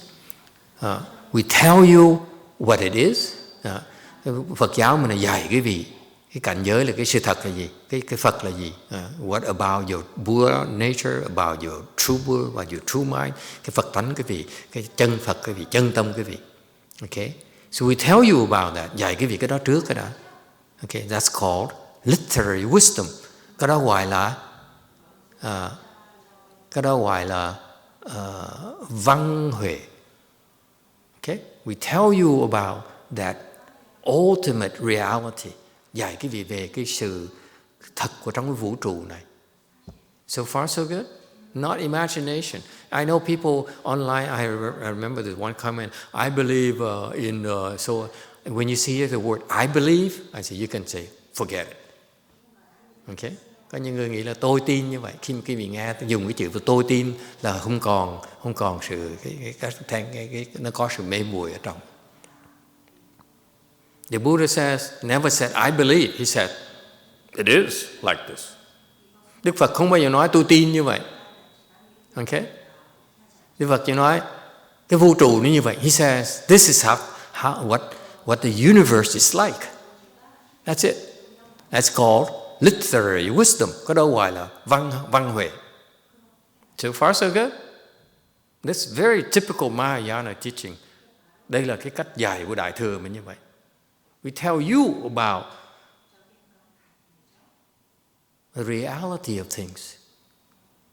we tell you what it is. Phật giáo mình là dạy cái gì, cái cảnh giới là cái sự thật là gì, cái Phật là gì. What about your Buddha nature, about your true Buddha, about your true mind, cái Phật tánh cái gì, cái chân Phật cái gì, chân tâm cái gì. Okay, so we tell you about that, dạy cái gì cái đó trước cái đã. Okay, that's called literary wisdom. Cái đó gọi là văn huệ. Okay? We tell you about that ultimate reality. Dạy cái vị về cái sự thật của trong cái vũ trụ này. So far so good. Not imagination. I know people online, I remember this one comment, I believe in, so when you see the word I believe, I say, you can say, forget it. Okay? Có những người nghĩ là tôi tin như vậy. Khi quý vị nghe dùng cái chữ tôi tin là không còn sự, nó có sự mê muội ở trong. The Buddha never said, I believe. He said, it is like this. Đức Phật không bao giờ nói tôi tin như vậy. Okay? Đức Phật chỉ nói cái vũ trụ nó như vậy. He says, this is what the universe is like. That's it. That's called literary wisdom. Có đâu gọi là văn huệ. So far so good. That's very typical Mahayana teaching. Đây là cái cách dạy của Đại Thừa mình như vậy. We tell you about the reality of things.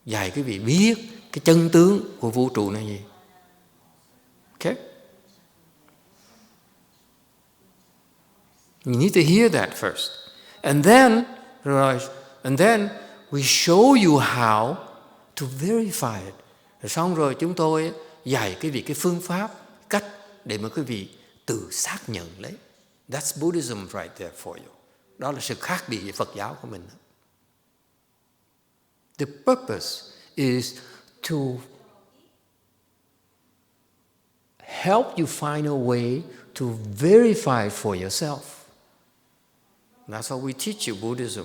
Dạy quý vị biết cái chân tướng của vũ trụ là gì. Okay? You need to hear that first. And then we show you how to verify it. Rồi xong rồi chúng tôi dạy quý vị cái phương pháp, cách để mà quý vị tự xác nhận lấy. That's Buddhism right there for you. Đó là sự khác biệt với Phật giáo của mình. The purpose is to help you find a way to verify for yourself. That's how we teach you Buddhism.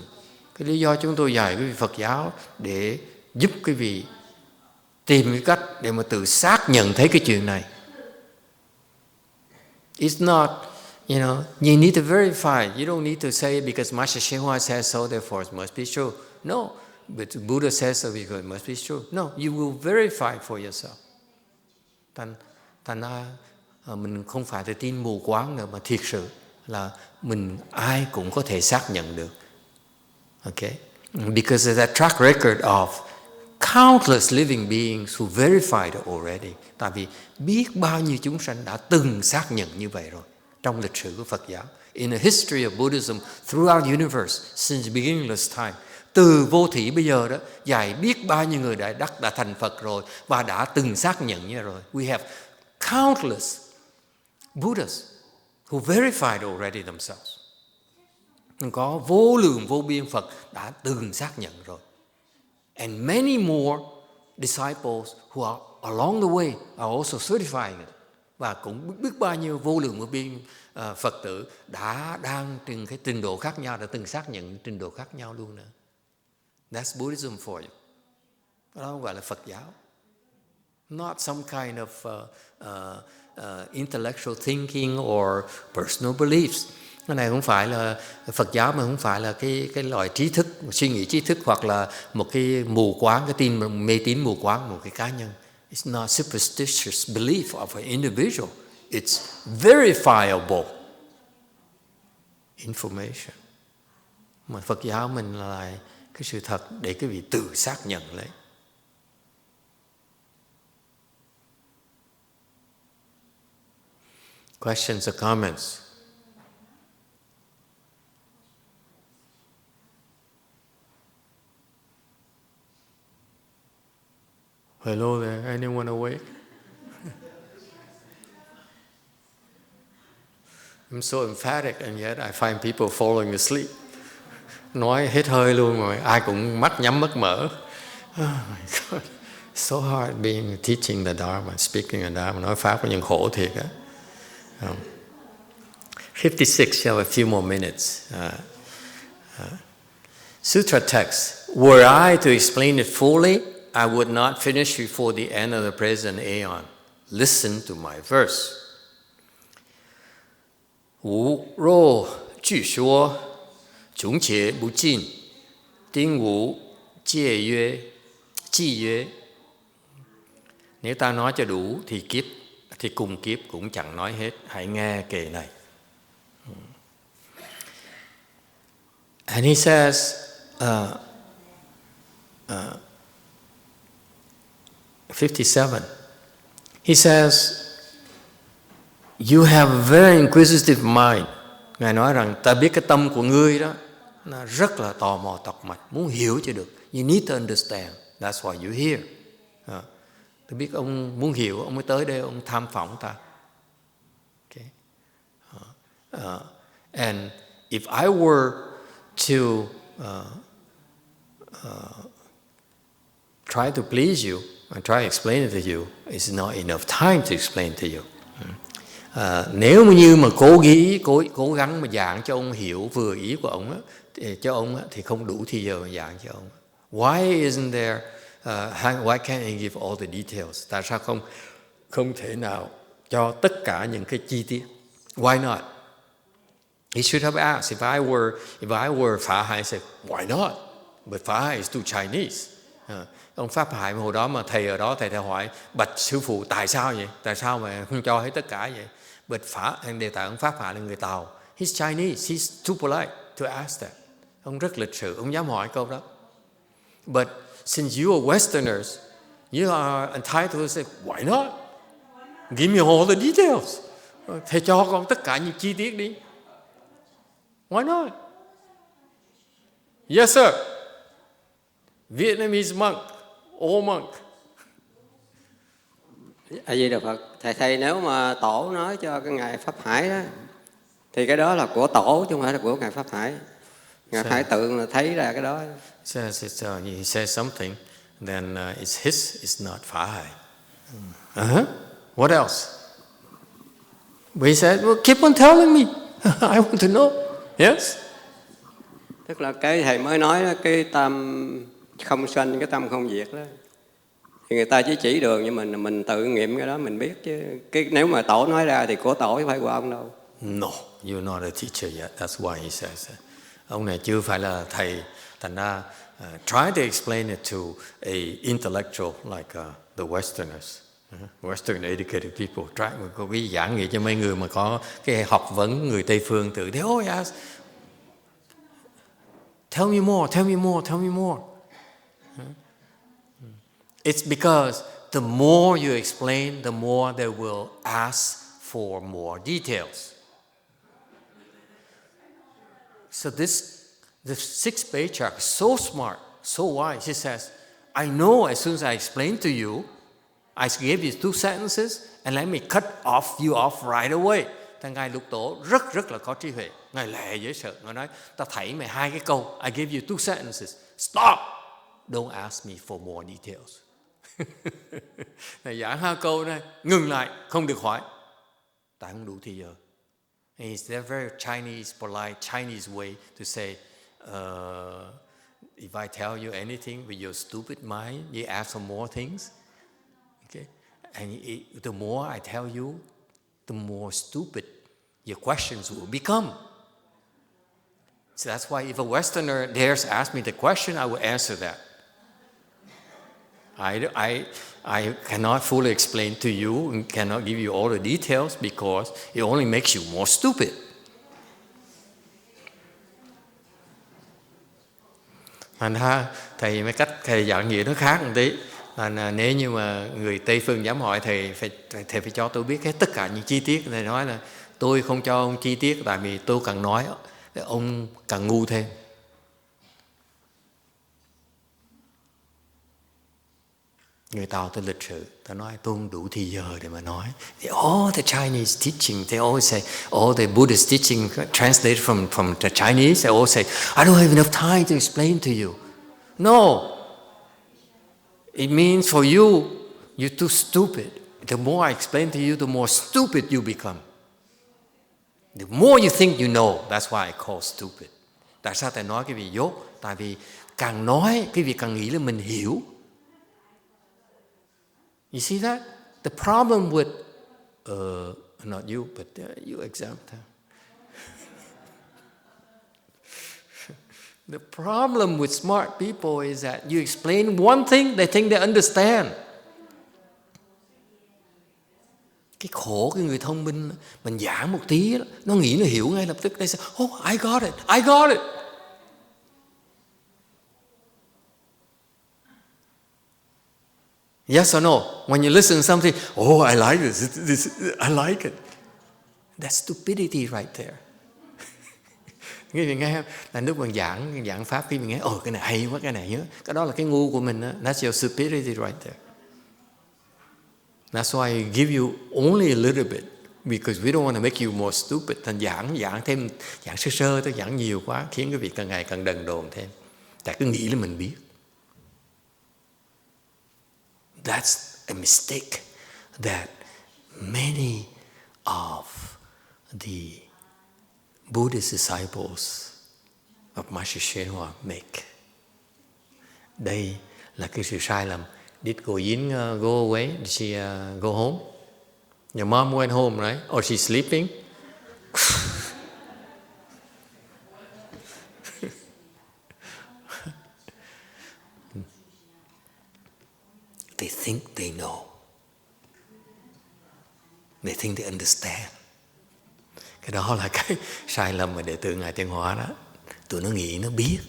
Cái lý do chúng tôi dạy quý vị Phật giáo để giúp quý vị tìm cái cách để mà tự xác nhận thấy cái chuyện này. It's not, you need to verify. You don't need to say because Master YongHua says so, therefore it must be true. No. But the Buddha says so because it must be true. No, you will verify for yourself. Thành ra mình không phải là tin mù quáng nữa, mà thiệt sự là ai cũng có thể xác nhận được. Okay? Because there's that track record of countless living beings who verified it already. Tại vì biết bao nhiêu chúng sanh đã từng xác nhận như vậy rồi trong lịch sử của Phật giáo. In the history of Buddhism throughout the universe since beginningless time. Từ vô thủy bây giờ đó, dạy biết bao nhiêu người đã thành Phật rồi và đã từng xác nhận như rồi. We have countless Buddhas who verified already themselves. Có vô lượng vô biên Phật đã từng xác nhận rồi. And many more disciples who are along the way are also certifying it. Và cũng biết bao nhiêu vô lượng vô biên Phật tử đang từng cái trình độ khác nhau, đã từng xác nhận trình độ khác nhau luôn nữa. That's Buddhism for you. Đó không gọi là Phật giáo. Not some kind of intellectual thinking or personal beliefs. Cái này không phải là Phật giáo, mà không phải là cái loại trí thức, suy nghĩ trí thức, hoặc là một cái mù quáng, cái tin mê tín mù quáng một cái cá nhân. It's not superstitious belief of an individual. It's verifiable information. Mà Phật giáo mình là cái sự thật để quý vị tự xác nhận lấy. Questions or comments? Hello there, anyone awake? I'm so emphatic and yet I find people falling asleep. Nói hết hơi luôn rồi, ai cũng mắt nhắm mắt mở. Oh my God, so hard teaching the Dharma, speaking the Dharma. Nói Pháp có những khổ thiệt á. 56, you have a few more minutes. Sutra Text. Were I to explain it fully, I would not finish before the end of the present aeon. Listen to my verse. 吾若据说，穷且不尽，丁无戒曰，记曰. Nếu ta nói cho đủ thì cùng kiếp cũng chẳng nói hết. Hãy nghe kệ này. And he says, 57. He says, you have a very inquisitive mind. Ngài nói rằng ta biết cái tâm của ngươi đó nó rất là tò mò tọc mạch, muốn hiểu cho được. You need to understand. That's why you're here. Tôi biết ông muốn hiểu, ông mới tới đây, ông tham phỏng ta. Okay. And if I were to try to please you and try to explain it to you, it's not enough time to explain to you. Nếu như mà cố gắng mà giảng cho ông hiểu vừa ý của ông thì không đủ thì giờ mà giảng cho ông. Why isn't there? Why can't I give all the details? Tại sao không thể nào cho tất cả những cái chi tiết? Why not? He should have asked. If I were Phá Hải, I said, why not? But Phá Hải is too Chinese. Ông Pháp Hải hồi đó mà thầy ở đó, thầy hỏi bạch sư phụ tại sao vậy? Tại sao mà không cho hết tất cả vậy? But đề tài ông Pháp Hải là người Tàu. He's Chinese. He's too polite to ask that. Ông rất lịch sự, ông dám hỏi câu đó. But since you are Westerners, you are entitled to say, why not? Give me all the details. Thầy cho con tất cả những chi tiết đi. Why not? Yes, sir. Vietnamese monk, old monk. A Di Đà Phật. Thầy nếu mà tổ nói cho cái ngài Pháp Hải đó, thì cái đó là của tổ chứ không phải là của ngài Pháp Hải. Ngài Hải tự là thấy ra cái đó. He says something, then it's his, it's not Phá Hải. What else? But he said, well, keep on telling me. I want to know. Yes? Tức là cái thầy mới nói đó, cái tâm không sanh, cái tâm không diệt đó. Thì người ta chỉ đường nhưng mình tự nghiệm cái đó mình biết chứ. Cái nếu mà tổ nói ra thì của tổ chứ phải của ông đâu. No, you're not a teacher yet. That's why he says that. Ông này chưa phải là thầy, thành ra try to explain it to a intellectual like the Westerners, Western educated people. Try có cái giảng nghĩa cho mấy người mà có cái học vấn người Tây phương tự they always ask, tell me more, tell me more, tell me more. It's because the more you explain, the more they will ask for more details. So the 6th Patriarch is so smart, so wise. He says, I know as soon as I explain to you, I gave you 2 sentences, and let me cut you off right away. Thằng Ngài Lục Tổ rất là có trí huệ. Ngài lệ dễ sợ. Ngài nói, ta thảy mày 2 cái câu. I gave you 2 sentences. Stop! Don't ask me for more details. Ngài giảng 2 câu này, ngừng lại, không được hỏi. Tại không đủ thì giờ. And it's their very Chinese, polite Chinese way to say, if I tell you anything with your stupid mind, you ask for more things. Okay? And the more I tell you, the more stupid your questions will become. So that's why if a Westerner dares ask me the question, I will answer that. I cannot fully explain to you and cannot give you all the details because it only makes you more stupid. Thành ra thầy mấy cách thầy giảng nghĩa nó khác một tí. Nếu như mà người Tây phương dám hỏi thầy phải cho tôi biết hết tất cả những chi tiết. Thầy nói là tôi không cho ông chi tiết tại vì tôi càng nói ông càng ngu thêm. Người Tàu tôi lịch sự, ta nói tôi không đủ thì giờ để mà nói. All the Chinese teaching, they always say, all the Buddhist teaching translated from the Chinese, they all say, I don't have enough time to explain to you. No. It means for you, you're too stupid. The more I explain to you, the more stupid you become. The more you think you know, that's why I call stupid. Tại sao thầy nói cái vị dốt? Tại vì càng nói, cái vị càng nghĩ là mình hiểu. You see that? The problem with, not you, but you example. The problem with smart people is that you explain one thing, they think they understand. Cái khổ cái người thông minh, mình giảng một tí, nó nghĩ nó hiểu ngay lập tức. They say, oh, I got it, I got it. Yes or no? When you listen to something, oh, I like this, I like it. That's stupidity right there. Quý vị nghe không? Là lúc mình giảng pháp, khi mình nghe, cái này hay quá, cái này nhớ, cái đó là cái ngu của mình đó. That's your stupidity right there. That's why I give you only a little bit, because we don't want to make you more stupid. Thành giảng sơ tới giảng nhiều quá, khiến quý vị càng ngày càng đần độn thêm. Tại cứ nghĩ là mình biết. That's a mistake that many of the Buddhist disciples of Master Shenhua make. Đây là cái sự sai lầm. Did Goyin go away? Did she go home? Your mom went home, right? Or she's sleeping? They think they know. They think they understand. Cái đó là cái sai lầm mà đệ tử Ngài Tiên Hóa đó. Tụi nó nghĩ nó biết.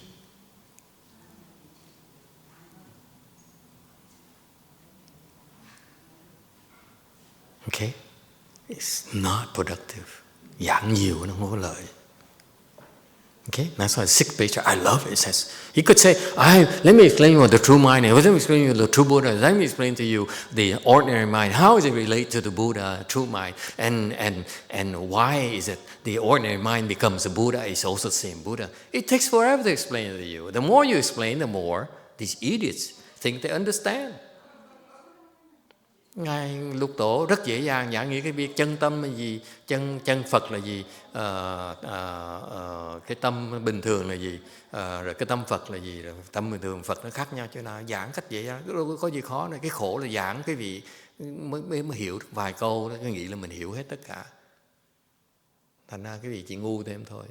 Okay? It's not productive. Giảng nhiều nó không có lợi. Okay? That's why 6th Patriarch, I love it. It says, he could say, let me explain you the true mind. Let me explain you the true Buddha. Let me explain to you the ordinary mind. How does it relate to the Buddha, true mind? And why is it the ordinary mind becomes the Buddha? It's also the same Buddha. It takes forever to explain it to you. The more you explain, the more these idiots think they understand. Ngài Lục Tổ rất dễ dàng giảng nghĩa cái việc chân tâm là gì, chân Phật là gì, cái tâm bình thường là gì, rồi cái tâm Phật là gì, rồi tâm bình thường Phật nó khác nhau chỗ nào, giảng cách dễ dàng, đâu có gì khó này. Cái khổ là giảng cái vị mới hiểu được vài câu đó, cái nghĩ là mình hiểu hết tất cả, thành ra cái vị chỉ ngu thêm thôi.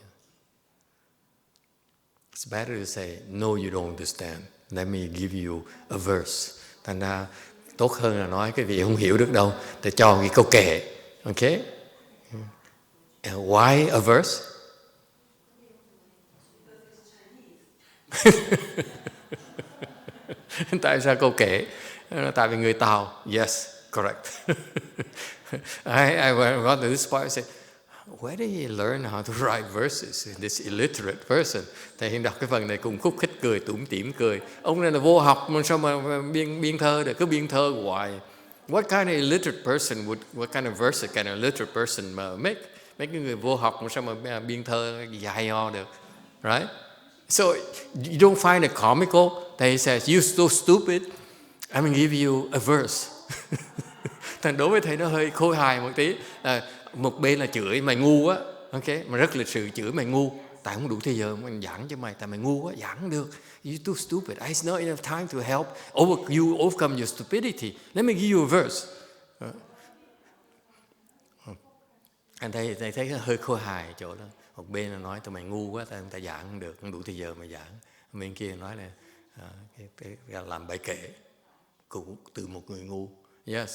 It's better to say no, you don't understand. Let me give you a verse. Thành ra tốt hơn là nói cái vị không hiểu được đâu, để cho cái câu kệ. Okay? Why a verse? Tại sao câu kệ? Tại vì người Tàu. Yes, correct. I got to this part and said, where did he learn how to write verses? This illiterate person. Thầy hiện đọc cái phần này cùng khúc khích cười, tủm tỉm cười. Ông này là vô học mà sao mà biên thơ được, cứ biên thơ hoài. What kind of illiterate person what kind of verse can an illiterate person make? Mấy cái người vô học mà sao mà biên thơ dài ho được, right? So you don't find it comical? Thầy says, you're so stupid. I'm gonna give you a verse. Thành đối với thầy nó hơi khôi hài một tí. Một bên là chửi mày ngu á, ok, mà rất lịch sự chửi mày ngu, tại không đủ thời giờ mình giảng cho mày, tại mày ngu á, giảng được. You're too stupid. It's not enough time to help you overcome your stupidity. Let me give you a verse. Anh thấy hơi khôi hài chỗ đó. Một bên là nói tụi mày ngu quá, ta giảng không được, không đủ thời giờ mà giảng. Bên kia nói là cái làm bài kệ cũng từ một người ngu. Yes.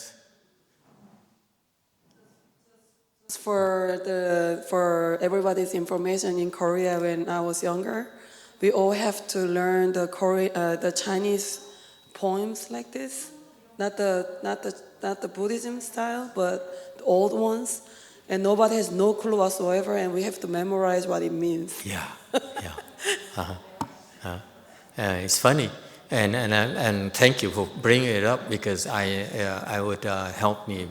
For everybody's information, in Korea when I was younger, we all have to learn the Chinese poems like this, not the Buddhism style, but the old ones, and nobody has no clue whatsoever, and we have to memorize what it means. Yeah. It's funny, and thank you for bringing it up, because I would help me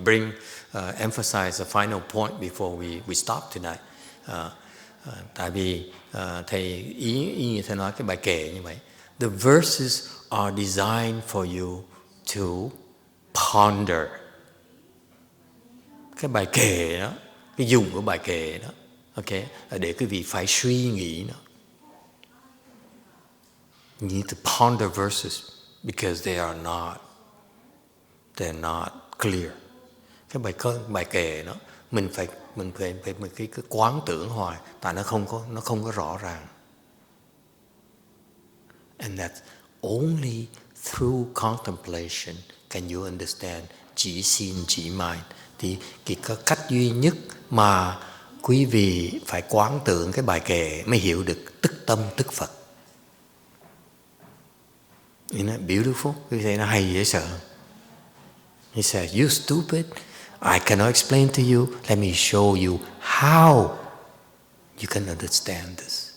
emphasize the final point before we stop tonight. Tại vì thầy ý như thầy nói cái bài kệ như vậy. The verses are designed for you to ponder. Cái bài kệ đó, cái dùng của bài kệ đó, okay, để quý vị phải suy nghĩ nó. You need to ponder verses because they're not clear. Cái bài kệ đó mình phải cái quán tưởng hoài, tại nó không có rõ ràng. And that only through contemplation can you understand chỉ xin chỉ mind. Thì cái cách duy nhất mà quý vị phải quán tưởng cái bài kệ mới hiểu được tức tâm tức Phật. Isn't that beautiful? Quý vị thấy nó hay dễ sợ. He said, "You stupid, I cannot explain to you. Let me show you how you can understand this.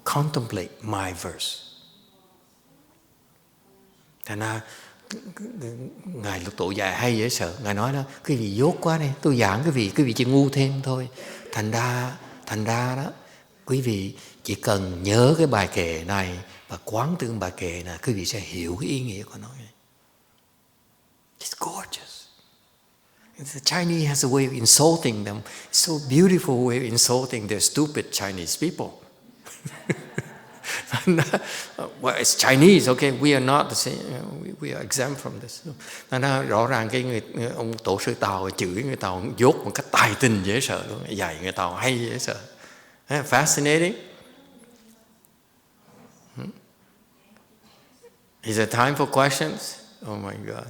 Contemplate my verse." Thành ra Ngài Lục Tổ dạy hay dễ sợ. Ngài nói đó, quý vị dốt quá đi, tôi giảng quý vị chỉ ngu thêm thôi. Thành ra đó, quý vị chỉ cần nhớ cái bài kệ này và quán tưởng bài kệ này, quý vị sẽ hiểu cái ý nghĩa của nó. It's gorgeous. The Chinese has a way of insulting them. It's so beautiful way of insulting their stupid Chinese people. Well, it's Chinese, okay? We are not the same. We are exempt from this. Thành ra rõ ràng ông tổ sư Tàu chửi người Tàu dốt một cách tài tình dễ sợ luôn, dạy người Tàu hay dễ sợ. Fascinating. Is there time for questions? Oh my God.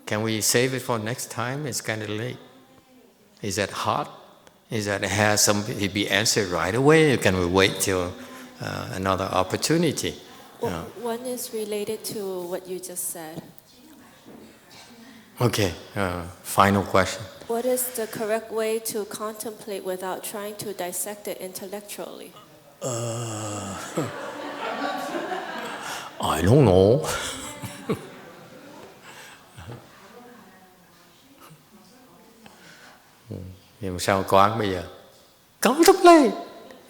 Can we save it for next time? It's kind of late. Is that hot? Is that has somebody be answered right away? Or can we wait till another opportunity? One is related to what you just said. Okay, final question. What is the correct way to contemplate without trying to dissect it intellectually? I don't know. Nhưng sao quán bây giờ? Contemplate.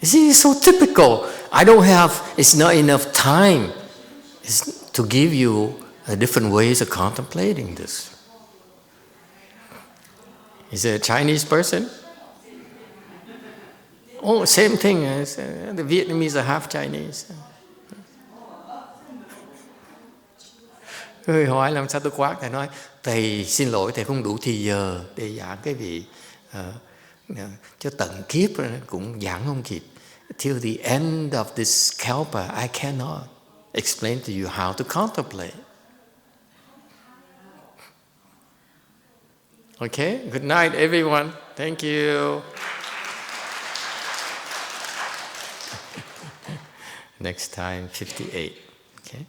This is so typical. I don't have, it's not enough time to give you different ways of contemplating this. Is it a Chinese person? Oh, same thing. The Vietnamese are half Chinese. Người hỏi làm sao tôi quát? Thầy nói, thầy xin lỗi, thầy không đủ thì giờ để giảng cái vị. Cho tận kiếp cũng giảng không kịp. Till the end of this kalpa, I cannot explain to you how to contemplate. Okay, good night everyone. Thank you. Next time, 58. Okay.